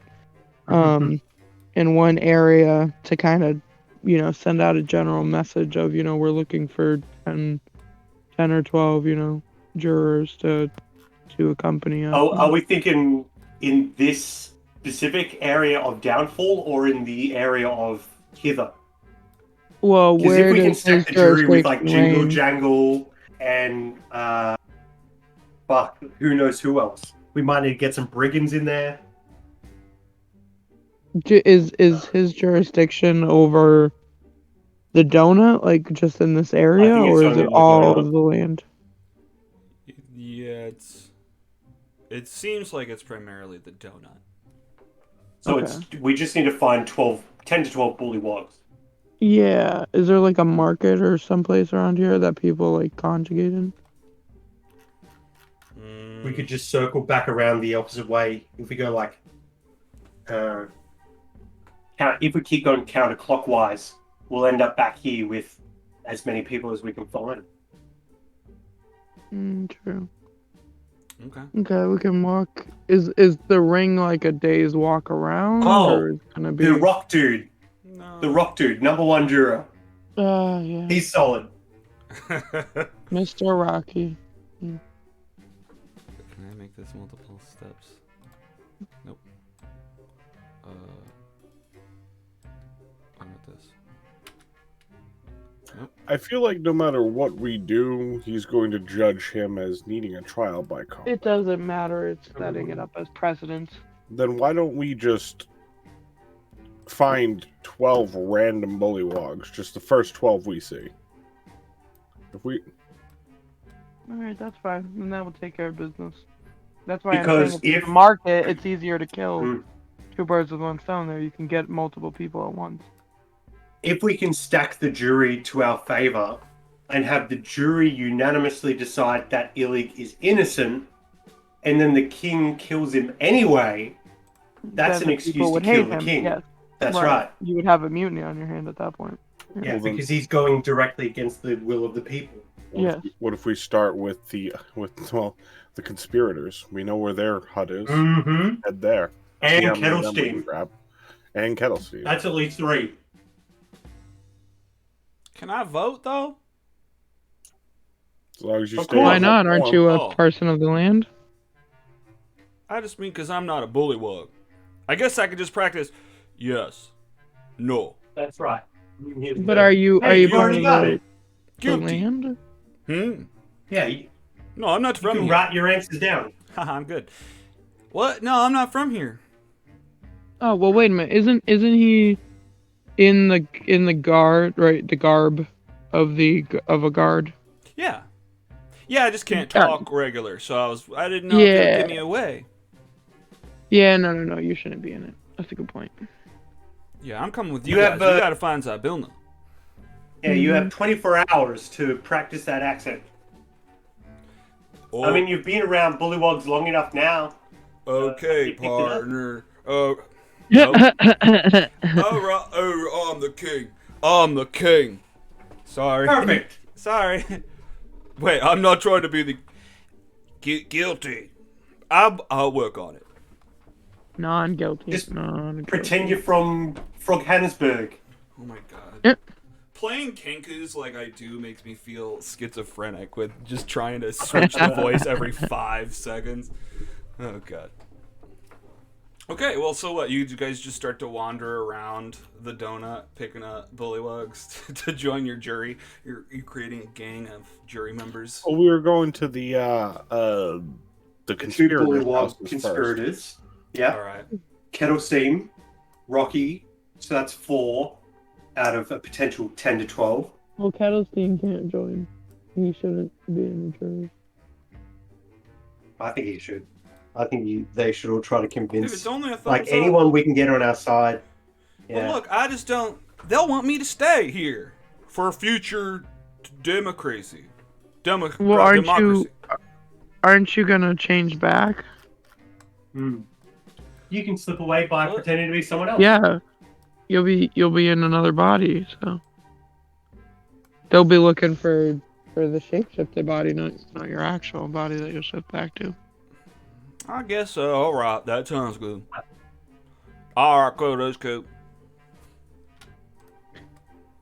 in one area to kind of, send out a general message of, we're looking for 10 or 12, jurors to accompany us. Are we thinking in this specific area of Downfall, or in the area of Hither? Well, Because where if we can does stack his the jury with like jurisdiction Jingle range? Jangle and fuck, who knows who else? We might need to get some brigands in there. Is his jurisdiction over the donut, like just in this area, think it's or is only it in the all donut. of the land? Yeah, it seems like it's primarily the donut. So Okay. we just need to find 10 to 12 bullywogs. Yeah. Is there like a market or someplace around here that people like conjugate in? We could just circle back around the opposite way. If we go like, if we keep going counterclockwise, we'll end up back here with as many people as we can find. True. Okay. Okay, we can walk. Is the ring like a day's walk around, Oh, or is it gonna be? The rock dude, No. the rock dude, number 1 juror. Yeah. He's solid. Mr. Rocky. Can I make this multiple steps? Nope. How about this? Nope. I feel like no matter what we do, he's going to judge him as needing a trial by call. It doesn't matter. It's setting it up as precedent. Then why don't we just find 12 random bullywogs, just the first 12 we see? If we All right, that's fine, and that will take care of business. That's why Because I'm saying if if- you market, it's easier to kill Mm. 2 birds with 1 stone. There, you can get multiple people at once. If we can stack the jury to our favor and have the jury unanimously decide that Illig is innocent, and then the king kills him anyway, that's Then an the excuse people to would kill hate the him, king. Yes, That's right. You would have a mutiny on your hand at that point. Yeah, Well, then- because he's going directly against the will of the people. what if we start with the conspirators? We know where their hut is. Mm-hmm. Head there. And See how many of them we can Kettlestein. grab. And Kettlestein. That's at least 3. Can I vote though? As long as you Of stay. course. Why on not? that Aren't form. you Oh. a person of the land? I just mean because I'm not a bullywug. I guess I could just practice. Yes. No. That's right. But are you Hey, you part already of got the, it. the Guilty. land? Yeah, you No, I'm not from can here. write your answers down. Haha, I'm good. What? No, I'm not from here. Oh well, wait a minute. Isn't he in the guard, right? The garb of a guard. Yeah. Yeah, I just can't Yeah. talk regular, so I didn't know if they would give me away. Yeah, no. You shouldn't be in it. That's a good point. Yeah, I'm coming with you You guys. have, You gotta find Zybilna. Yeah, you have 24 hours to practice that accent. Oh, I mean, you've been around bullywogs long enough now. okay, you picked it up. partner. Nope. I'm the king. I'm the king. Sorry. Perfect. Sorry. Wait, I'm not trying to be the guilty. I'll work on it. Non-guilty. Just Non-guilty. Pretend you're from Froghannesburg. Oh my god. Yep. Playing Kenkus like I do makes me feel schizophrenic with just trying to switch the voice every 5 seconds. Oh god. Okay, well, so what? You guys just start to wander around the donut, picking up bullywugs to join your jury. You're creating a gang of jury members. Well, we were going to the The two conspirators' bullywog houses first. conspirators. Yeah. All right. Kettle Steam, Rocky. So that's 4 out of a potential 10 to 12. Well, Kettlestein can't join. He shouldn't be in the jury. I think he should. I think they should all try to If convince it's only a thumbs like up. anyone we can get on our side. Yeah. Well, look, I just don't. They'll want me to stay here for future democracy. Well, aren't you gonna change back? You can slip away by What? pretending to be someone else. Yeah, you'll be in another body, so they'll be looking for the shapeshifted body, not your actual body that you'll shift back to. I guess so. All right, that sounds good. All right, cool. That's cool.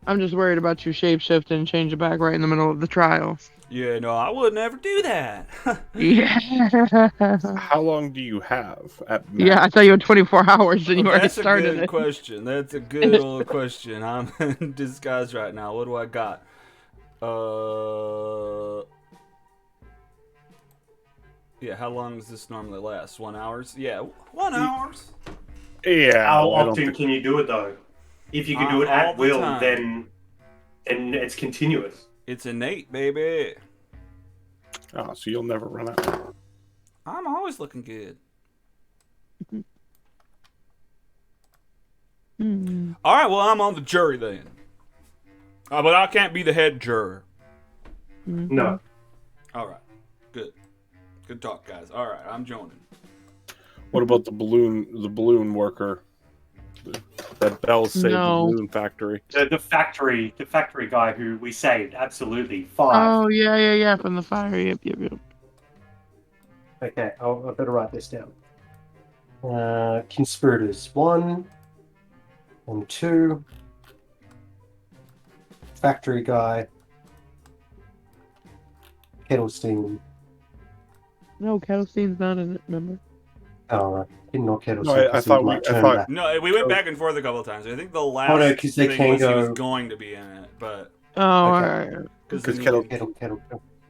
I'm just worried about you shapeshifting and change it back right in the middle of the trial. Yeah, no, I would never do that. Yeah. How long do you have at max? Yeah, I thought you had 24 hours and you already That's a started good it. question. That's a good old question. I'm in disguise right now. What do I got? Yeah, how long does this normally last? 1 hour? Yeah, 1 hour. Yeah. How I don't often think- can you do it though? If you can do it All at the will, time. then it's continuous. It's innate, baby. Oh, so you'll never run out. I'm always looking good. All right, well, I'm on the jury then. But I can't be the head juror. No. All right, good. Good talk, guys. All right, I'm joining. What about the balloon worker? That Bell saved No. the balloon factory. The factory guy who we saved, absolutely. 5. Oh, yeah, from the fire. Yep. Okay, I better write this down. Conspirators 1 and 2. Factory guy. Kettlestein. No, Kettlestein's not in it, remember? Oh, right. Didn't know Kettlestein. No, I 'cause he thought might we- I turn thought- back. No, we went back and forth a couple of times. I think the last no, 'cause they thing can't was he was go- going to be in it, but Oh, Okay. alright. Because Kettle Kettle.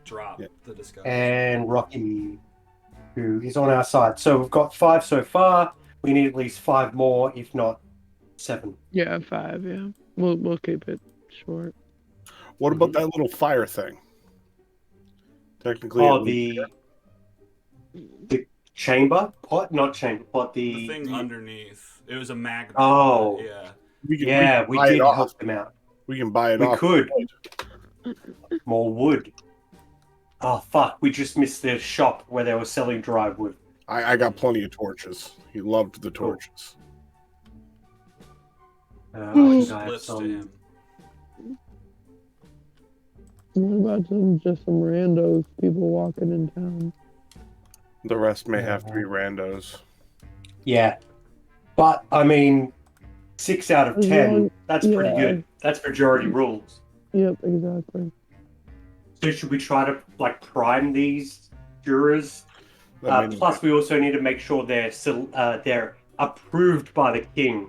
dropped Yeah. the discussion. And Rocky, who is on our side. So we've got 5 so far. We need at least 5 more, if not 7. Yeah, 5, yeah. We'll keep it short. What about that little fire thing? Technically, Oh, it- the chamber pot, not chamber pot. The thing underneath, it was a magnet. Oh. Yeah. we can, Yeah, can we buy it did off. help them out. We can buy it We off. could. More wood. Oh fuck! We just missed the shop where they were selling dry wood. I got plenty of torches. He loved the torches. I Hmm. think I have Splits to some. him. What about just some randos, people walking in town? The rest may have to be randos. Yeah, but I mean, 6 out of As 10. long- That's pretty yeah. good. That's majority rules. Yep, exactly. So should we try to prime these jurors? I mean, Plus, we also need to make sure they're approved by the king.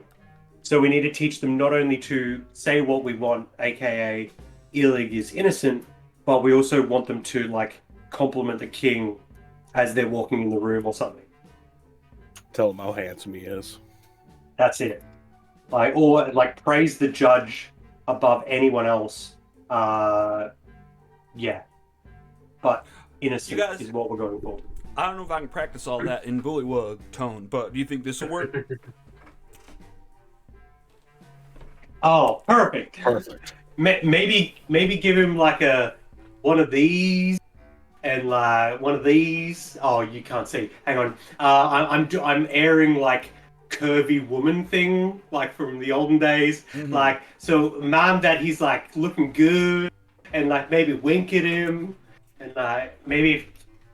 So we need to teach them not only to say what we want, aka Illig is innocent, but we also want them to compliment the king as they're walking in the room or something. tell him how handsome he is. That's it. Or praise the judge above anyone else. Yeah. But innocent You guys- is what we're going for. I don't know if I can practice all that in bullywug tone, but do you think this will work? Oh, perfect. Perfect. Maybe give him one of these. and like one of these. Oh, you can't see. Hang on. I'm airing like curvy woman thing, like from the olden days. Mhm. Like so, mom, that he's like looking good, and like maybe wink at him, and like maybe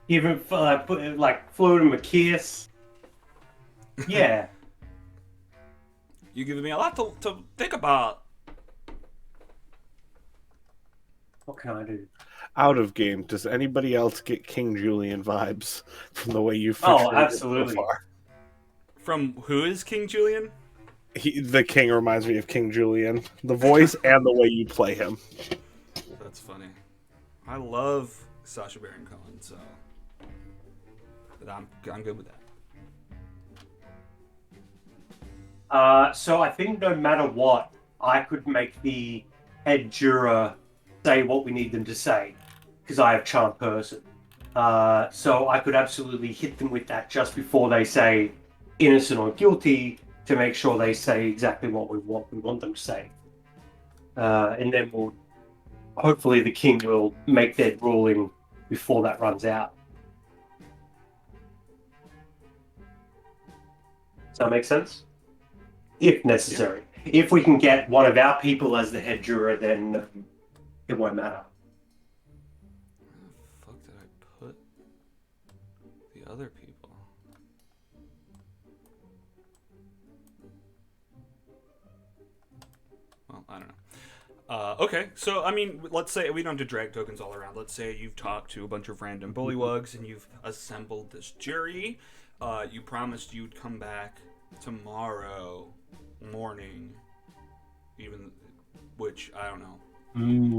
even like float him a kiss. Yeah. You giving me a lot to think about. What can I do? Out of game, does anybody else get King Julian vibes from the way you've Oh, portrayed it so absolutely. far? From who is King Julian? The king reminds me of King Julian. The voice and the way you play him. That's funny. I love Sacha Baron Cohen, so I'm good with that. So I think no matter what, I could make the head juror say what we need them to say, because I have charm person. So I could absolutely hit them with that just before they say innocent or guilty to make sure they say exactly what we want them to say. And then we'll hopefully the king will make their ruling before that runs out. Does that make sense? If necessary. If we can get one of our people as the head juror, then it won't matter. Where the fuck did I put the other people? Well, I don't know. Okay, so I mean, let's say we don't have to drag tokens all around. Let's say you've talked to a bunch of random bullywugs and you've assembled this jury. You promised you'd come back tomorrow morning, even, which I don't know.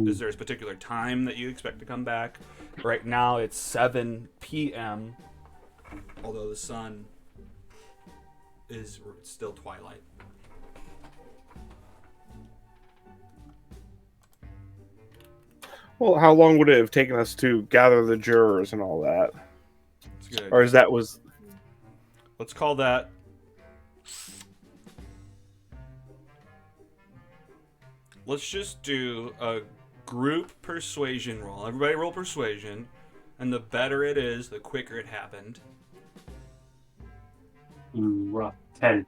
Is there a particular time that you expect to come back? Right now it's 7 p.m. Although the sun is still twilight. Well, how long would it have taken us to gather the jurors and all that? It's good. Or is that was Let's call that. Let's just do a group persuasion roll. Everybody roll persuasion, and the better it is, the quicker it happened. Rough. 10.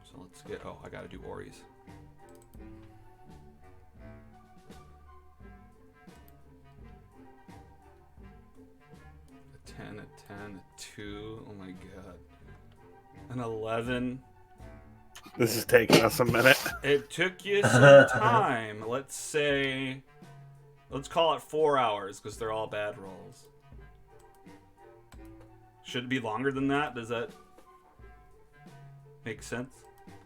So let's get. Oh, I gotta do Ori's. A 10, a 10, a 2. Oh my god. An 11. this is taking us a minute? It took you some time. Let's say. Let's call it 4 hours because they're all bad rolls. Should it be longer than that? Does that make sense?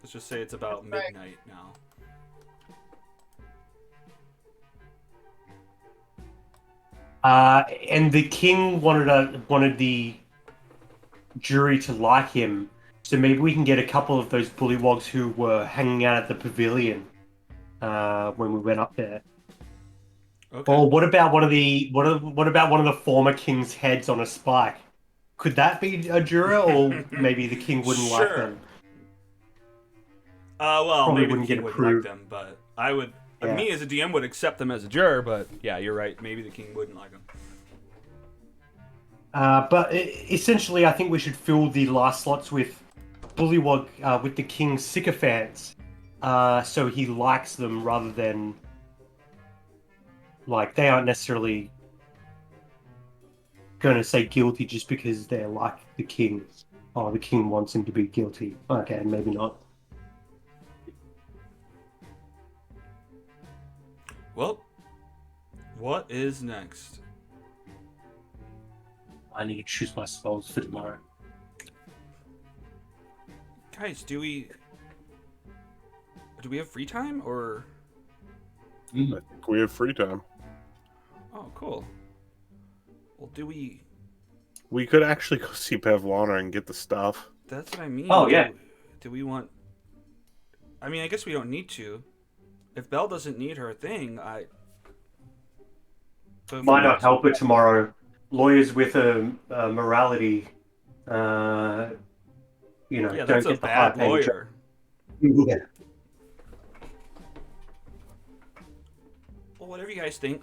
Let's just say it's about midnight now. And the king wanted the jury to like him, so maybe we can get a couple of those bullywogs who were hanging out at the pavilion when we went up there. Okay. Or what about one of the former king's heads on a spike? Could that be a juror, or maybe the king wouldn't like Sure. them? Well, Probably maybe the wouldn't king get wouldn't like approved. them, but I would. Yeah. Me as a DM would accept them as a juror, but yeah, you're right. Maybe the king wouldn't like them. But essentially, I think we should fill the last slots with bullywog with the king's sycophants, so he likes them rather than like they aren't necessarily going to say guilty just because they're like the king. Oh, the king wants him to be guilty. Okay, maybe not. Well, what is next? I need to choose my spells for tomorrow. Guys, do we have free time or? I think we have free time. Oh, cool. Well, do we? We could actually go see Pavlona and get the stuff. That's what I mean. Oh, yeah. Do we want? I mean, I guess we don't need to. If Belle doesn't need her thing, but if Might we not want help to- her tomorrow. Lawyers with a morality, Yeah, don't that's a get the bad high-paying lawyer. job. Yeah. Well, whatever you guys think.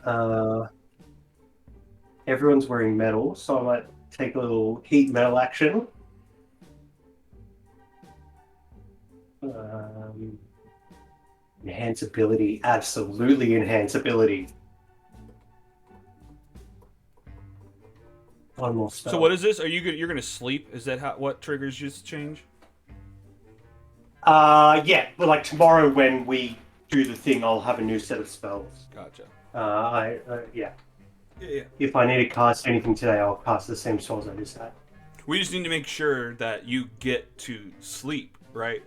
Everyone's wearing metal, so I might take a little heat metal action. Enhance ability, absolutely enhance ability. One more spell. So what is this? Are you're gonna sleep? Is that what triggers you to change? Yeah, but like tomorrow when we do the thing, I'll have a new set of spells. Gotcha. Yeah. Yeah. If I need to cast anything today, I'll cast the same spells I just had. We just need to make sure that you get to sleep, right?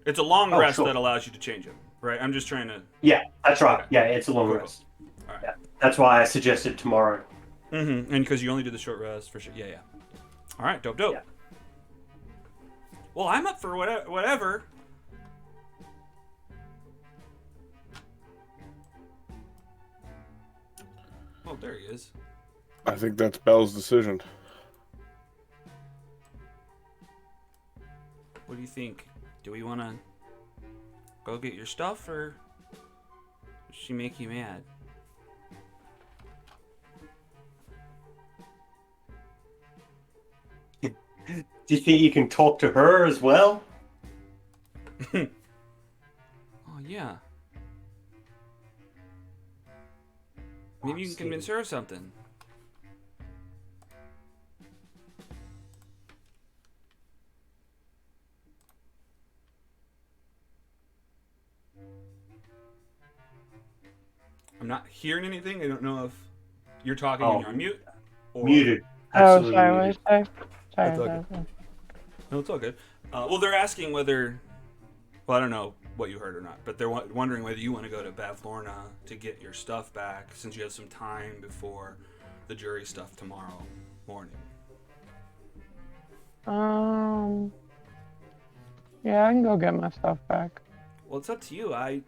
It's a long rest sure. that allows you to change it, right? I'm just trying to. Yeah, that's right. Okay. Yeah, it's a long Cool. rest. All right. Yeah, that's why I suggested tomorrow. Mm-hmm. And because you only did the short rest for sure. Yeah, yeah. All right, dope. Yeah. Well, I'm up for whatever. Oh, there he is. I think that's Belle's decision. What do you think? Do we want to go get your stuff, or does she make you mad? Do you think you can talk to her as well? Oh, yeah. Maybe you can convince her of something. I'm not hearing anything. I don't know if you're talking and you're on mute. Or... Muted. Oh, Absolutely sorry, what muted. did you say? Sorry, That's okay. sorry. No, it's all good. Well, they're asking whether... Well, I don't know what you heard or not, but they're wondering whether you want to go to Bavlorna to get your stuff back, since you have some time before the jury stuff tomorrow morning. Yeah, I can go get my stuff back. Well, it's up to you. I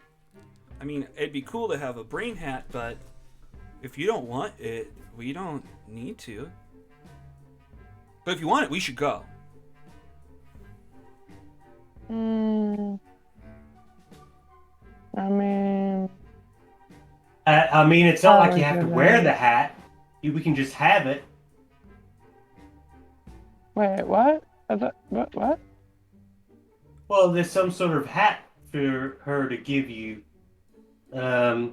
mean, it'd be cool to have a brain hat, but if you don't want it, we don't need to. But if you want it, we should go. I mean, it's not like you have to wear the hat. We can just have it. wait, what? What? Well, there's some sort of hat for her to give you. A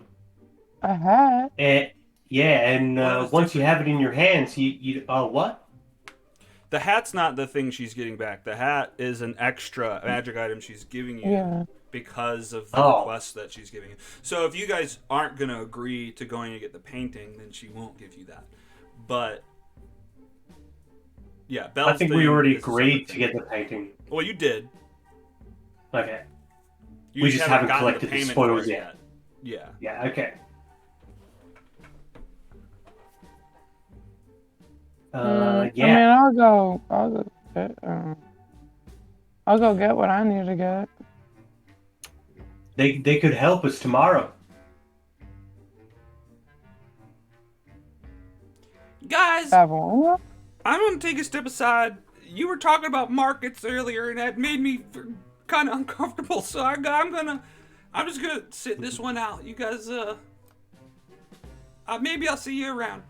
hat? And Well, once you have it in your hands, you what? The hat's not the thing she's getting back. The hat is an extra magic item she's giving you because of the request that she's giving you. So if you guys aren't going to agree to going to get the painting, then she won't give you that. But, yeah, Belle's I think thing we already is a agreed separate to thing. get the painting. Well, you did. Okay. You We just haven't gotten collected the payment spoils for it yet. Yeah. Yeah, okay. I Yeah. mean, I'll go get what I need to get. They could help us tomorrow. Guys, Bavlorna? I'm going to take a step aside. You were talking about markets earlier, and that made me kind of uncomfortable. So I'm just gonna sit this one out. You guys, maybe I'll see you around.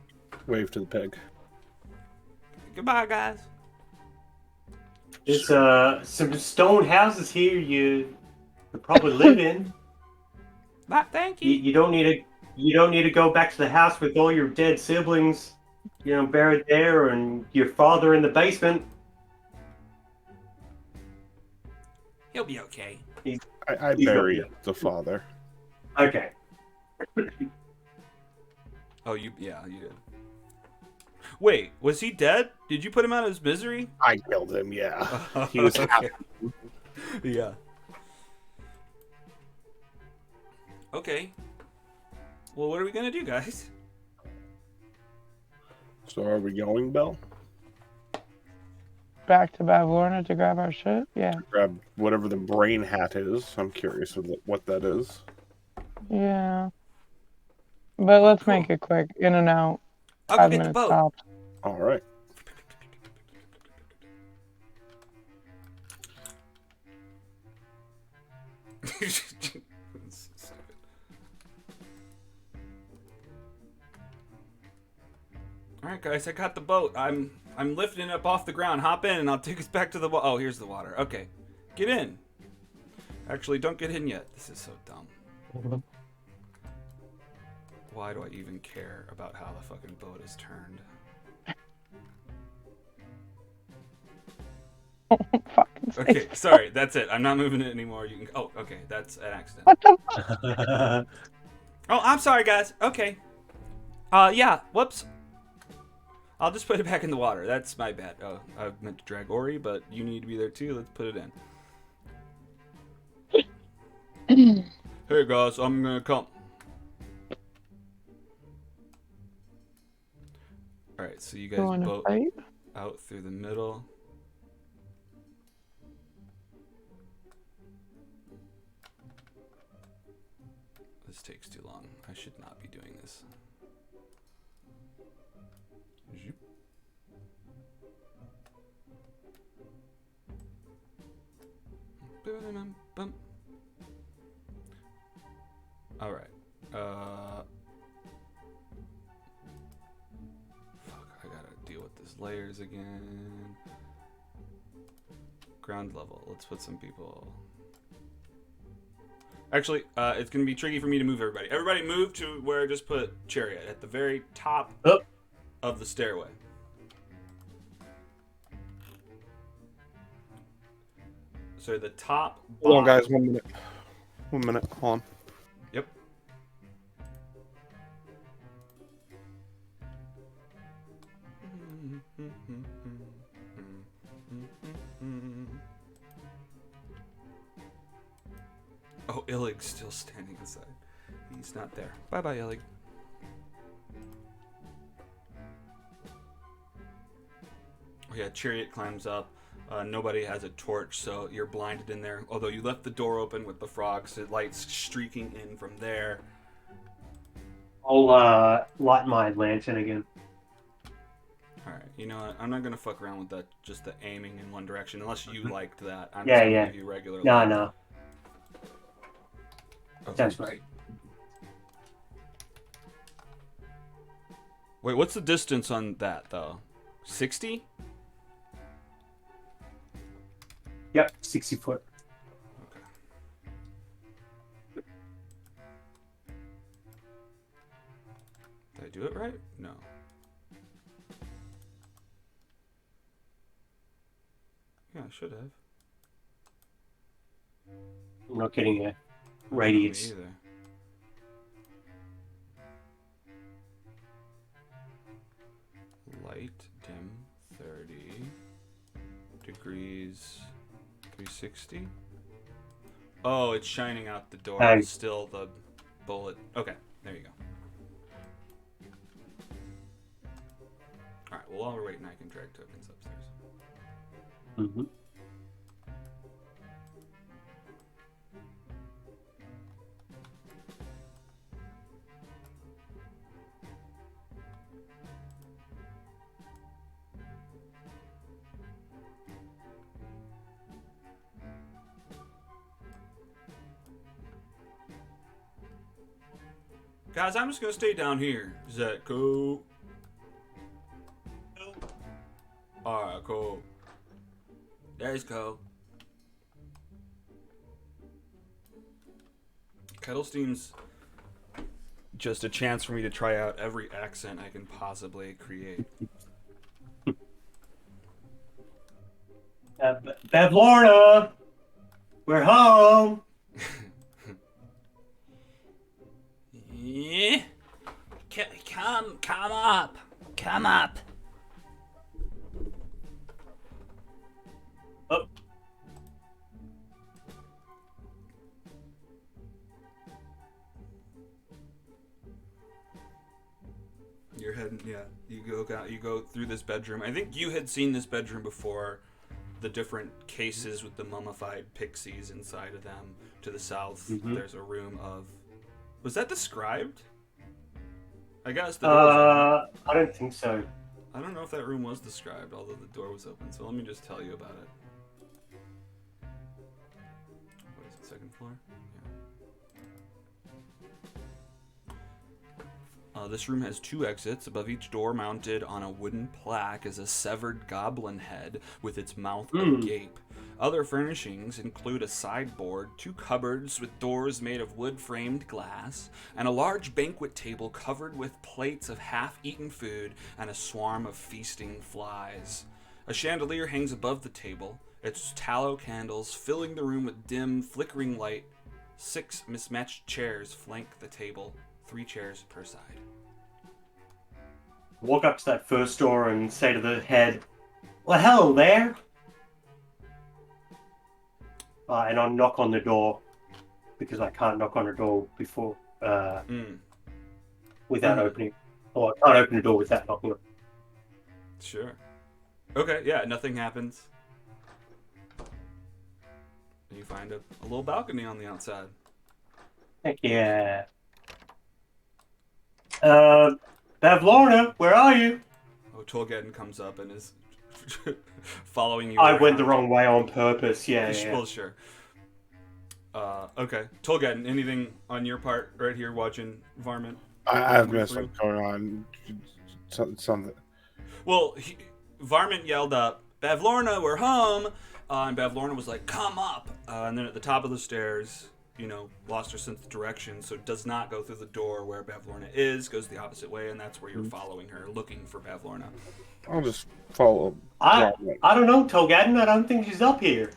Wave to the pig. Goodbye, guys. There's some stone houses here you could probably live in. Bye, thank you. You don't need to go back to the house with all your dead siblings, buried there, and your father in the basement. He'll be okay. I He's bury got- the father. Okay. Oh, you did. Wait, was he dead? Did you put him out of his misery? I killed him, yeah. He was okay. Yeah. Okay. Well, what are we gonna do, guys? So are we going, Belle? Back to Bavlorna to grab our shit? Yeah. Grab whatever the brain hat is. I'm curious of what that is. Yeah. But let's Cool. make it quick. In and out. I'll 5 get the minutes boat. tops. All right. guys, I got the boat. I'm lifting it up off the ground. Hop in, and I'll take us back to the water. Oh, here's the water. Okay, get in. Actually, don't get in yet. This is so dumb. Why do I even care about how the fucking boat is turned? Okay, sorry. That's it. I'm not moving it anymore. You can. Oh, okay. That's an accident. What the fuck? Oh, I'm sorry, guys. Okay. Yeah. Whoops. I'll just put it back in the water. That's my bad. Oh, I meant to drag Ori, but you need to be there too. Let's put it in. Hey, guys. I'm gonna come. All right. So you guys boat out through the middle. This takes too long. I should not be doing this. All right. Fuck, I gotta deal with this layers again. Ground level. Let's put some people. Actually, it's going to be tricky for me to move everybody. Everybody move to where I just put Chariot, at the very top of the stairway. So the top box. Hold on, guys. 1 minute. 1 minute. Hold on. Yep. Oh, Illig's still standing inside. He's not there. Bye-bye, Illig. Oh yeah, Chariot climbs up. Nobody has a torch, so you're blinded in there. Although you left the door open with the frogs, the light's streaking in from there. I'll light my lantern again. Alright, you know what? I'm not gonna fuck around with that, just the aiming in one direction, unless you liked that. I'm just gonna give you regular light. No. Okay. That's right. Wait, what's the distance on that, though? 60? Yep, 60 foot. Okay. Did I do it right? No. Yeah, I should have. I'm not getting a radius. Me either. Light, dim, 30 degrees, 360. Oh, it's shining out the door. Hey. It's still the bullet. Okay, there you go. All right, well, while we're waiting, I can drag tokens upstairs. Mm-hmm. Guys, I'm just gonna stay down here. Is that cool? Alright, cool. There's cool. Kettle Steam's just a chance for me to try out every accent I can possibly create. Bavlorna! We're home! Yeah. Come up. Come up. Oh. You're heading, yeah. You go through this bedroom. I think you had seen this bedroom before. The different cases with the mummified pixies inside of them. To the south, there's a room of. Was that described? I guess the door was open. I don't think so. I don't know if that room was described, although the door was open. So let me just tell you about it. What is it? Second floor? Yeah. This room has 2 exits. Above each door, mounted on a wooden plaque, is a severed goblin head with its mouth agape. Other furnishings include a sideboard, 2 cupboards with doors made of wood-framed glass, and a large banquet table covered with plates of half-eaten food and a swarm of feasting flies. A chandelier hangs above the table, its tallow candles filling the room with dim, flickering light. 6 mismatched chairs flank the table, 3 chairs per side. Walk up to that first door and say to the head, "Well, hello there." And I'll knock on the door because I can't knock on a door before without opening. Or I can't open the door without knocking on. Sure. Okay, yeah, nothing happens. You find a little balcony on the outside. Heck yeah. Bavlorna, where are you? Oh, Tolgeddon comes up and is following you. I went the around. wrong way on purpose. Yeah. Well, sure. Okay. Tolgeddon, anything on your part right here watching Varmint? I've missed what's going on. Something. Well, Varmint yelled up, "Bavlorna, we're home!" And Bavlorna was like, "Come up!" And then at the top of the stairs, lost her sense of direction, so does not go through the door where Bavlorna is, goes the opposite way, and that's where you're following her, looking for Bavlorna. I'll just follow. I don't know, Tolgaden. I don't think she's up here.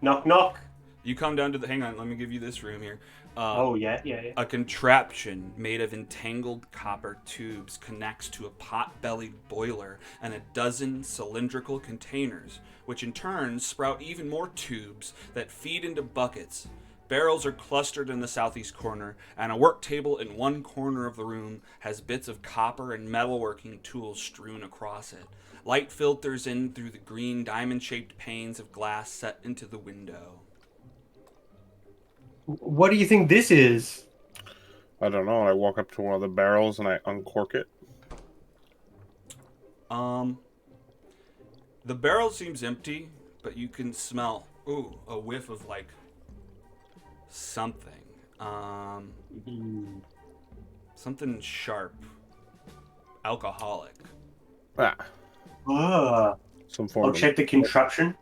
Knock, knock. You come down to hang on, let me give you this room here. Yeah. A contraption made of entangled copper tubes connects to a pot-bellied boiler and a dozen cylindrical containers, which in turn sprout even more tubes that feed into buckets. Barrels are clustered in the southeast corner, and a work table in one corner of the room has bits of copper and metalworking tools strewn across it. Light filters in through the green diamond-shaped panes of glass set into the window. What do you think this is? I don't know. I walk up to one of the barrels and I uncork it. The barrel seems empty, but you can smell a whiff of something. Something sharp. Alcoholic. Some form. I'll check the contraption.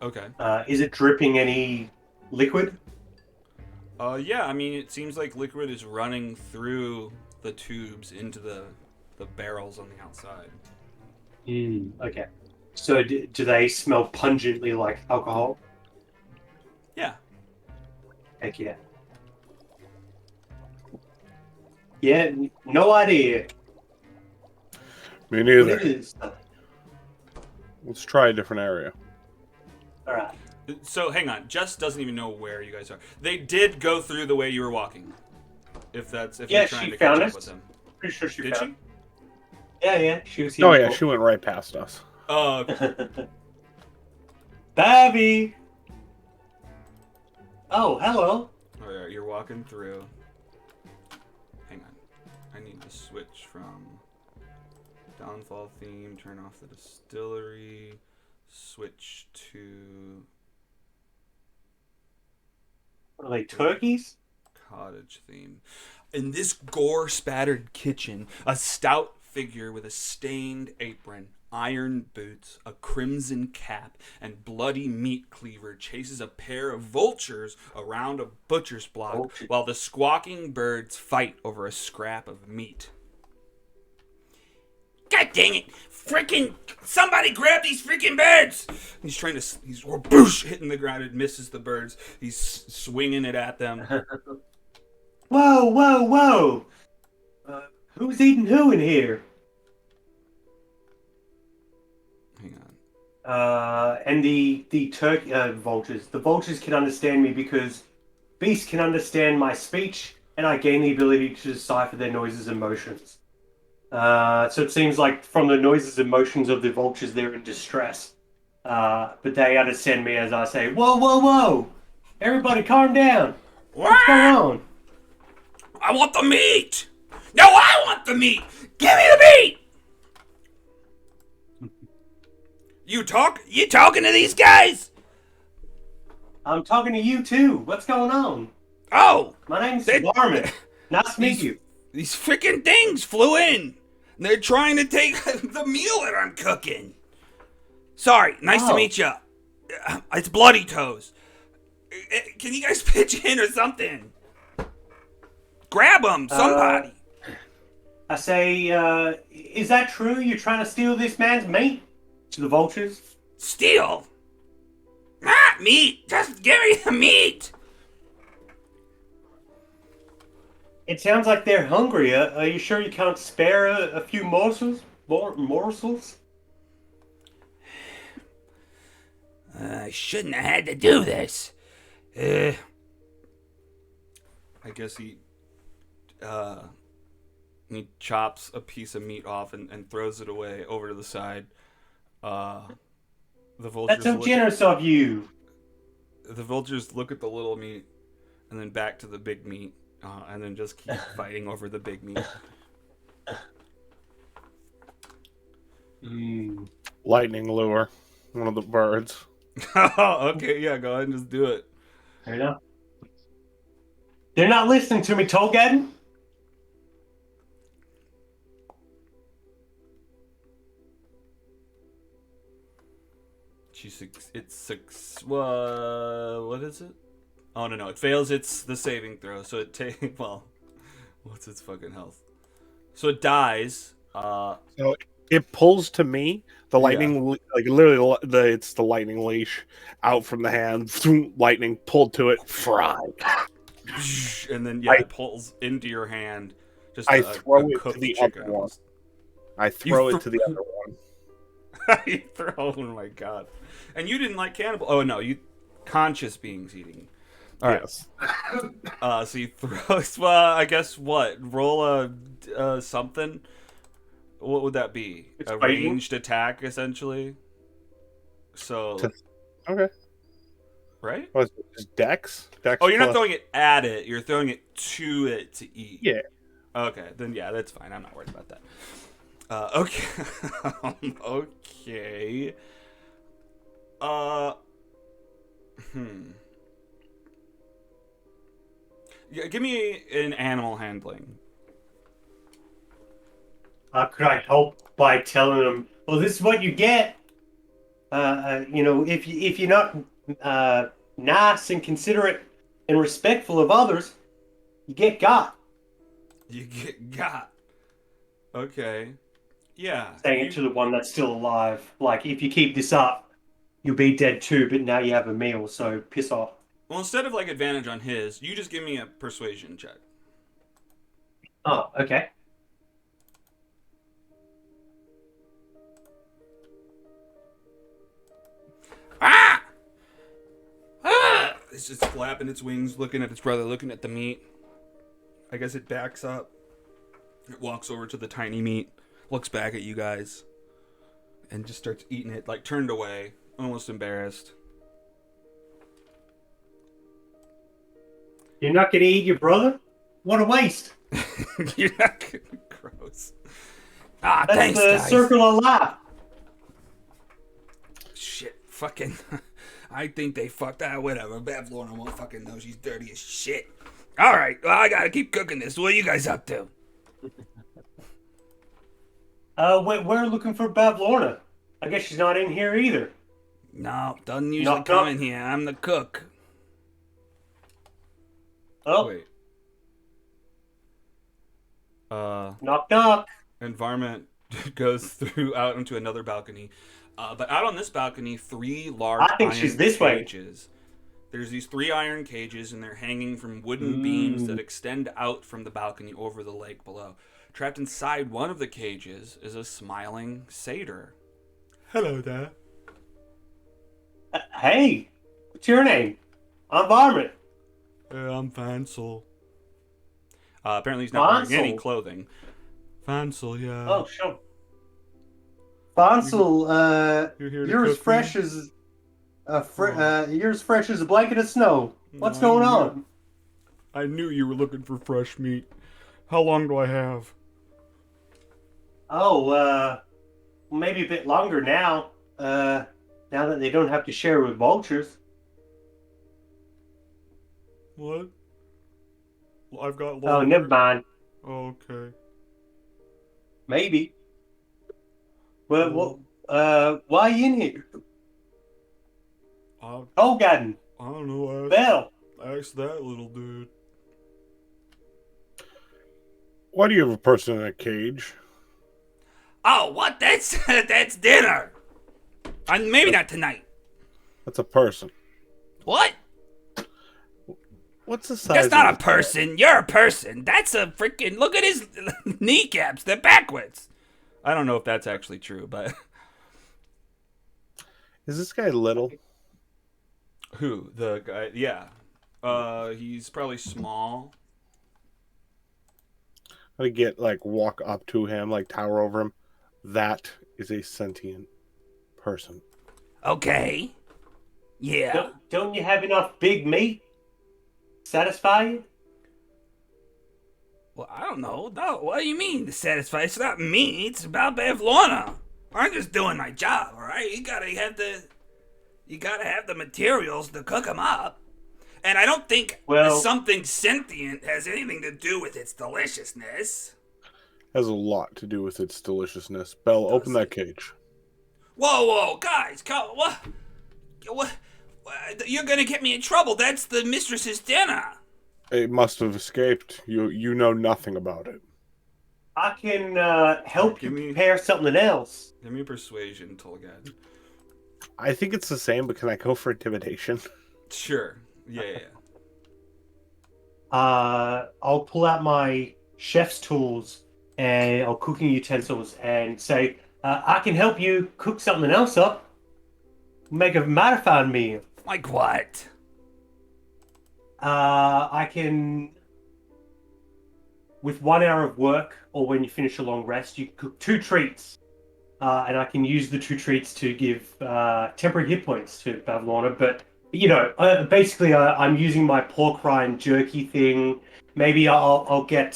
Okay. Is it dripping any liquid? Yeah, I mean, it seems like liquid is running through the tubes into the barrels on the outside. Okay. So do they smell pungently like alcohol? Yeah. Heck yeah. Yeah, no idea. Me neither. What it is. Let's try a different area. All right. So hang on, Jess doesn't even know where you guys are. They did go through the way you were walking. If you're trying to catch up with them. Pretty sure she Did found. she? Yeah, she was here. Oh yeah, she went right past us. Oh, Babby. Oh, hello. Alright, you're walking through. Hang on. I need to switch from Downfall theme, turn off the distillery, switch to What are they, turkeys? cottage theme. In this gore-spattered kitchen, a stout figure with a stained apron, iron boots, a crimson cap, and bloody meat cleaver chases a pair of vultures around a butcher's block while the squawking birds fight over a scrap of meat. God dang it! Freaking somebody grab these freaking birds! He's whoosh, hitting the ground. It misses the birds. He's swinging it at them. Whoa! Who's eating who in here? Hang on. And the turkey vultures. The vultures can understand me because beasts can understand my speech, and I gain the ability to decipher their noises and motions. So it seems like from the noises and motions of the vultures, they're in distress. But they understand me as I say, whoa! Everybody calm down. What's going on? I want the meat! No, I want the meat! Give me the meat! You talking to these guys? I'm talking to you too. What's going on? Oh! My name's Varmint. Nice to meet you. These freaking things flew in. And they're trying to take the meal that I'm cooking. Sorry, nice to meet you. It's Bloody Toes. Can you guys pitch in or something? Grab them, somebody. I say, is that true? You're trying to steal this man's meat? To the vultures. Steal? Not meat. Just give me the meat. It sounds like they're hungry. Are you sure you can't spare a few morsels? Morsels? I shouldn't have had to do this. I guess he chops a piece of meat off and throws it away over to the side. The vultures. That's so generous of you. The vultures look at the little meat, and then back to the big meat, and then just keep fighting over the big meat. Lightning lure, one of the birds. Oh, okay, yeah, go ahead and just do it. There you go. They're not listening to me, Tolgaden. What is it? Oh, no, it fails the saving throw, so it well, what's its fucking health? So it dies, So it pulls to me. The lightning, like literally, it's the lightning leash out from the hand. Lightning pulled to it, fried, and then it pulls into your hand. Just I throw it to cooked the chicken. other one. I throw it to the other one. You throw. Oh my god! And you didn't like cannibal. Oh no, you conscious beings eating. All right. Yes. So you throw. Well, I guess what? Roll a something. What would that be? It's a fighting. Ranged attack, essentially. So. Okay. Right? Oh, it's just Dex? Dex. Oh, you're not plus- throwing it at it. You're throwing it to it to eat. Yeah. Okay, then yeah, that's fine. I'm not worried about that. Okay. Okay. Yeah, give me an animal handling. How could I help by telling them, well, this is what you get? If you're not nice and considerate and respectful of others, you get got. You get got. Okay. Yeah. Saying it to the one that's still alive. Like, if you keep this up, you'll be dead too, but now you have a meal, so piss off. Well, instead of like advantage on his, you just give me a persuasion check. Oh, okay. Ah! Ah! It's just flapping its wings, looking at its brother, looking at the meat. I guess it backs up. It walks over to the tiny meat, looks back at you guys, and just starts eating it, like turned away, almost embarrassed. You're not going to eat your brother? What a waste. You're not gonna be gross. Ah, That's thanks, the guys. circle of life. Shit, fucking. I think they fucked out. Whatever. Bad Lorna won't fucking know she's dirty as shit. All right, well, I gotta keep cooking this. What are you guys up to? We're looking for Bab Lorna. I guess she's not in here either. No, doesn't usually Knock, come knock. in here. I'm the cook. Oh, Wait. knock knock. Environment goes through out into another balcony. But out on this balcony, 3 large I think iron she's this way. cages. There's these 3 iron cages, and they're hanging from wooden beams that extend out from the balcony over the lake below. Trapped inside one of the cages is a smiling satyr. Hello there. Hey, what's your name? I'm Varmint. I'm Fansel. Apparently he's not wearing any Fansel? clothing. Fansel, yeah. Oh, sure. Fonsel, You're here to you're as cook fresh me? as you're as fresh as a blanket of snow. What's going on? I knew you were looking for fresh meat. How long do I have? Oh, maybe a bit longer now. Now that they don't have to share with vultures. What? I've got Oh, longer. never mind. Okay. Maybe. Well, why are you in here? I Oh, Garden. don't know. Bell. Ask that little dude. Why do you have a person in a cage? Oh, what? That's dinner. Maybe not tonight. That's a person. What? What's the size? That's not of a person. You're a person. That's a freaking. Look at his kneecaps. They're backwards. I don't know if that's actually true, but. Is this guy little? Who? The guy? Yeah. He's probably small. I get walk up to him, tower over him. That is a sentient person. Okay. Yeah. Don't you have enough big meat? Satisfy you? Well, I don't know. No, what do you mean to satisfy? It's not me. It's about Bavlorna. I'm just doing my job, all right? You gotta have the materials to cook them up. And I don't think something sentient has anything to do with its deliciousness. Has a lot to do with its deliciousness. Belle, open that cage. Whoa, guys, what? You're gonna get me in trouble. That's the mistress's dinner. It must have escaped. You know nothing about it. I can help you prepare something else. Give me persuasion, Tolgad. I think it's the same, but can I go for intimidation? Sure. Yeah. I'll pull out my chef's tools or cooking utensils and say, I can help you cook something else up. Make a modified meal. Like what? I can, with 1 hour of work or when you finish a long rest, you cook 2 treats. And I can use the 2 treats to give temporary hit points to Bavlorna. But, basically I'm using my pork rind jerky thing. Maybe I'll get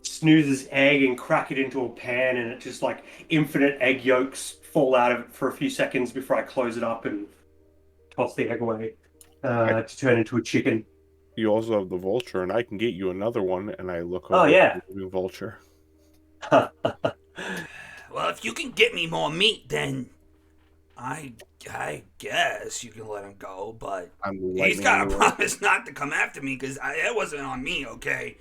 Snoozer's egg and crack it into a pan, and it just infinite egg yolks fall out of it for a few seconds before I close it up and toss the egg away to turn into a chicken. You also have the vulture, and I can get you another one. And I look over yeah. the vulture. Well, if you can get me more meat, then I guess you can let him go. But he's got to promise not to come after me, because that wasn't on me, okay?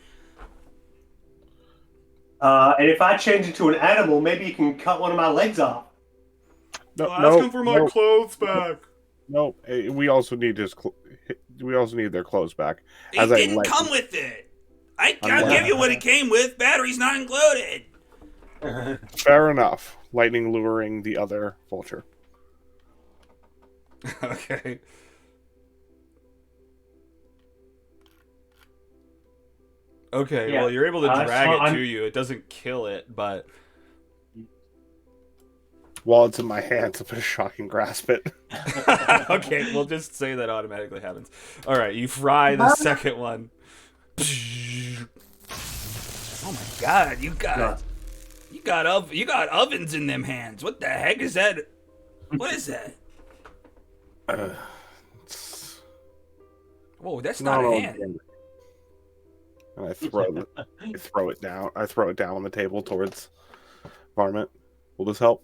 And if I change into an animal, maybe you can cut one of my legs off. Ask him for my clothes back. No, we also need we also need their clothes back. He didn't come with it. I'll give you what it came with. Batteries not included. Fair enough. Lightning luring the other vulture. Okay. Okay, Yeah. well, you're able to drag it to you. It doesn't kill it, but... While it's in my hands, I'm going to shock and grasp it. Okay, we'll just say that automatically happens. All right, you fry the second one. Oh my god, you got ovens in them hands. What the heck is that? What is that? Whoa, that's not a hand. And I throw it down. I throw it down on the table towards Varmint. Will this help?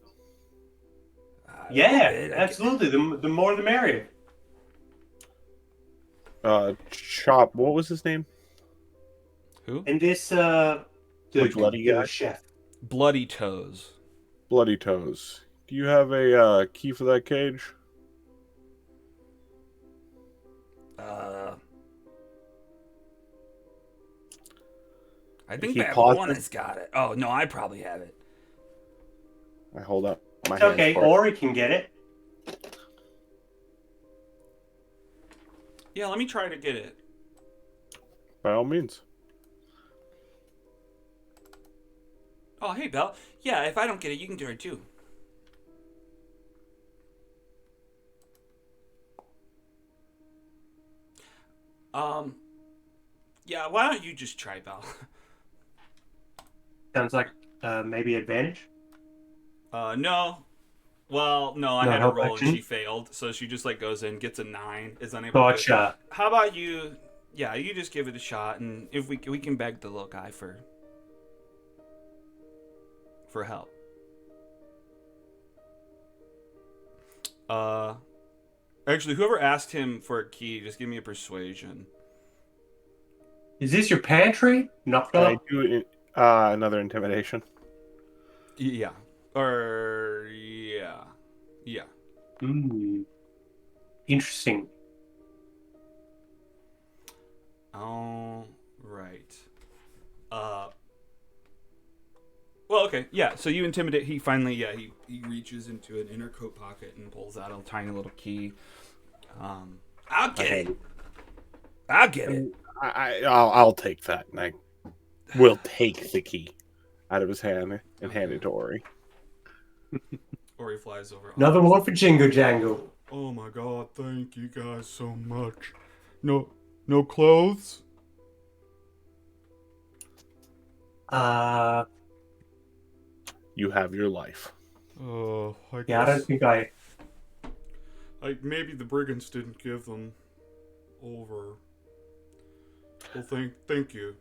Yeah, absolutely. The more the merrier. Chop. What was his name? Who? And this bloody guy? chef. Bloody Toes. Bloody Toes. Do you have a key for that cage? I think Bavlorna's got it. Oh no, I probably have it. I hold up my It's hands. okay, Ori can get it. Yeah, let me try to get it. By all means. Oh, hey, Belle. Yeah, if I don't get it, you can do it too. Yeah, why don't you just try, Belle? Sounds like maybe advantage. No. Well, no, I had a roll and she failed, so she just goes in, gets a 9, is unable to. Gotcha. How about you Yeah, you just give it a shot, and if we can beg the little guy for help. Actually, whoever asked him for a key, just give me a persuasion. Is this your pantry? Knock Can I knock. do another intimidation? Yeah. Or yeah. Yeah. Interesting. All right. Well, okay, yeah. So you intimidate. He finally, he reaches into an inner coat pocket and pulls out a tiny little key. I'll get it. I'll get it. I'll take that, and I will take the key out of his hand and hand it to Ori. Ori flies over. Another one for Jingo Jango. Oh my god! Thank you guys so much. No clothes. You have your life. I Yeah, I guess. don't think I. Maybe the brigands didn't give them over. Well, thank you.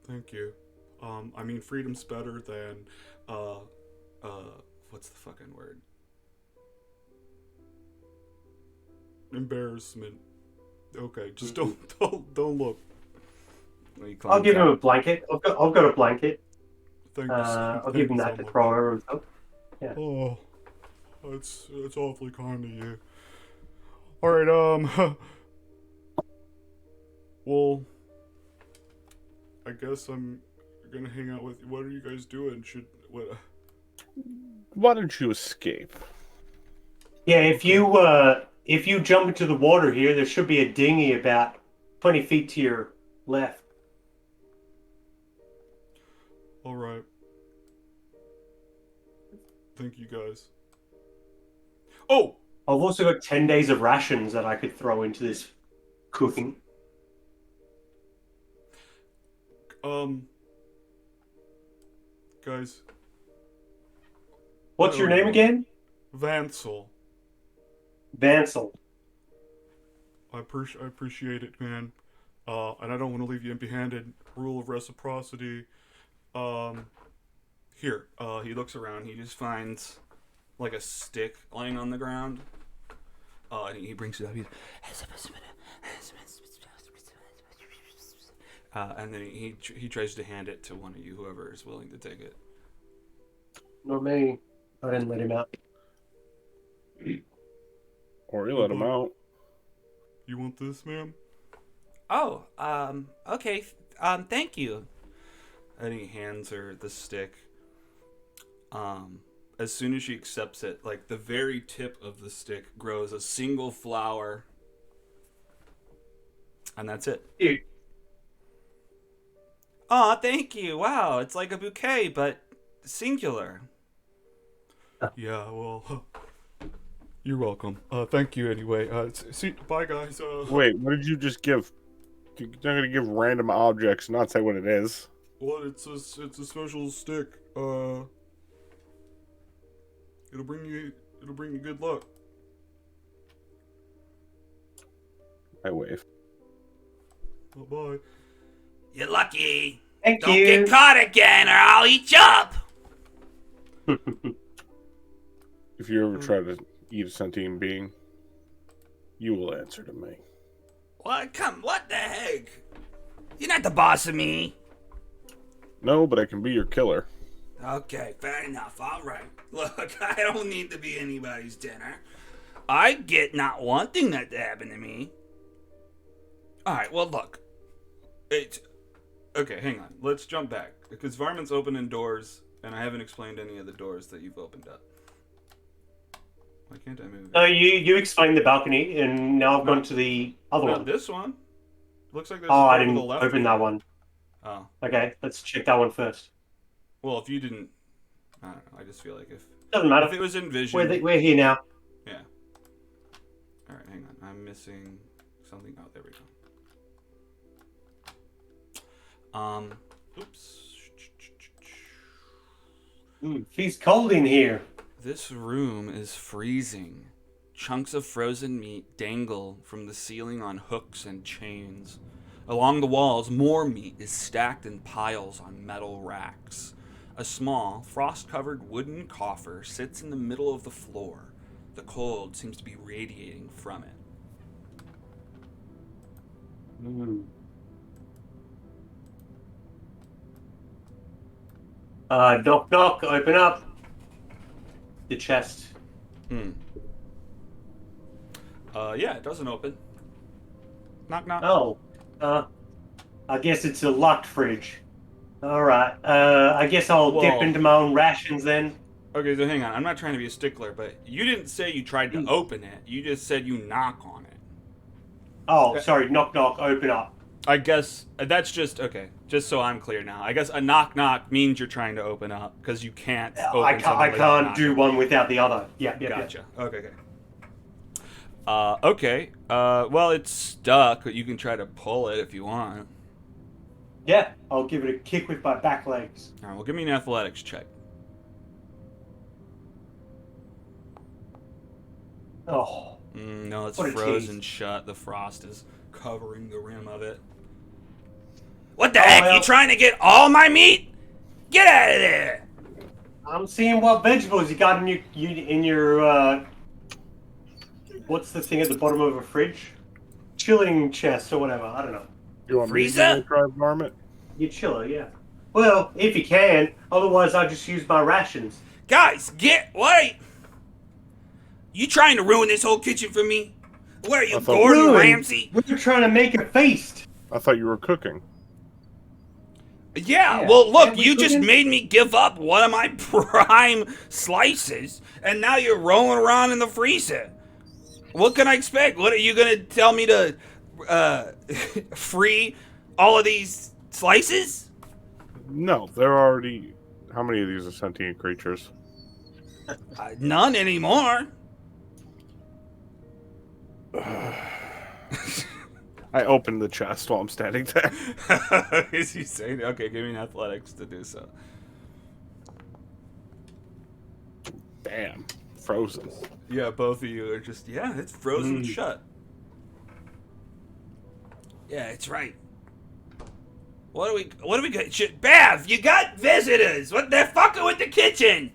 I mean, freedom's better than, what's the fucking word? Embarrassment. Okay, just don't look. I'll give him a blanket. I've got a blanket. Thank I'll thank give him you that so to much. throw over himself. Yeah. Oh, it's awfully kind of you. All right, well, I guess I'm gonna hang out with you. What are you guys doing? Why don't you escape? Yeah, if you jump into the water here, there should be a dinghy about 20 feet to your left. All right. Thank you guys. Oh, I've also got 10 days of rations that I could throw into this cooking. guys. What's your name again? Vansel. Vansel. I appreciate it, man. And I don't want to leave you empty-handed. Rule of reciprocity. Here. He looks around. He just finds like a stick laying on the ground. And he brings it up. And then he tries to hand it to one of you, whoever is willing to take it. Not me. I didn't let him out. Ori, let him out. You want this, ma'am? Oh, okay. Thank you. And he hands her the stick. As soon as she accepts it, like the very tip of the stick grows a single flower. And that's it. Dude, Aw, thank you. Wow, it's like a bouquet, but singular. Yeah, well, you're welcome. Thank you anyway. See, bye guys. Wait, what did you just give? You're not gonna give random objects, and not say what it is. Well, it's a special stick. It'll bring you good luck. I wave. Bye bye. You're lucky. thank Don't you. get caught again, or I'll eat you up. If you ever try to eat a sentient being, you will answer to me. What the heck? You're not the boss of me. No, but I can be your killer. Okay, fair enough. All right. Look, I don't need to be anybody's dinner. I get not wanting that to happen to me. All right. Well, look. It's okay. Hang on. Let's jump back because Varmint's opening doors, and I haven't explained any of the doors that you've opened up. Why can't I move? No, you explained the balcony, and now I've gone to the other Not one. this one. Looks like there's Oh, a door I to didn't the left. open that one. Oh. Okay, let's check that one first. Well, if you didn't, I don't know. I just feel like Doesn't matter. if it was envisioned. We're here now. Yeah. All right, hang on. I'm missing something. Oh, there we go. Oops. Feels cold in here. This room is freezing. Chunks of frozen meat dangle from the ceiling on hooks and chains. Along the walls, more meat is stacked in piles on metal racks. A small, frost-covered wooden coffer sits in the middle of the floor. The cold seems to be radiating from it. Knock, knock, open up. The chest. Yeah, it doesn't open. Knock, knock. Oh, I guess it's a locked fridge. Alright, I guess I'll dip Whoa. into my own rations then. Okay, so hang on. I'm not trying to be a stickler, but you didn't say you tried to open it. You just said you knock on it. Oh, sorry, knock, knock, open up. I guess that's just, okay, just so I'm clear now. I guess a knock, knock means you're trying to open up, because you can't open I something without can't do knocking. one without the other. Yeah. Gotcha. Okay. Okay. Well, it's stuck, but you can try to pull it if you want. Yeah, I'll give it a kick with my back legs. All right, well, give me an athletics check. Oh, No, it's What a frozen tease. shut. The frost is covering the rim of it. What the heck? well. You trying to get all my meat? Get out of there! I'm seeing what vegetables you got in your what's the thing at the bottom of a fridge? Chilling chest or whatever. I don't know. You want me to Frieza? go try varmint? Your chiller, yeah. Well, if you can. Otherwise, I'll just use my rations. Guys, wait! You trying to ruin this whole kitchen for me? What are you, I thought- Gordon Ruin. Ramsay? We're trying to make a feast. I thought you were cooking. Yeah, Yeah, well, look, and we you just couldn't- made me give up one of my prime slices, and now you're rolling around in the freezer. What can I expect? What are you gonna tell me to free all of these slices? No, they're already. How many of these are sentient creatures? None anymore. I opened the chest while I'm standing there. Is he saying? Okay, give me an athletics to do so. Damn, frozen. Yeah, both of you are just, yeah, it's frozen shut. Yeah, it's right. What do we got? Bav, you got visitors. What they're fucking with the kitchen.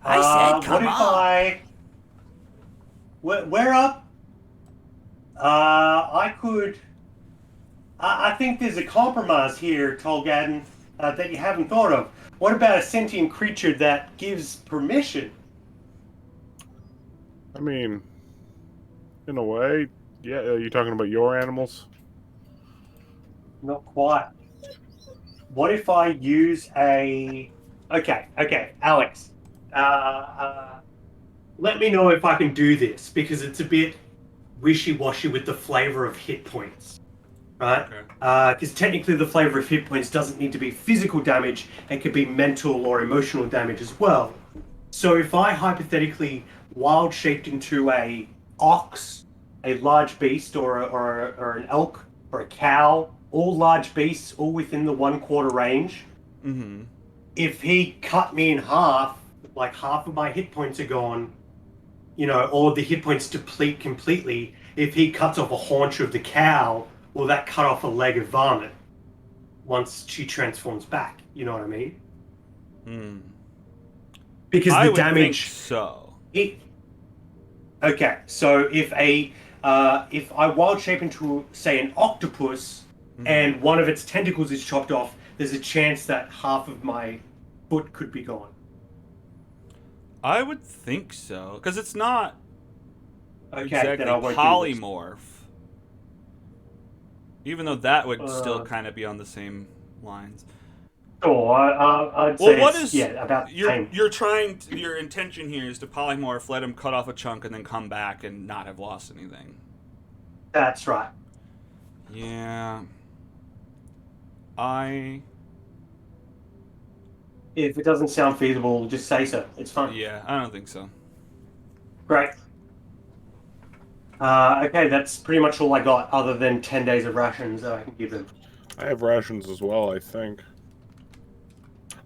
I said, come on. Where up? I could. I think there's a compromise here, Tolgaden, that you haven't thought of. What about a sentient creature that gives permission? I mean, in a way, yeah. Are you talking about your animals? Not quite. What if I use a... Okay, Alex. Let me know if I can do this, because it's a bit wishy-washy with the flavor of hit points. Right? Because technically the flavor of hit points doesn't need to be physical damage, it could be mental or emotional damage as well. So if I hypothetically wild-shaped into a ox, a large beast, or an elk, or a cow, all large beasts, all within the 1/4 range. Mm-hmm. If he cut me in half, like half of my hit points are gone, or the hit points deplete completely. If he cuts off a haunch of the cow, will that cut off a leg of varmint once she transforms back? You know what I mean? Because I the would damage. think so. Okay, so if I wild shape into, say, an octopus, and one of its tentacles is chopped off, there's a chance that half of my foot could be gone. I would think so, because it's not Okay, exactly then I won't do this. polymorph. Even though that would still kind of be on the same lines. Sure, I'd Well, say what it's, is about the same. your intention here is to polymorph, let him cut off a chunk, and then come back and not have lost anything. That's right. Yeah. If it doesn't sound feasible, just say so. It's fine. Yeah, I don't think so. Great. Okay, that's pretty much all I got, other than 10 days of rations that I can give them. I have rations as well, I think.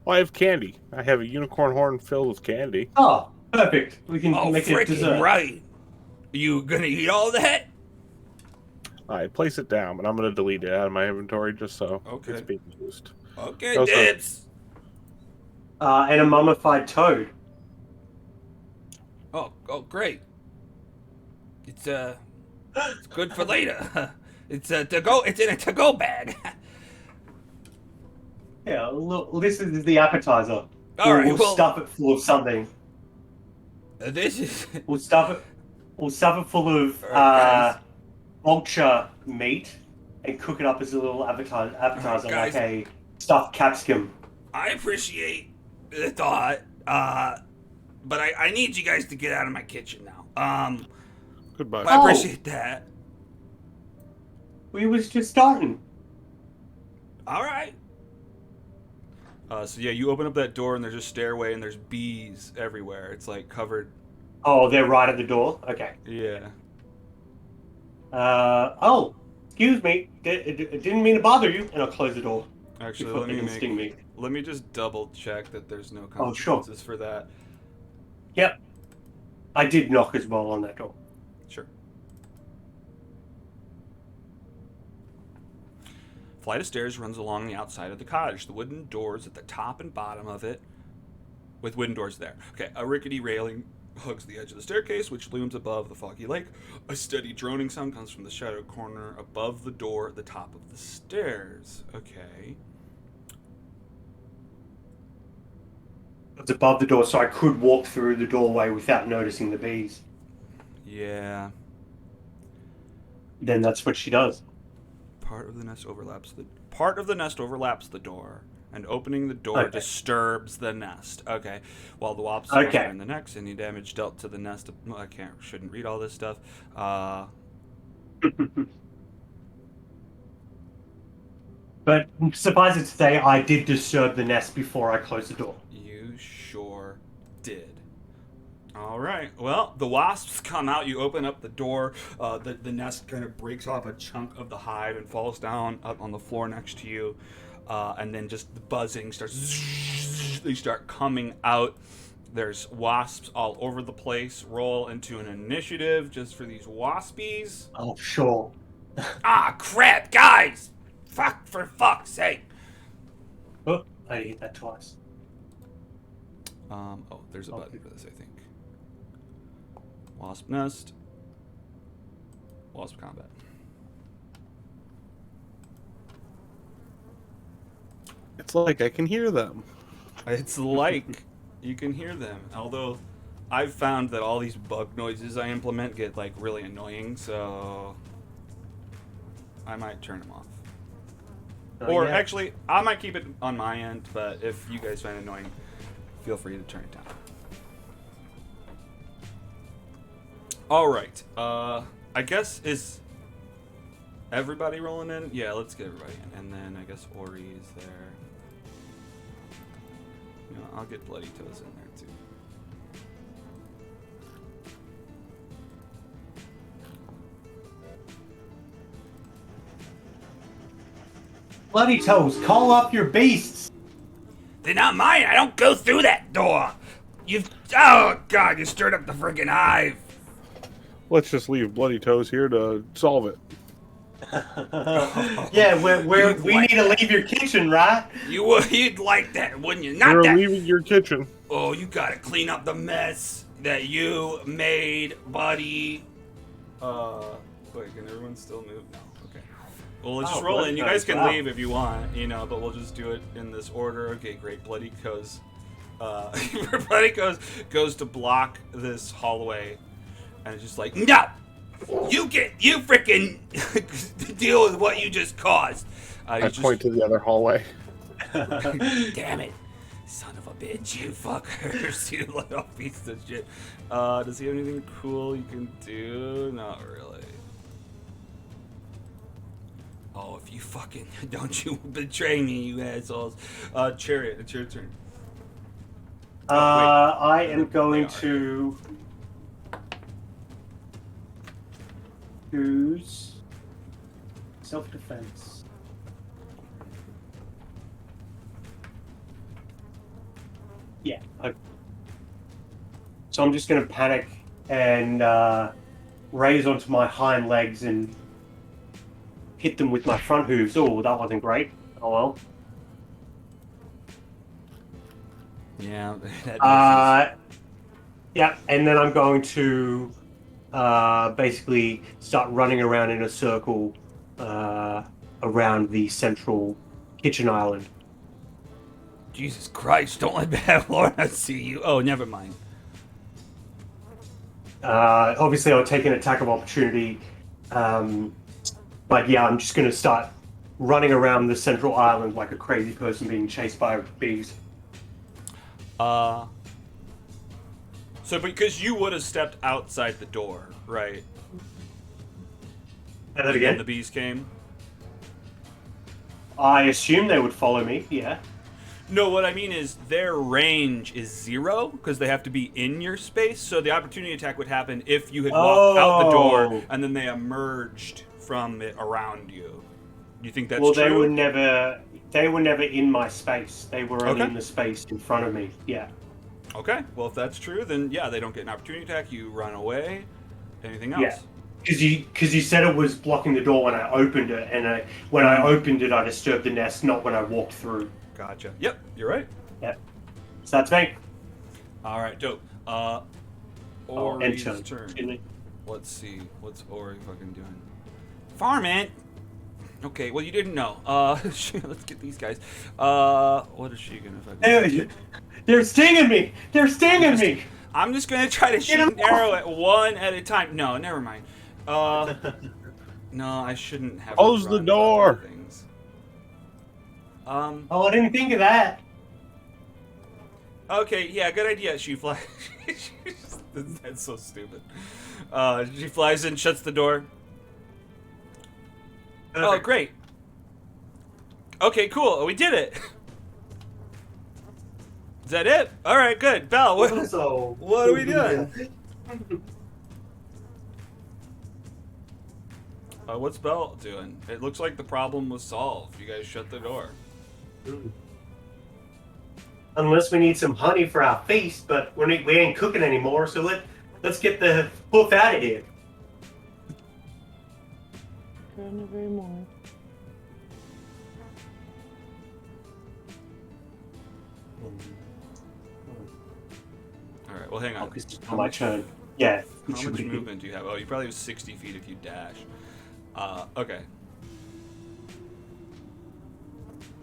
Well, I have candy. I have a unicorn horn filled with candy. Oh, perfect. We can Oh, make it freaking dessert. right. You gonna eat all that? Alright, place it down, but I'm going to delete it out of my inventory just so Okay. it's being used. Okay, Also- dibs. And a mummified toad. Oh, great. It's good for later. It's to go. It's in a to-go bag. Yeah, look, this is the appetizer. All right, We'll well, stuff it full of something. this is. We'll stuff it full of Alright, guys. vulture meat and cook it up as a little appetizer Alright, like guys. a stuffed capsicum. I appreciate the thought, but I need you guys to get out of my kitchen now. Goodbye. I appreciate that. We was just starting. All right. So yeah, you open up that door and there's a stairway and there's bees everywhere. It's like covered. Oh, they're right at the door? Okay. Yeah. Oh, excuse me. Didn't mean to bother you. And I'll close the door. Actually, Before let they me can sting me. let me just double check that there's no Oh, sure. consequences for that. Yep. I did knock as well on that door. Sure. Flight of stairs runs along the outside of the cottage. The wooden doors at the top and bottom of it, with wooden doors there. Okay, a rickety railing hugs the edge of the staircase, which looms above the foggy lake. A steady droning sound comes from the shadowed corner above the door at the top of the stairs. Okay. It's above the door, so I could walk through the doorway without noticing the bees. Yeah. Then that's what she does. Part of the nest overlaps the door, and opening the door Okay. disturbs the nest. Okay. While the wasps Okay. are in the next, any damage dealt to the nest. Well, I shouldn't read all this stuff. But suffice it to say, I did disturb the nest before I closed the door. You sure did. All right. Well, the wasps come out. You open up the door. The nest kind of breaks off a chunk of the hive and falls down up on the floor next to you. And then just the buzzing starts. They start coming out. There's wasps all over the place. Roll into an initiative just for these waspies. Oh, sure. Ah, crap, guys! For fuck's sake! Oh, I hit that twice. There's a button for this, I think. Wasp nest. Wasp combat. It's like I can hear them. It's like you can hear them. Although I've found that all these bug noises I implement get like really annoying, so I might turn them off. Or Yeah. actually, I might keep it on my end, but if you guys find it annoying, feel free to turn it down. Alright, I guess is everybody rolling in? Yeah, let's get everybody in. And then I guess Ori is there. You know, I'll get Bloody Toes in there too. Bloody Toes, call up your beasts! They're not mine. I don't go through that door. Oh God! You stirred up the freaking hive. Let's just leave Bloody Toes here to solve it. Yeah, we like need to leave your kitchen, right? You'd like that, wouldn't you? Not We're that. leaving your kitchen. Oh, you gotta clean up the mess that you made, buddy. Wait, can everyone still move? No. Okay. Well, let's just Oh, roll Bloody in. You Toes, guys can wow. leave if you want, you know, but we'll just do it in this order. Okay, great. Bloody Toes. Bloody Toes goes to block this hallway, and it's just like, No, you freaking deal with what you just caused. I just, point to the other hallway. Damn it, son of a bitch, you fuckers, you little piece of shit. does he have anything cool you can do? Not really. Oh, if you fucking don't you betray me, you assholes. Chariot, it's your turn. I am They going are. to choose self-defense. Yeah. So I'm just going to panic and raise onto my hind legs and hit them with my front hooves. Oh, that wasn't great. Oh well. Yeah, that misses. Yeah, and then I'm going to basically start running around in a circle around the central kitchen island. Jesus Christ, don't let Bad Lorna see you. Oh, never mind. Obviously, I'll take an attack of opportunity. But yeah, I'm just going to start running around the central island like a crazy person being chased by bees. So because you would have stepped outside the door, right? Say that And again? the bees came? I assume they would follow me, yeah. No, what I mean is their range is 0 because they have to be in your space. So the opportunity attack would happen if you had walked out the door and then they emerged from it around you. You think that's Well, true? they were never in my space. They were only Okay. in the space in front of me, yeah. Okay, well if that's true, then yeah, they don't get an opportunity attack. You run away. Anything else? Yeah. Because you said it was blocking the door when I opened it, and when I opened it, I disturbed the nest, not when I walked through. Gotcha. Yep, you're right. Yeah. So that's me. All right, dope. Ori's End turn. Let's see. What's Ori fucking doing? Farm it. Okay, well you didn't know. Let's get these guys. What is she gonna fucking do? They're stinging me! They're stinging me! I'm just gonna try to shoot an arrow at one at a time. No, never mind. No, I shouldn't have. Close the run door. other things. Oh, I didn't think of that. Okay, yeah, good idea. She flies. That's so stupid. She flies in, shuts the door. Oh, great. Okay, cool. We did it. Is that it? All right, good. Belle, what are we doing? What's Belle doing? It looks like the problem was solved. You guys shut the door. Unless we need some honey for our feast, but we ain't cooking anymore, so let's get the hoof out of here. Couldn't agree more. All right, well, hang on. It's my turn. Yeah. How much movement do you have? Oh, you probably have 60 feet if you dash. Okay.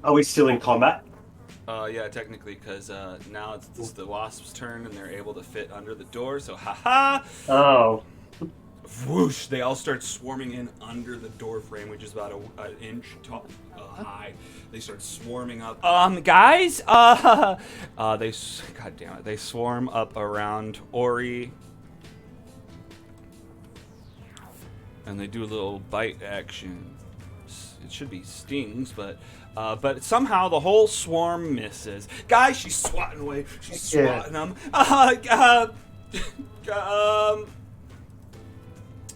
Are we still in combat? Yeah, technically, because now it's the wasp's turn and they're able to fit under the door. So, haha! Oh. Whoosh! They all start swarming in under the door frame, which is about an inch tall, high. They start swarming up. Guys, they, god damn it, they swarm up around Ori, and they do a little bite action. It should be stings, but somehow the whole swarm misses. Guys, she's swatting away. She's swatting them.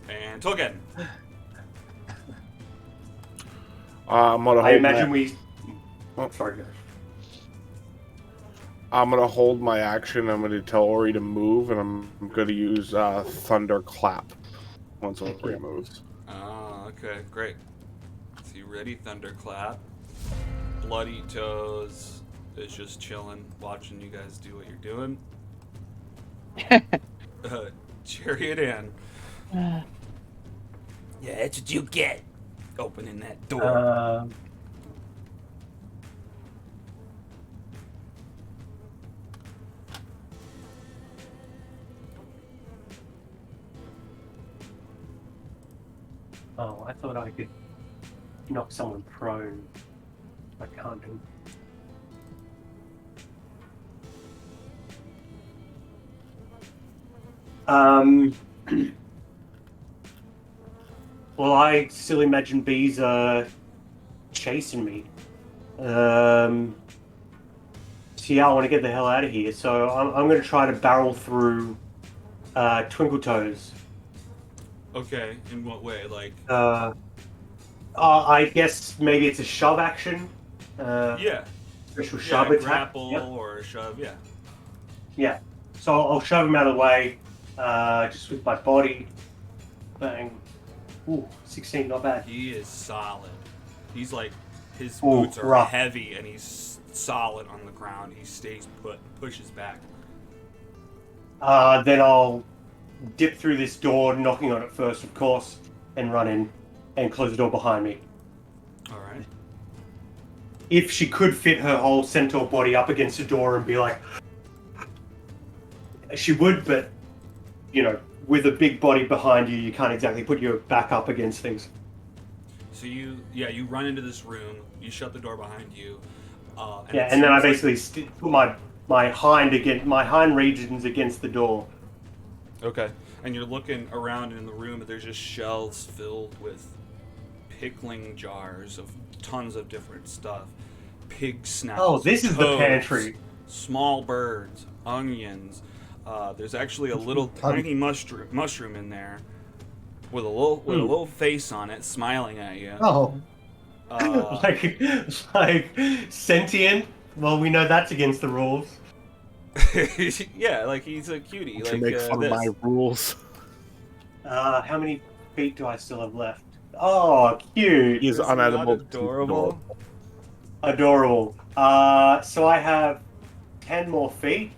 And Tolkien. I'm gonna hold I imagine my, we. Oh, sorry, guys. I'm gonna hold my action. I'm gonna tell Ori to move, and I'm gonna use Thunderclap once Ori moves. Oh, okay, great. So you ready, Thunderclap? Bloody Toes is just chilling, watching you guys do what you're doing. Chariot in. Yeah, that's what you get. Opening that door. Oh, I thought I could knock someone prone. I can't do. Well, I still imagine bees are chasing me. So yeah, I want to get the hell out of here. So I'm going to try to barrel through Twinkle Toes. Okay, in what way? Like, I guess maybe it's a shove action. yeah, Special shove yeah, attack. grapple Yep. or a shove, yeah. Yeah. So I'll shove him out of the way, just with my body. Bang. Ooh, 16, not bad. He is solid. He's like, his Ooh, boots are rough. heavy and he's solid on the ground. He stays put, pushes back. Then I'll dip through this door, knocking on it first, of course, and run in and close the door behind me. All right. If she could fit her whole centaur body up against the door and be like, she would, but you know, with a big body behind you, you can't exactly put your back up against things. So you run into this room. You shut the door behind you. And then I basically put my hind regions against the door. Okay. And you're looking around in the room, and there's just shelves filled with pickling jars of tons of different stuff. Pig snouts. Oh, this is the toads, pantry. Small birds, onions. There's actually a little tiny mushroom in there with a little face on it, smiling at you. Oh, like sentient. Well, we know that's against the rules. Yeah, like he's a cutie. To Like make fun this. of my rules. How many feet do I still have left? Oh, cute. He's Isn't that unedible. adorable. Adorable. So I have 10 more feet.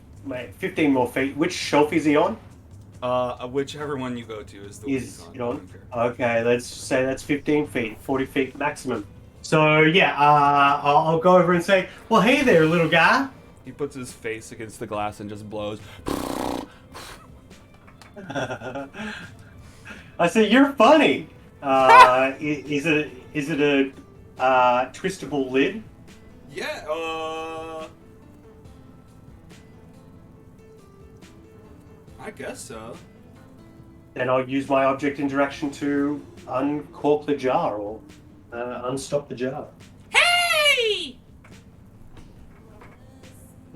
15 more feet. Which shelf is he on? Whichever one you go to is the one Is he's it on? I don't care. Okay, let's say that's 15 feet. 40 feet maximum. So, yeah, I'll go over and say, well, hey there, little guy. He puts his face against the glass and just blows. I say, you're funny. Is it a twistable lid? Yeah, I guess so. Then I'll use my object interaction to uncork the jar or unstop the jar. Hey!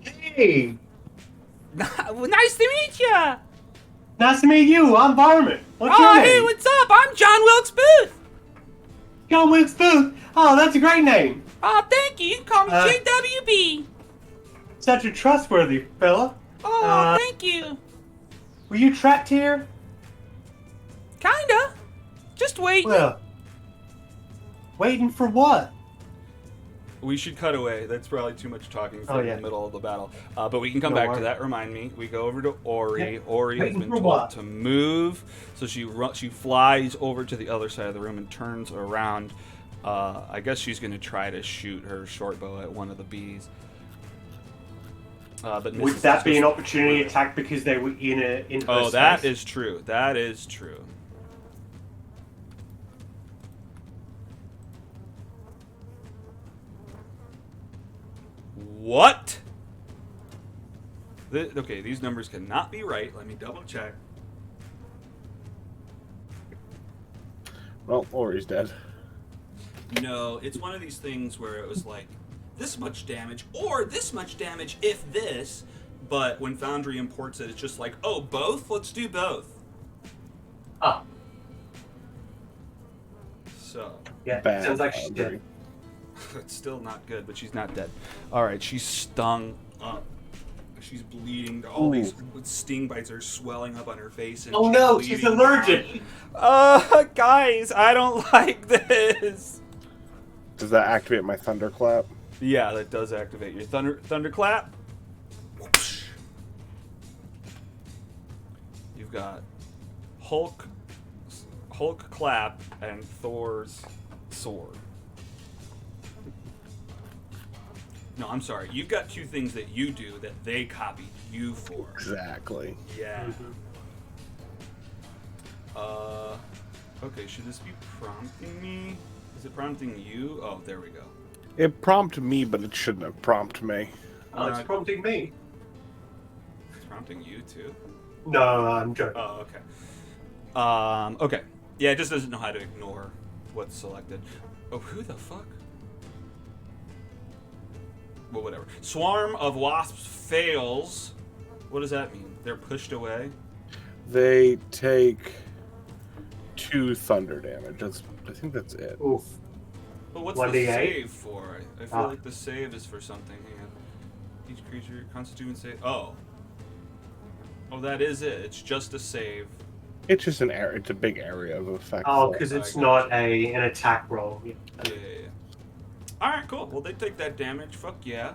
Hey! Nice to meet ya! Nice to meet you. I'm Varmint. What's your Oh, name? hey, what's up? I'm John Wilkes Booth. John Wilkes Booth. Oh, that's a great name. Oh, thank you. You can call me Uh, JWB. Such a trustworthy fella. Oh, thank you. Were you trapped here? Kinda. Just wait. Well, waiting for what? We should cut away. That's probably too much talking for yeah. the middle of the battle. But we can come No back to worries. that. Remind me. We go over to Ori. Yeah. Ori has Waiting been for told what? to move, so she flies over to the other side of the room and turns around. I guess she's going to try to shoot her short bow at one of the bees. But Would misses that be an just- opportunity attack because they were in her Oh, that space? is true. That is true. What? Okay, these numbers cannot be right. Let me double check. Well, Ori's dead. No, it's one of these things where it was like this much damage or this much damage if this, but when Foundry imports it, it's just like, oh, both? Let's do both. Ah, So, yeah. Bad. Sounds like she's Foundry. dead. it's still not good, but she's not dead. All right, she's stung up. She's bleeding. All these sting bites are swelling up on her face. And Oh she's no, she's bleeding allergic. Guys, I don't like this. Does that activate my thunderclap? Yeah, that does activate your thunderclap. Whoosh. You've got Hulk clap and Thor's sword. No, I'm sorry. You've got two things that you do that they copied you for. Exactly. Yeah. Okay, should this be prompting me? Is it prompting you? Oh, there we go. It prompted me, but it shouldn't have prompted me. Oh, it's prompting me. It's prompting you too? No, I'm joking. Oh, okay. Okay. Yeah, it just doesn't know how to ignore what's selected. Oh, who the fuck? Well, whatever. Swarm of wasps fails. What does that mean? They're pushed away? They take 2 thunder damage. I think that's it. Oof. But what's 1d8? the save for? I feel Ah. like the save is for something. Hang on. Each creature constitutes save. Oh. Oh, that is it. It's just a save. It's just an area. It's a big area of effect. Oh, so- because it's I not an attack roll. Yeah. Yeah. All right, cool. Well, they take that damage. Fuck yeah.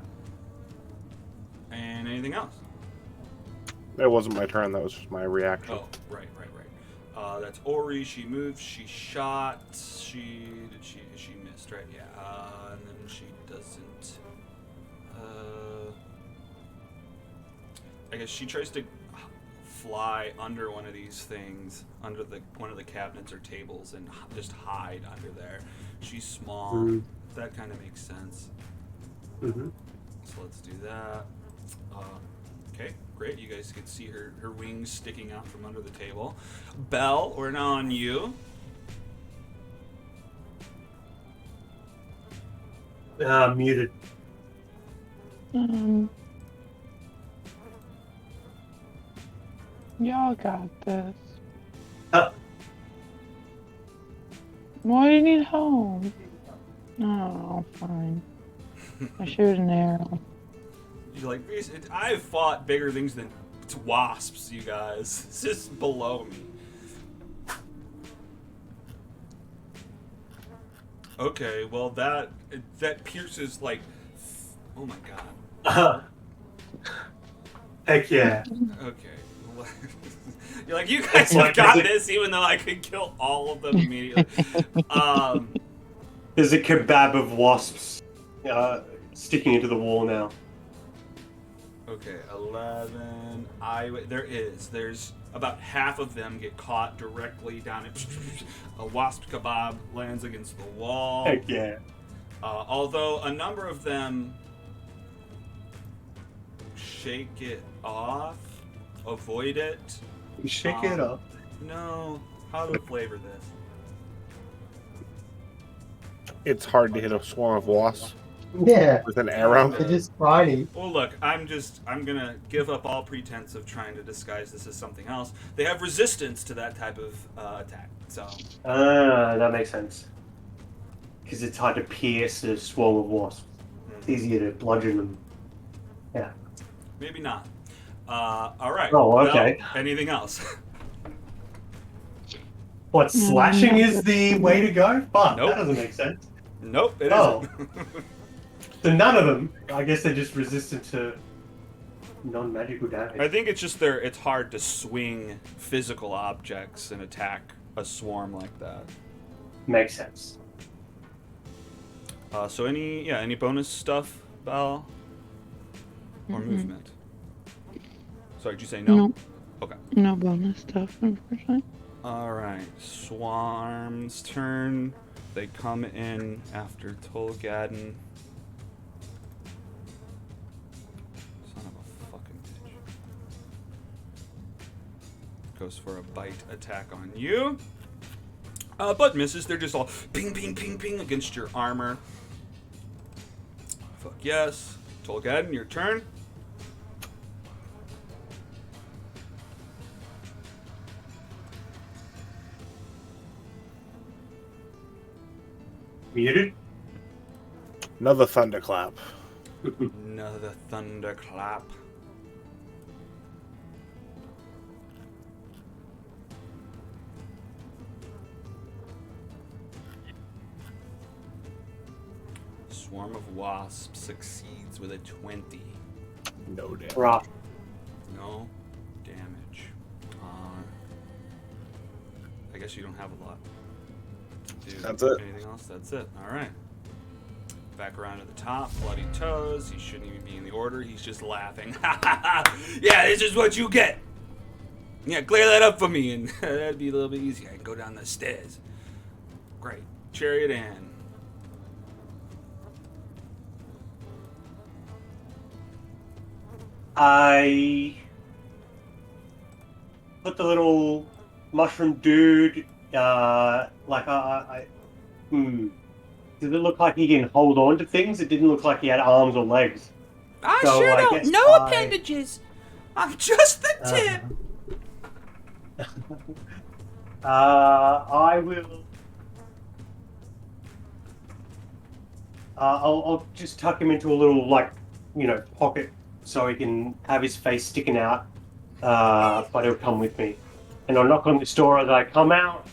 And anything else? That wasn't my turn. That was just my reaction. Oh, right. That's Ori. She moved. She shot. She missed, right? Yeah. And then she doesn't. I guess she tries to fly under one of these things, under one of the cabinets or tables, and just hide under there. She's small. Mm. That kind of makes sense. Mm-hmm. So let's do that. Okay, great. You guys can see her wings sticking out from under the table. Belle, we're now on you. Muted. Y'all got this. Uh. Why do you need help? No, fine. I shoot an arrow. You're like, I've fought bigger things than wasps, you guys. It's just below me. Okay, well that pierces like, oh my god. Heck yeah. Okay. You're like, you guys have got this, even though I could kill all of them immediately. There's a kebab of wasps sticking into the wall now. Okay, 11. There's about half of them get caught directly down. A wasp kebab lands against the wall. Heck yeah. Although a number of them shake it off, avoid it. You shake it up. No, how to flavor this? It's hard to hit a swarm of wasps Yeah. with an arrow. It is tiny. Well, look, I'm gonna give up all pretense of trying to disguise this as something else. They have resistance to that type of attack, so. That makes sense. Because it's hard to pierce a swarm of wasps. It's easier to bludgeon them. Yeah. Maybe not. All right. Oh, okay. Well, anything else? What, slashing is the way to go? Fuck, Nope. that doesn't make sense. Nope, it Oh. isn't. So none of them, I guess they're just resistant to non-magical damage. I think it's just it's hard to swing physical objects and attack a swarm like that. Makes sense. So any bonus stuff, Belle? Or movement? Sorry, did you say no? No. Okay. No bonus stuff, unfortunately. Alright, Swarm's turn. They come in after Tolgadden. Son of a fucking bitch. Goes for a bite attack on you. But misses. They're just all ping, ping, ping, ping against your armor. Fuck yes. Tolgadden, your turn. Muted? Another thunderclap. Another thunderclap. Swarm of wasps succeeds with a 20. No damage. Rough. No damage. I guess you don't have a lot. Dude, That's it. Anything else? That's it. All right. Back around to the top. Bloody toes. He shouldn't even be in the order. He's just laughing. Yeah, this is what you get. Yeah, clear that up for me, and that'd be a little bit easier. I can go down the stairs. Great. Chariot in. I put the little mushroom dude, does it look like he can hold on to things? It didn't look like he had arms or legs. I So, sure I don't. guess No I- appendages. I'm just the tip. I will. I'll just tuck him into a little, pocket so he can have his face sticking out. But he'll come with me. and I'll knock on this door as I come out.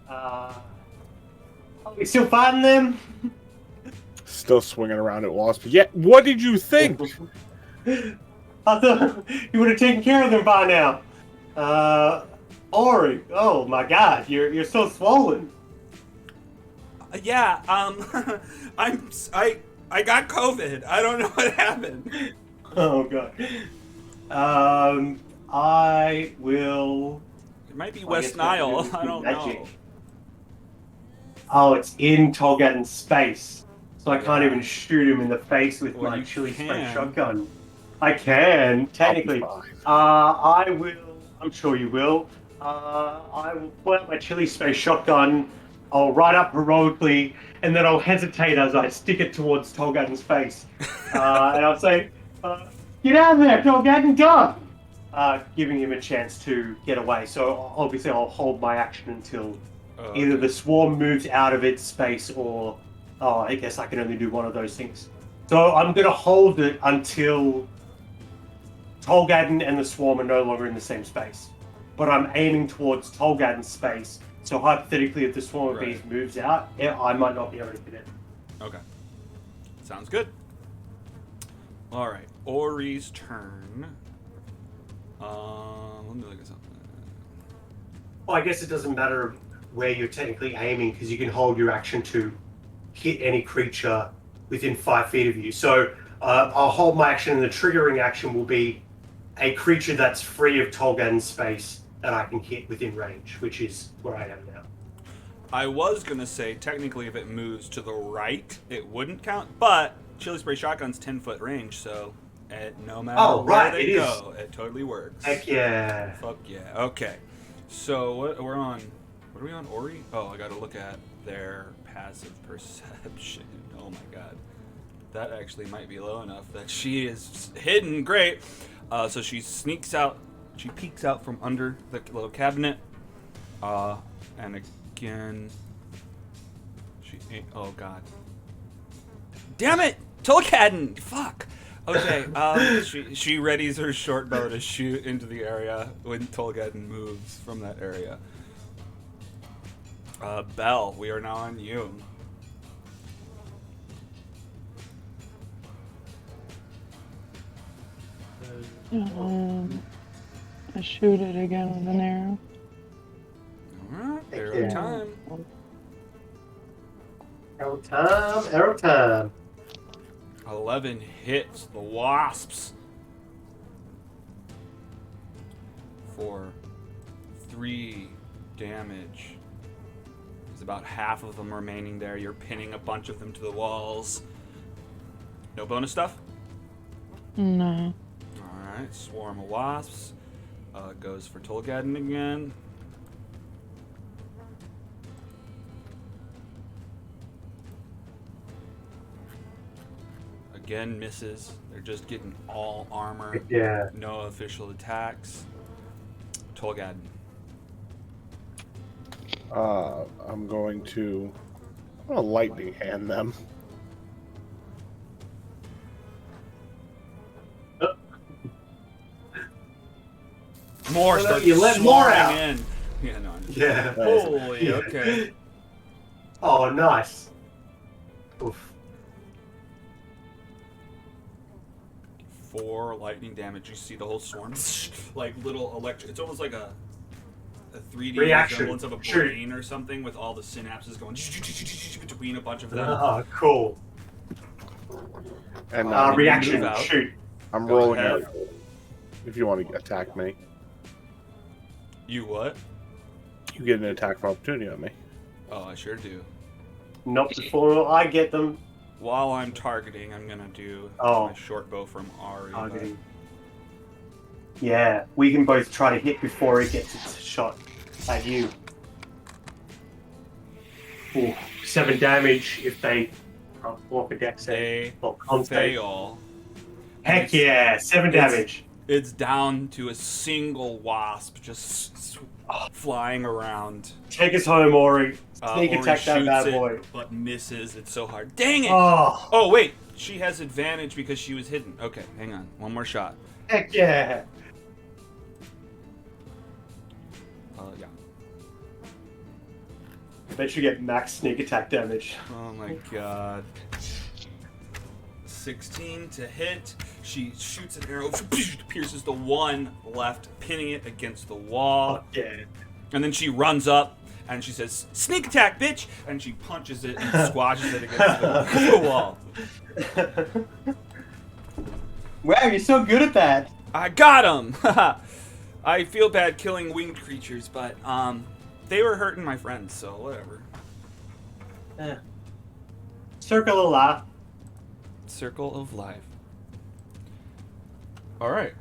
Are we still fighting them? Still swinging around at Wasp. Yeah, what did you think? I thought you would have taken care of them by now. Ori, oh my God, you're so swollen. Yeah, I got COVID. I don't know what happened. Oh God. I will. It might be I West guess Nile. we'll do I don't magic. know. Oh, it's in Tolgaden's space, so I can't Yeah. even shoot him in the face with Well, my you chili spray can. shotgun. I can technically. I'll be fine. I will. I'm sure you will. I will pull out my chili spray shotgun. I'll ride up heroically, and then I'll hesitate as I stick it towards Tolgaden's face, and I'll say, "Get out of there, Tolgaden, go!" Giving him a chance to get away. So obviously, I'll hold my action until either the swarm moves out of its space, or I guess I can only do one of those things. So I'm gonna hold it until Tolgaden and the swarm are no longer in the same space. But I'm aiming towards Tolgaden's space. So hypothetically, if the swarm of bees moves out, I might not be able to hit it. Okay. Sounds good. All right. Ori's turn. Let me look at something. Well, I guess it doesn't matter where you're technically aiming because you can hold your action to hit any creature within 5 feet of you. So I'll hold my action, and the triggering action will be a creature that's free of Tolgaden's space that I can hit within range, which is where I am now. I was gonna say technically if it moves to the right, it wouldn't count, but chili spray shotgun's 10-foot range, so no matter where they go, it totally works. Heck yeah! Fuck yeah. Okay. So what we're on? What are we on? Ori? Oh, I gotta look at their passive perception. Oh my god, that actually might be low enough that she is hidden. Great. So she sneaks out. She peeks out from under the little cabinet. And again, oh god, damn it, Tolkadden, fuck. Okay, she readies her short bow to shoot into the area when Tolkadden moves from that area. Belle, we are now on you. I shoot it again with an arrow. Alright, arrow time. Arrow time. 11 hits the wasps for 3 damage. There's about half of them remaining there. You're pinning a bunch of them to the walls. No bonus stuff? No. Alright, swarm of wasps. Goes for Tolkadden again. Again, misses. They're just getting all armor. Yeah. No official attacks. Tolkadden. I'm going to lightning hand them. More starts you let more out. in. Yeah, no, I'm just Yeah. Holy, Yeah. okay. Oh, nice. Oof. 4 lightning damage. You see the whole swarm, like little electric. It's almost like a 3D Reaction. resemblance of a Sure. brain or something, with all the synapses going between a bunch of them. Oh, cool. And Reaction. move out. Shoot. I'm Go rolling ahead. out. If you want to attack me, You what? you get an attack of opportunity on me. Oh, I sure do. Not before I get them. While I'm targeting, I'm gonna do my short bow from Ari. Targeting. Yeah, we can both try to hit before it gets its shot at you. Ooh, 7 damage if they walk a dex They or contact. fail. Heck yeah, 7 damage. It's down to a single wasp just flying around. Take us home, Ori. Sneak Ori attack that shoots bad it, boy. but misses. It's so hard. Dang it! Oh, Oh, wait. She has advantage because she was hidden. Okay, hang on. One more shot. heck yeah. bet you get max sneak attack damage. Oh my god. 16 to hit. She shoots an arrow, pierces the one left, pinning it against the wall. Oh, yeah. And then she runs up and she says, "Sneak attack, bitch!" And she punches it and squashes it against the wall. Wow, you're so good at that. I got him! I feel bad killing winged creatures, but they were hurting my friends, so whatever. Circle of life. Circle of life. All right.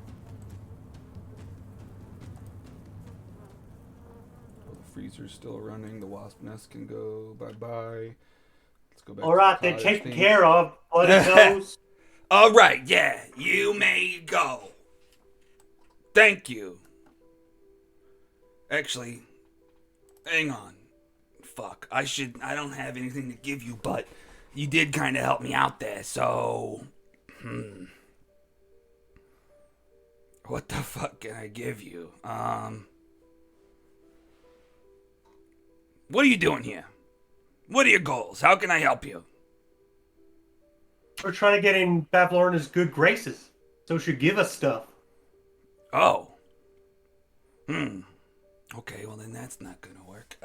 Well, the freezer's still running. The wasp nest can go bye-bye. Let's go back. All right, to the they're cottage taken thing. care of. Bloody nose. All right, yeah, you may go. Thank you. Actually, hang on. Fuck, I don't have anything to give you, but you did kind of help me out there, so... What the fuck can I give you? What are you doing here? What are your goals? How can I help you? We're trying to get in Bavlorna's good graces, so she give us stuff. Oh. Okay, well then that's not gonna work.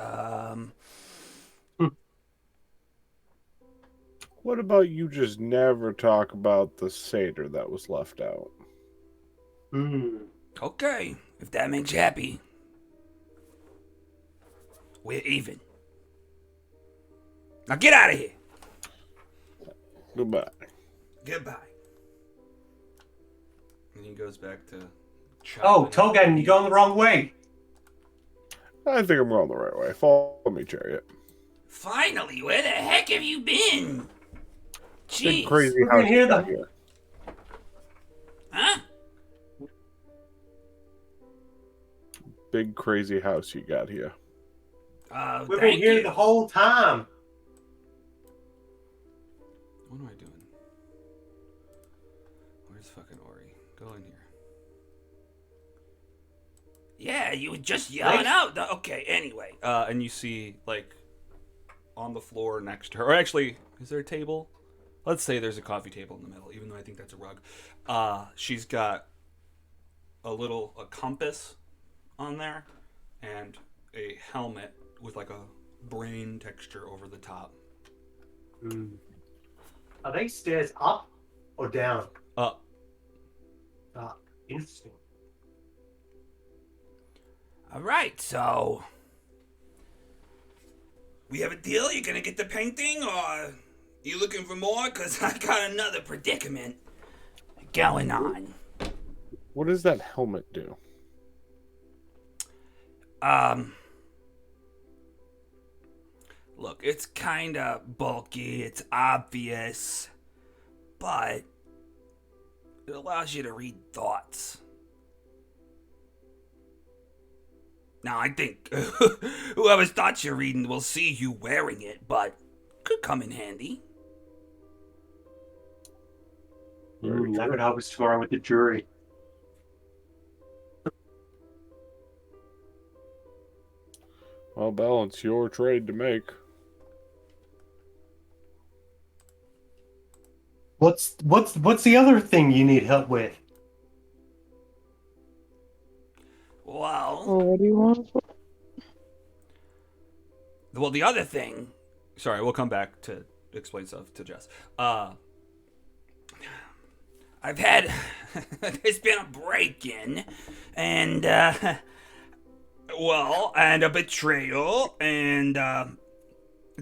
What about you just never talk about the satyr that was left out? Okay, if that makes you happy. We're even. Now get out of here. Goodbye. Goodbye. And he goes back to... Oh, chopping Togan, you're going the wrong way. I think I'm going the right way. Follow me, Chariot. Finally, where the heck have you been? Big Jeez. crazy We're house in here you got the- here. Huh? Big crazy house you got here. We've been Thank here you. the whole time. What am I doing? Where's fucking Ori? Go in here. Yeah, you were just yelling out. Okay, anyway. And you see, like, on the floor next to her, or actually, is there a table? Let's say there's a coffee table in the middle, even though I think that's a rug. She's got a compass on there, and a helmet with like a brain texture over the top. Are they stairs up or down? Up. Interesting. All right, so we have a deal. You're gonna get the painting, or you looking for more? Cause I got another predicament going on. What does that helmet do? Look, it's kind of bulky. It's obvious, but it allows you to read thoughts. Now, I think whoever's thoughts you're reading will see you wearing it, but could come in handy. That could help us tomorrow with the jury. Well, Belle, it's your trade to make. What's the other thing you need help with? Well, Well, what do you want? the other thing. Sorry, we'll come back to explain stuff to Jess. I've had. There's been a break-in, and and a betrayal, and to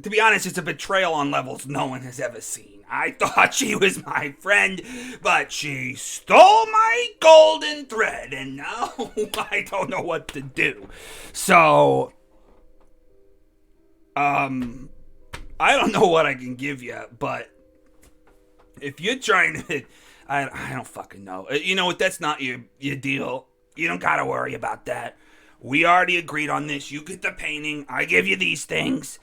be honest, it's a betrayal on levels no one has ever seen. I thought she was my friend, but she stole my golden thread, and now I don't know what to do. So, I don't know what I can give you, but if you're trying to, I don't fucking know. You know what? That's not your deal. You don't gotta worry about that. We already agreed on this. You get the painting. I give you these things.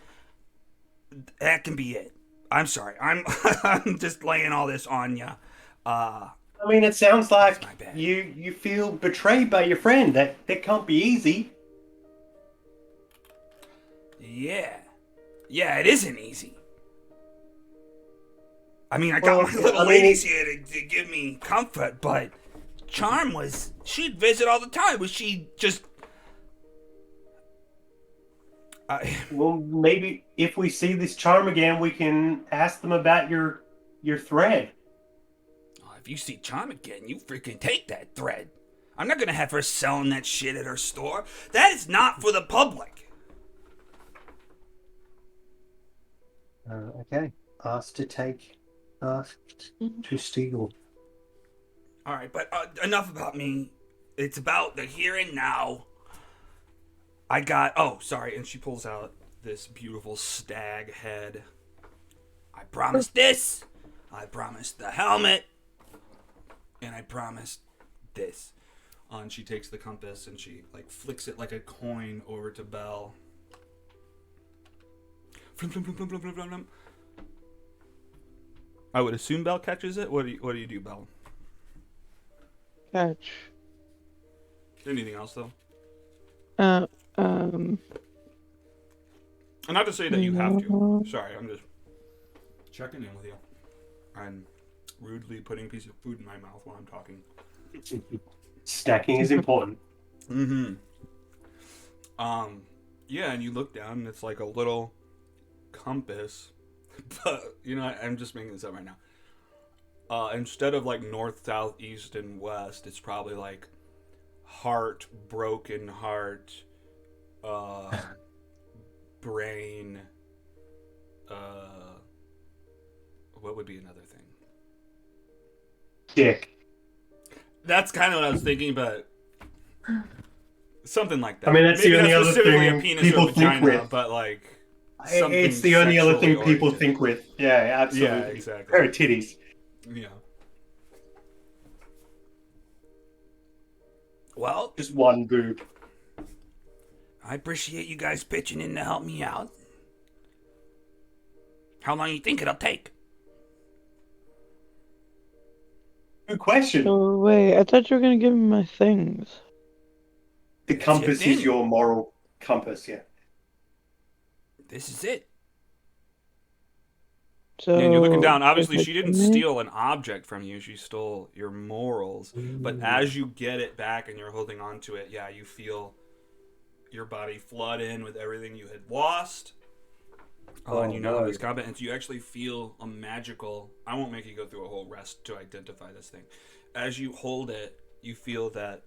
That can be it. I'm sorry. I'm just laying all this on you. I mean, it sounds like my bad. you feel betrayed by your friend. That can't be easy. Yeah. Yeah, it isn't easy. I mean, I got my little I mean, ladies here to give me comfort, but Charm she'd visit all the time. Was she just... Well, maybe if we see this charm again, we can ask them about your thread. If you see Charm again, you freaking take that thread. I'm not gonna have her selling that shit at her store. That is not for the public. Okay. Asked to take, asked to steal. All right, but enough about me. It's about the here and now. I got... Oh, sorry. And she pulls out this beautiful stag head. I promised this. I promised the helmet. And I promised this. And she takes the compass and she flicks it like a coin over to Belle. Flum, flum, flum, flum, flum, flum, flum, flum. I would assume Belle catches it. What do you do, Belle? Catch. Anything else though? Um. And not to say that you have to. Sorry, I'm just checking in with you. I'm rudely putting a piece of food in my mouth while I'm talking. Stacking is important. Mm-hmm. Yeah, and you look down and it's like a little compass. But, I'm just making this up right now. Instead of north, south, east, and west, it's probably heart, broken heart, brain, what would be another thing? Dick. That's kind of what I was thinking, but something like that. I mean, that's Maybe the only not other specifically thing a penis people or a vagina, think with. But It's the only other thing sexually people oriented. think with. Yeah, absolutely. Yeah, exactly. Pair of titties. Yeah. Well, Just one boob. I appreciate you guys pitching in to help me out. How long you think it'll take? Good question. So wait, I thought you were gonna give me my things. The compass thing. is your moral compass, yeah. This is it. So And you're looking down. if Obviously, I she didn't come in- steal an object from you. She stole your morals. But as you get it back and you're holding on to it, yeah, you feel your body flood in with everything you had lost. And you know this combat. And so you actually feel a magical... I won't make you go through a whole rest to identify this thing. As you hold it, you feel that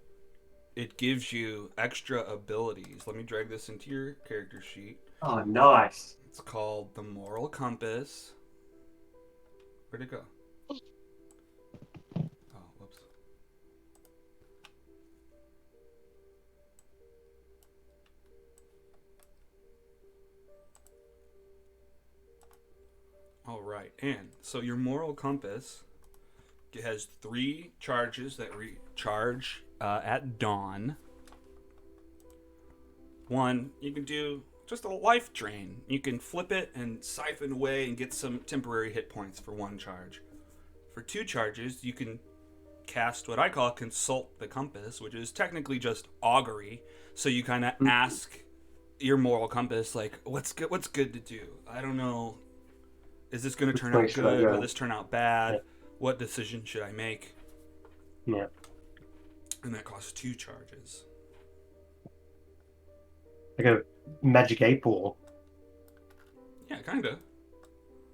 it gives you extra abilities. Let me drag this into your character sheet. Oh, nice. It's called the Moral Compass. Where'd it go? Oh, whoops. All right, and so your Moral Compass has 3 charges that recharge at dawn. 1, you can do just a life drain. You can flip it and siphon away and get some temporary hit points for 1 charge. For 2 charges, you can cast what I call Consult the Compass, which is technically just augury. So you kind of ask your moral compass, what's good to do? I don't know. Is this going to turn out good? Will this turn out bad? Yeah. What decision should I make? Yeah. And that costs 2 charges. Like a magic 8-ball. Yeah, kind of.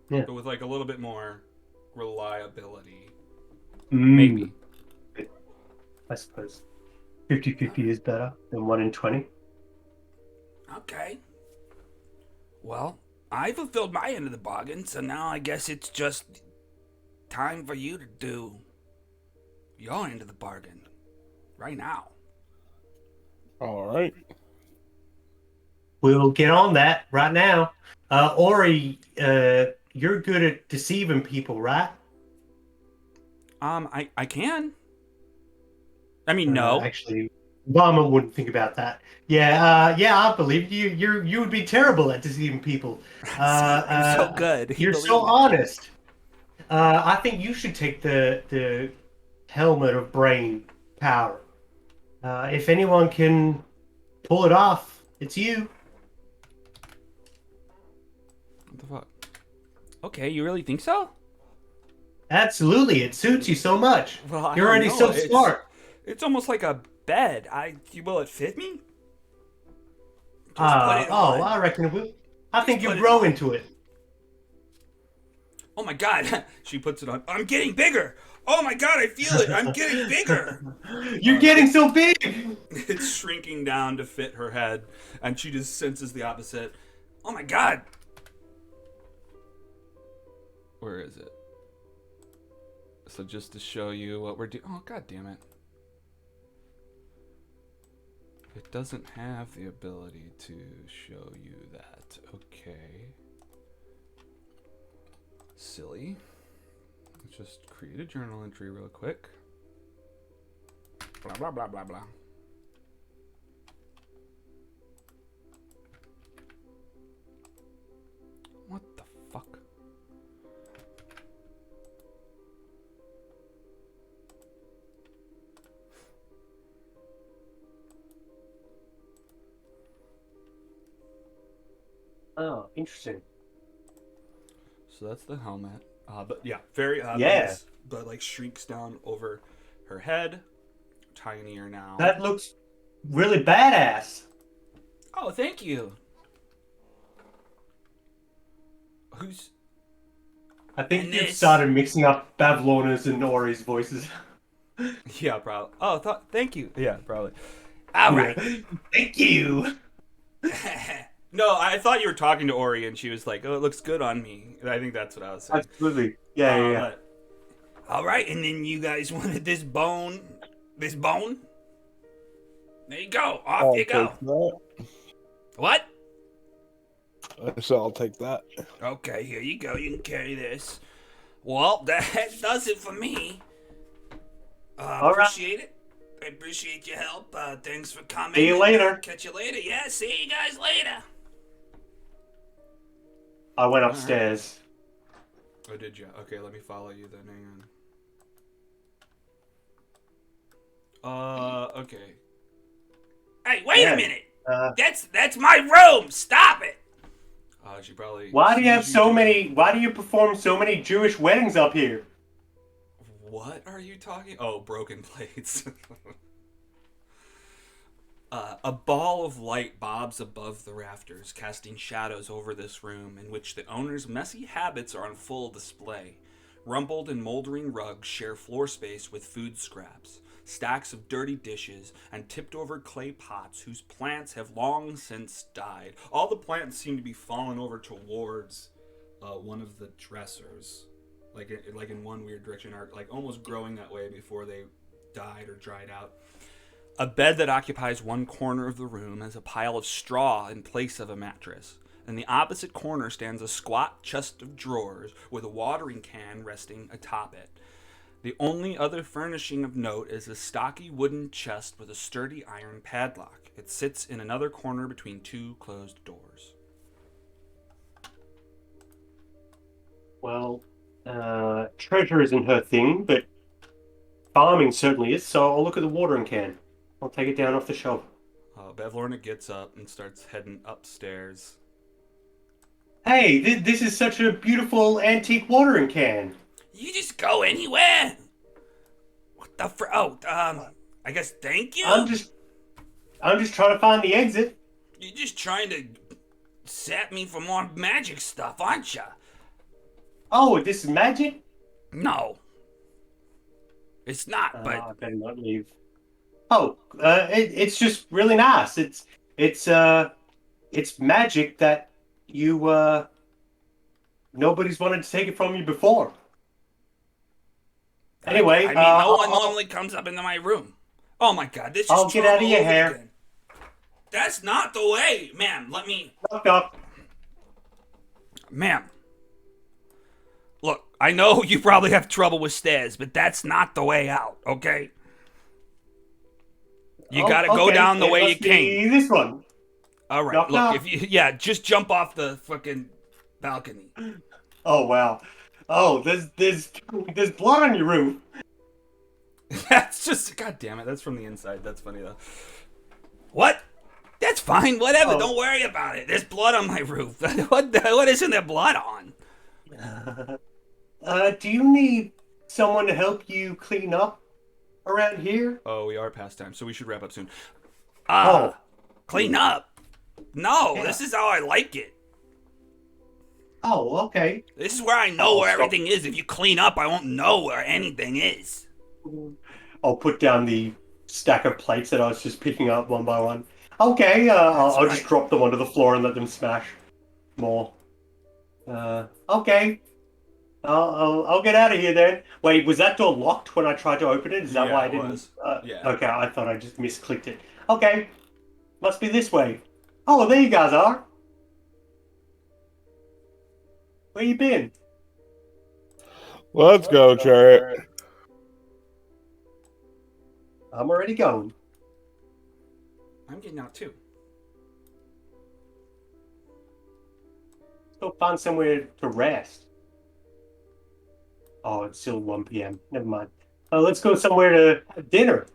Yeah. But with a little bit more reliability. Maybe. I suppose 50-50 is better than 1 in 20. Okay. Well, I fulfilled my end of the bargain, so now I guess it's just time for you to do your end of the bargain. Right now. All right. We'll get on that right now. Ori, you're good at deceiving people, right? I can. I mean, no. Actually, Obama wouldn't think about that. Yeah, I believe you. You would be terrible at deceiving people. I'm so good. You're so honest. I think you should take the helmet of brain power. If anyone can pull it off, it's you. Okay, you really think so? Absolutely, it suits you so much. Well, You're already so smart. It's almost like a bed. Will it fit me? Just put it on. I reckon it will. I think put you'll it grow on. into it. Oh my god, she puts it on. I'm getting bigger. Oh my god, I feel it. I'm getting bigger. You're getting so big. It's shrinking down to fit her head, and she just senses the opposite. Oh my god. Where is it? So just to show you what we're doing. Oh god damn it. It doesn't have the ability to show you that. Okay. Silly. Let's just create a journal entry real quick. Blah, blah, blah, blah, blah. What the fuck? Oh, interesting. So that's the helmet. But yeah, very Yeah. obvious. But like shrinks down over her head. Tinier now. That looks really badass. Oh, thank you. Who's... I think And you've this- started mixing up Bavlorna's and Ori's voices. Yeah, probably. Oh, thank you. Yeah, probably. All right. Thank you. No, I thought you were talking to Ori, and she was like, "Oh, it looks good on me." I think that's what I was saying. Absolutely. Yeah. But- all right, and then you guys wanted this bone. This bone. There you go. Off you go. What? So I'll take that. Okay, here you go. You can carry this. Well, that does it for me. All right. Appreciate it. I appreciate your help. Thanks for coming. See you later. Catch you later. Yeah, see you guys later. I went upstairs. Oh, did you? Okay, let me follow you then. Hang on. Okay. Hey, wait Yeah, a minute. Uh, That's my room. Stop it. She probably. Why do you have so many? Why do you perform so many Jewish weddings up here? What are you talking? Oh, broken plates. A ball of light bobs above the rafters, casting shadows over this room in which the owner's messy habits are on full display. Rumpled and moldering rugs share floor space with food scraps, stacks of dirty dishes, and tipped-over clay pots whose plants have long since died. All the plants seem to be fallen over towards one of the dressers. Like in one weird direction, or like almost growing that way before they died or dried out. A bed that occupies one corner of the room has a pile of straw in place of a mattress. In the opposite corner stands a squat chest of drawers with a watering can resting atop it. The only other furnishing of note is a stocky wooden chest with a sturdy iron padlock. It sits in another corner between two closed doors. Well, treasure isn't her thing, but farming certainly is. So I'll look at the watering can. I'll take it down off the shelf. Bevlorna gets up and starts heading upstairs. Hey, this is such a beautiful antique watering can. You just go anywhere. What the I guess thank you. I'm just trying to find the exit. You're just trying to sap me for more magic stuff, aren't you? Oh, this is magic? No. It's not, I but better not leave. Oh, it's just really nice. It's magic that you nobody's wanted to take it from you before. Anyway, I mean, no one normally comes up into my room. Oh my god, this is I'll get out of your hair. Again. That's not the way, ma'am. Let me. Knock up. Ma'am. Look, I know you probably have trouble with stairs, but that's not the way out, okay? You gotta go down the way you came. This one. All right, Knock, look, knock. if you just jump off the fucking balcony. Oh wow. Oh, there's blood on your roof. That's just, god damn it, that's from the inside. That's funny though. What? That's fine, whatever. Oh. Don't worry about it. There's blood on my roof. What isn't there blood on? Do you need someone to help you clean up around here? Oh, we are past time, so we should wrap up soon. Clean up. No, Yeah. this is how I like it. Oh, okay. This is where I know where stop. everything is. If you clean up, I won't know where anything is. I'll put down the stack of plates that I was just picking up one by one. Okay, I'll right. just drop them onto the floor and let them smash more. Okay. I'll get out of here then. Wait, was that door locked when I tried to open it? Is that Yeah, why I it didn't? was. Yeah. Okay, I thought I just misclicked it. Okay, must be this way. Oh, there you guys are. Where you been? Let's go, Chariot. I'm already going. I'm getting out too. Go find somewhere to rest. Oh, it's still 1 p.m. Never mind. Let's go somewhere to have dinner.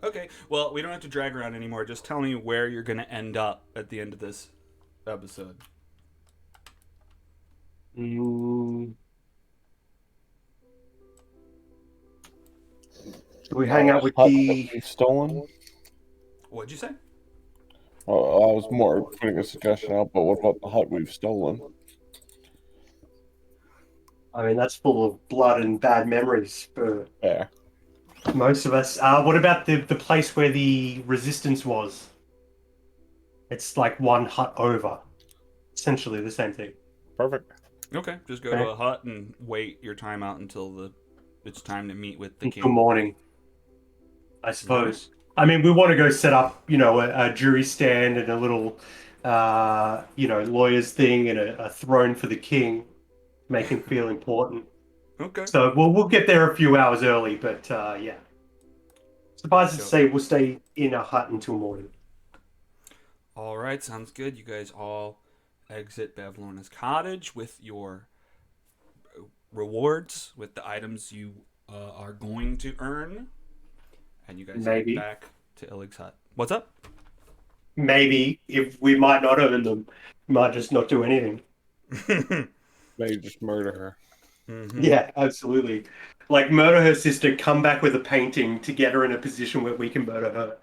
Okay, well, we don't have to drag around anymore. Just tell me where you're going to end up at the end of this episode. Should we hang out with Hut the... we've stolen? What'd you say? Oh, I was more putting a suggestion out, but what about the hut we've stolen? I mean, that's full of blood and bad memories for Yeah. most of us. What about the place where the resistance was? It's like one hut over. Essentially the same thing. Perfect. Okay, just go Okay. to a hut and wait your time out until it's time to meet with the Until king. morning, I suppose. I mean, we want to go set up, a jury stand and a little, lawyers thing and a throne for the king, make him feel important. Okay. So we'll get there a few hours early, but yeah. Suffice it to say, we'll stay in a hut until morning. All right, sounds good. You guys all exit Bavlorna's cottage with your rewards, with the items you are going to earn. And you guys Maybe. head back to Illig's hut. What's up? Maybe, if we might not earn them, we might just not do anything. Maybe just murder her. Mm-hmm. Yeah, absolutely. Like, murder her sister, come back with a painting to get her in a position where we can murder her.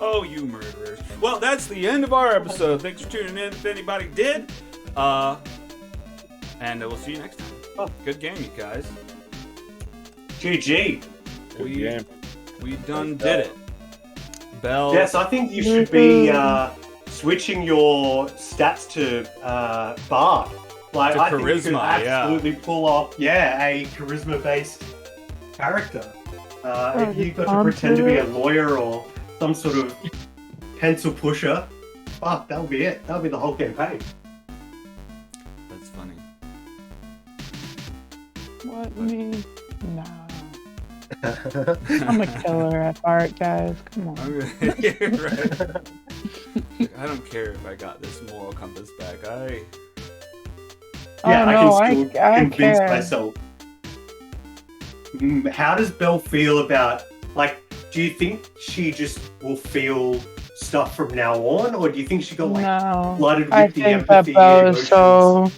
Oh, you murderers. Well, that's the end of our episode. Thanks for tuning in if anybody did. And we'll see you next time. Oh. Good game, you guys. GG. Good game. We done did it. Bell. Yes, I think you should be switching your stats to Bard. Like, To I think you could charisma, yeah. absolutely pull off, a charisma-based character. If you got to pretend to be a lawyer or some sort of pencil pusher, fuck, that'll be it. That'll be the whole campaign. That's funny. What me? Nah. I'm a killer at art, guys. Come on. I'm gonna, right. I don't care if I got this moral compass back. Yeah, Oh, I no, can still I convince care. myself. How does Belle feel about, do you think she just will feel stuff from now on, or do you think she got No. flooded with I the think that empathy Belle and is emotions? so.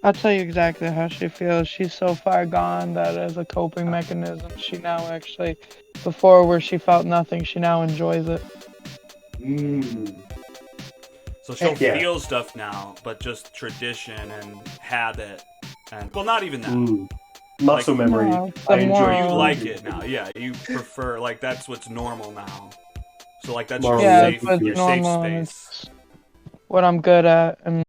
I'll tell you exactly how she feels. She's so far gone that as a coping mechanism, she now actually, before where she felt nothing, she now enjoys it. So she'll Yeah. feel stuff now, but just tradition and habit, and well, not even that. Muscle Like- memory. No, I the enjoy You moral- like it now, yeah. You prefer that's what's normal now. So that's Moral your Yeah, safe, it's what's your safe normal and space. it's what I'm good at, and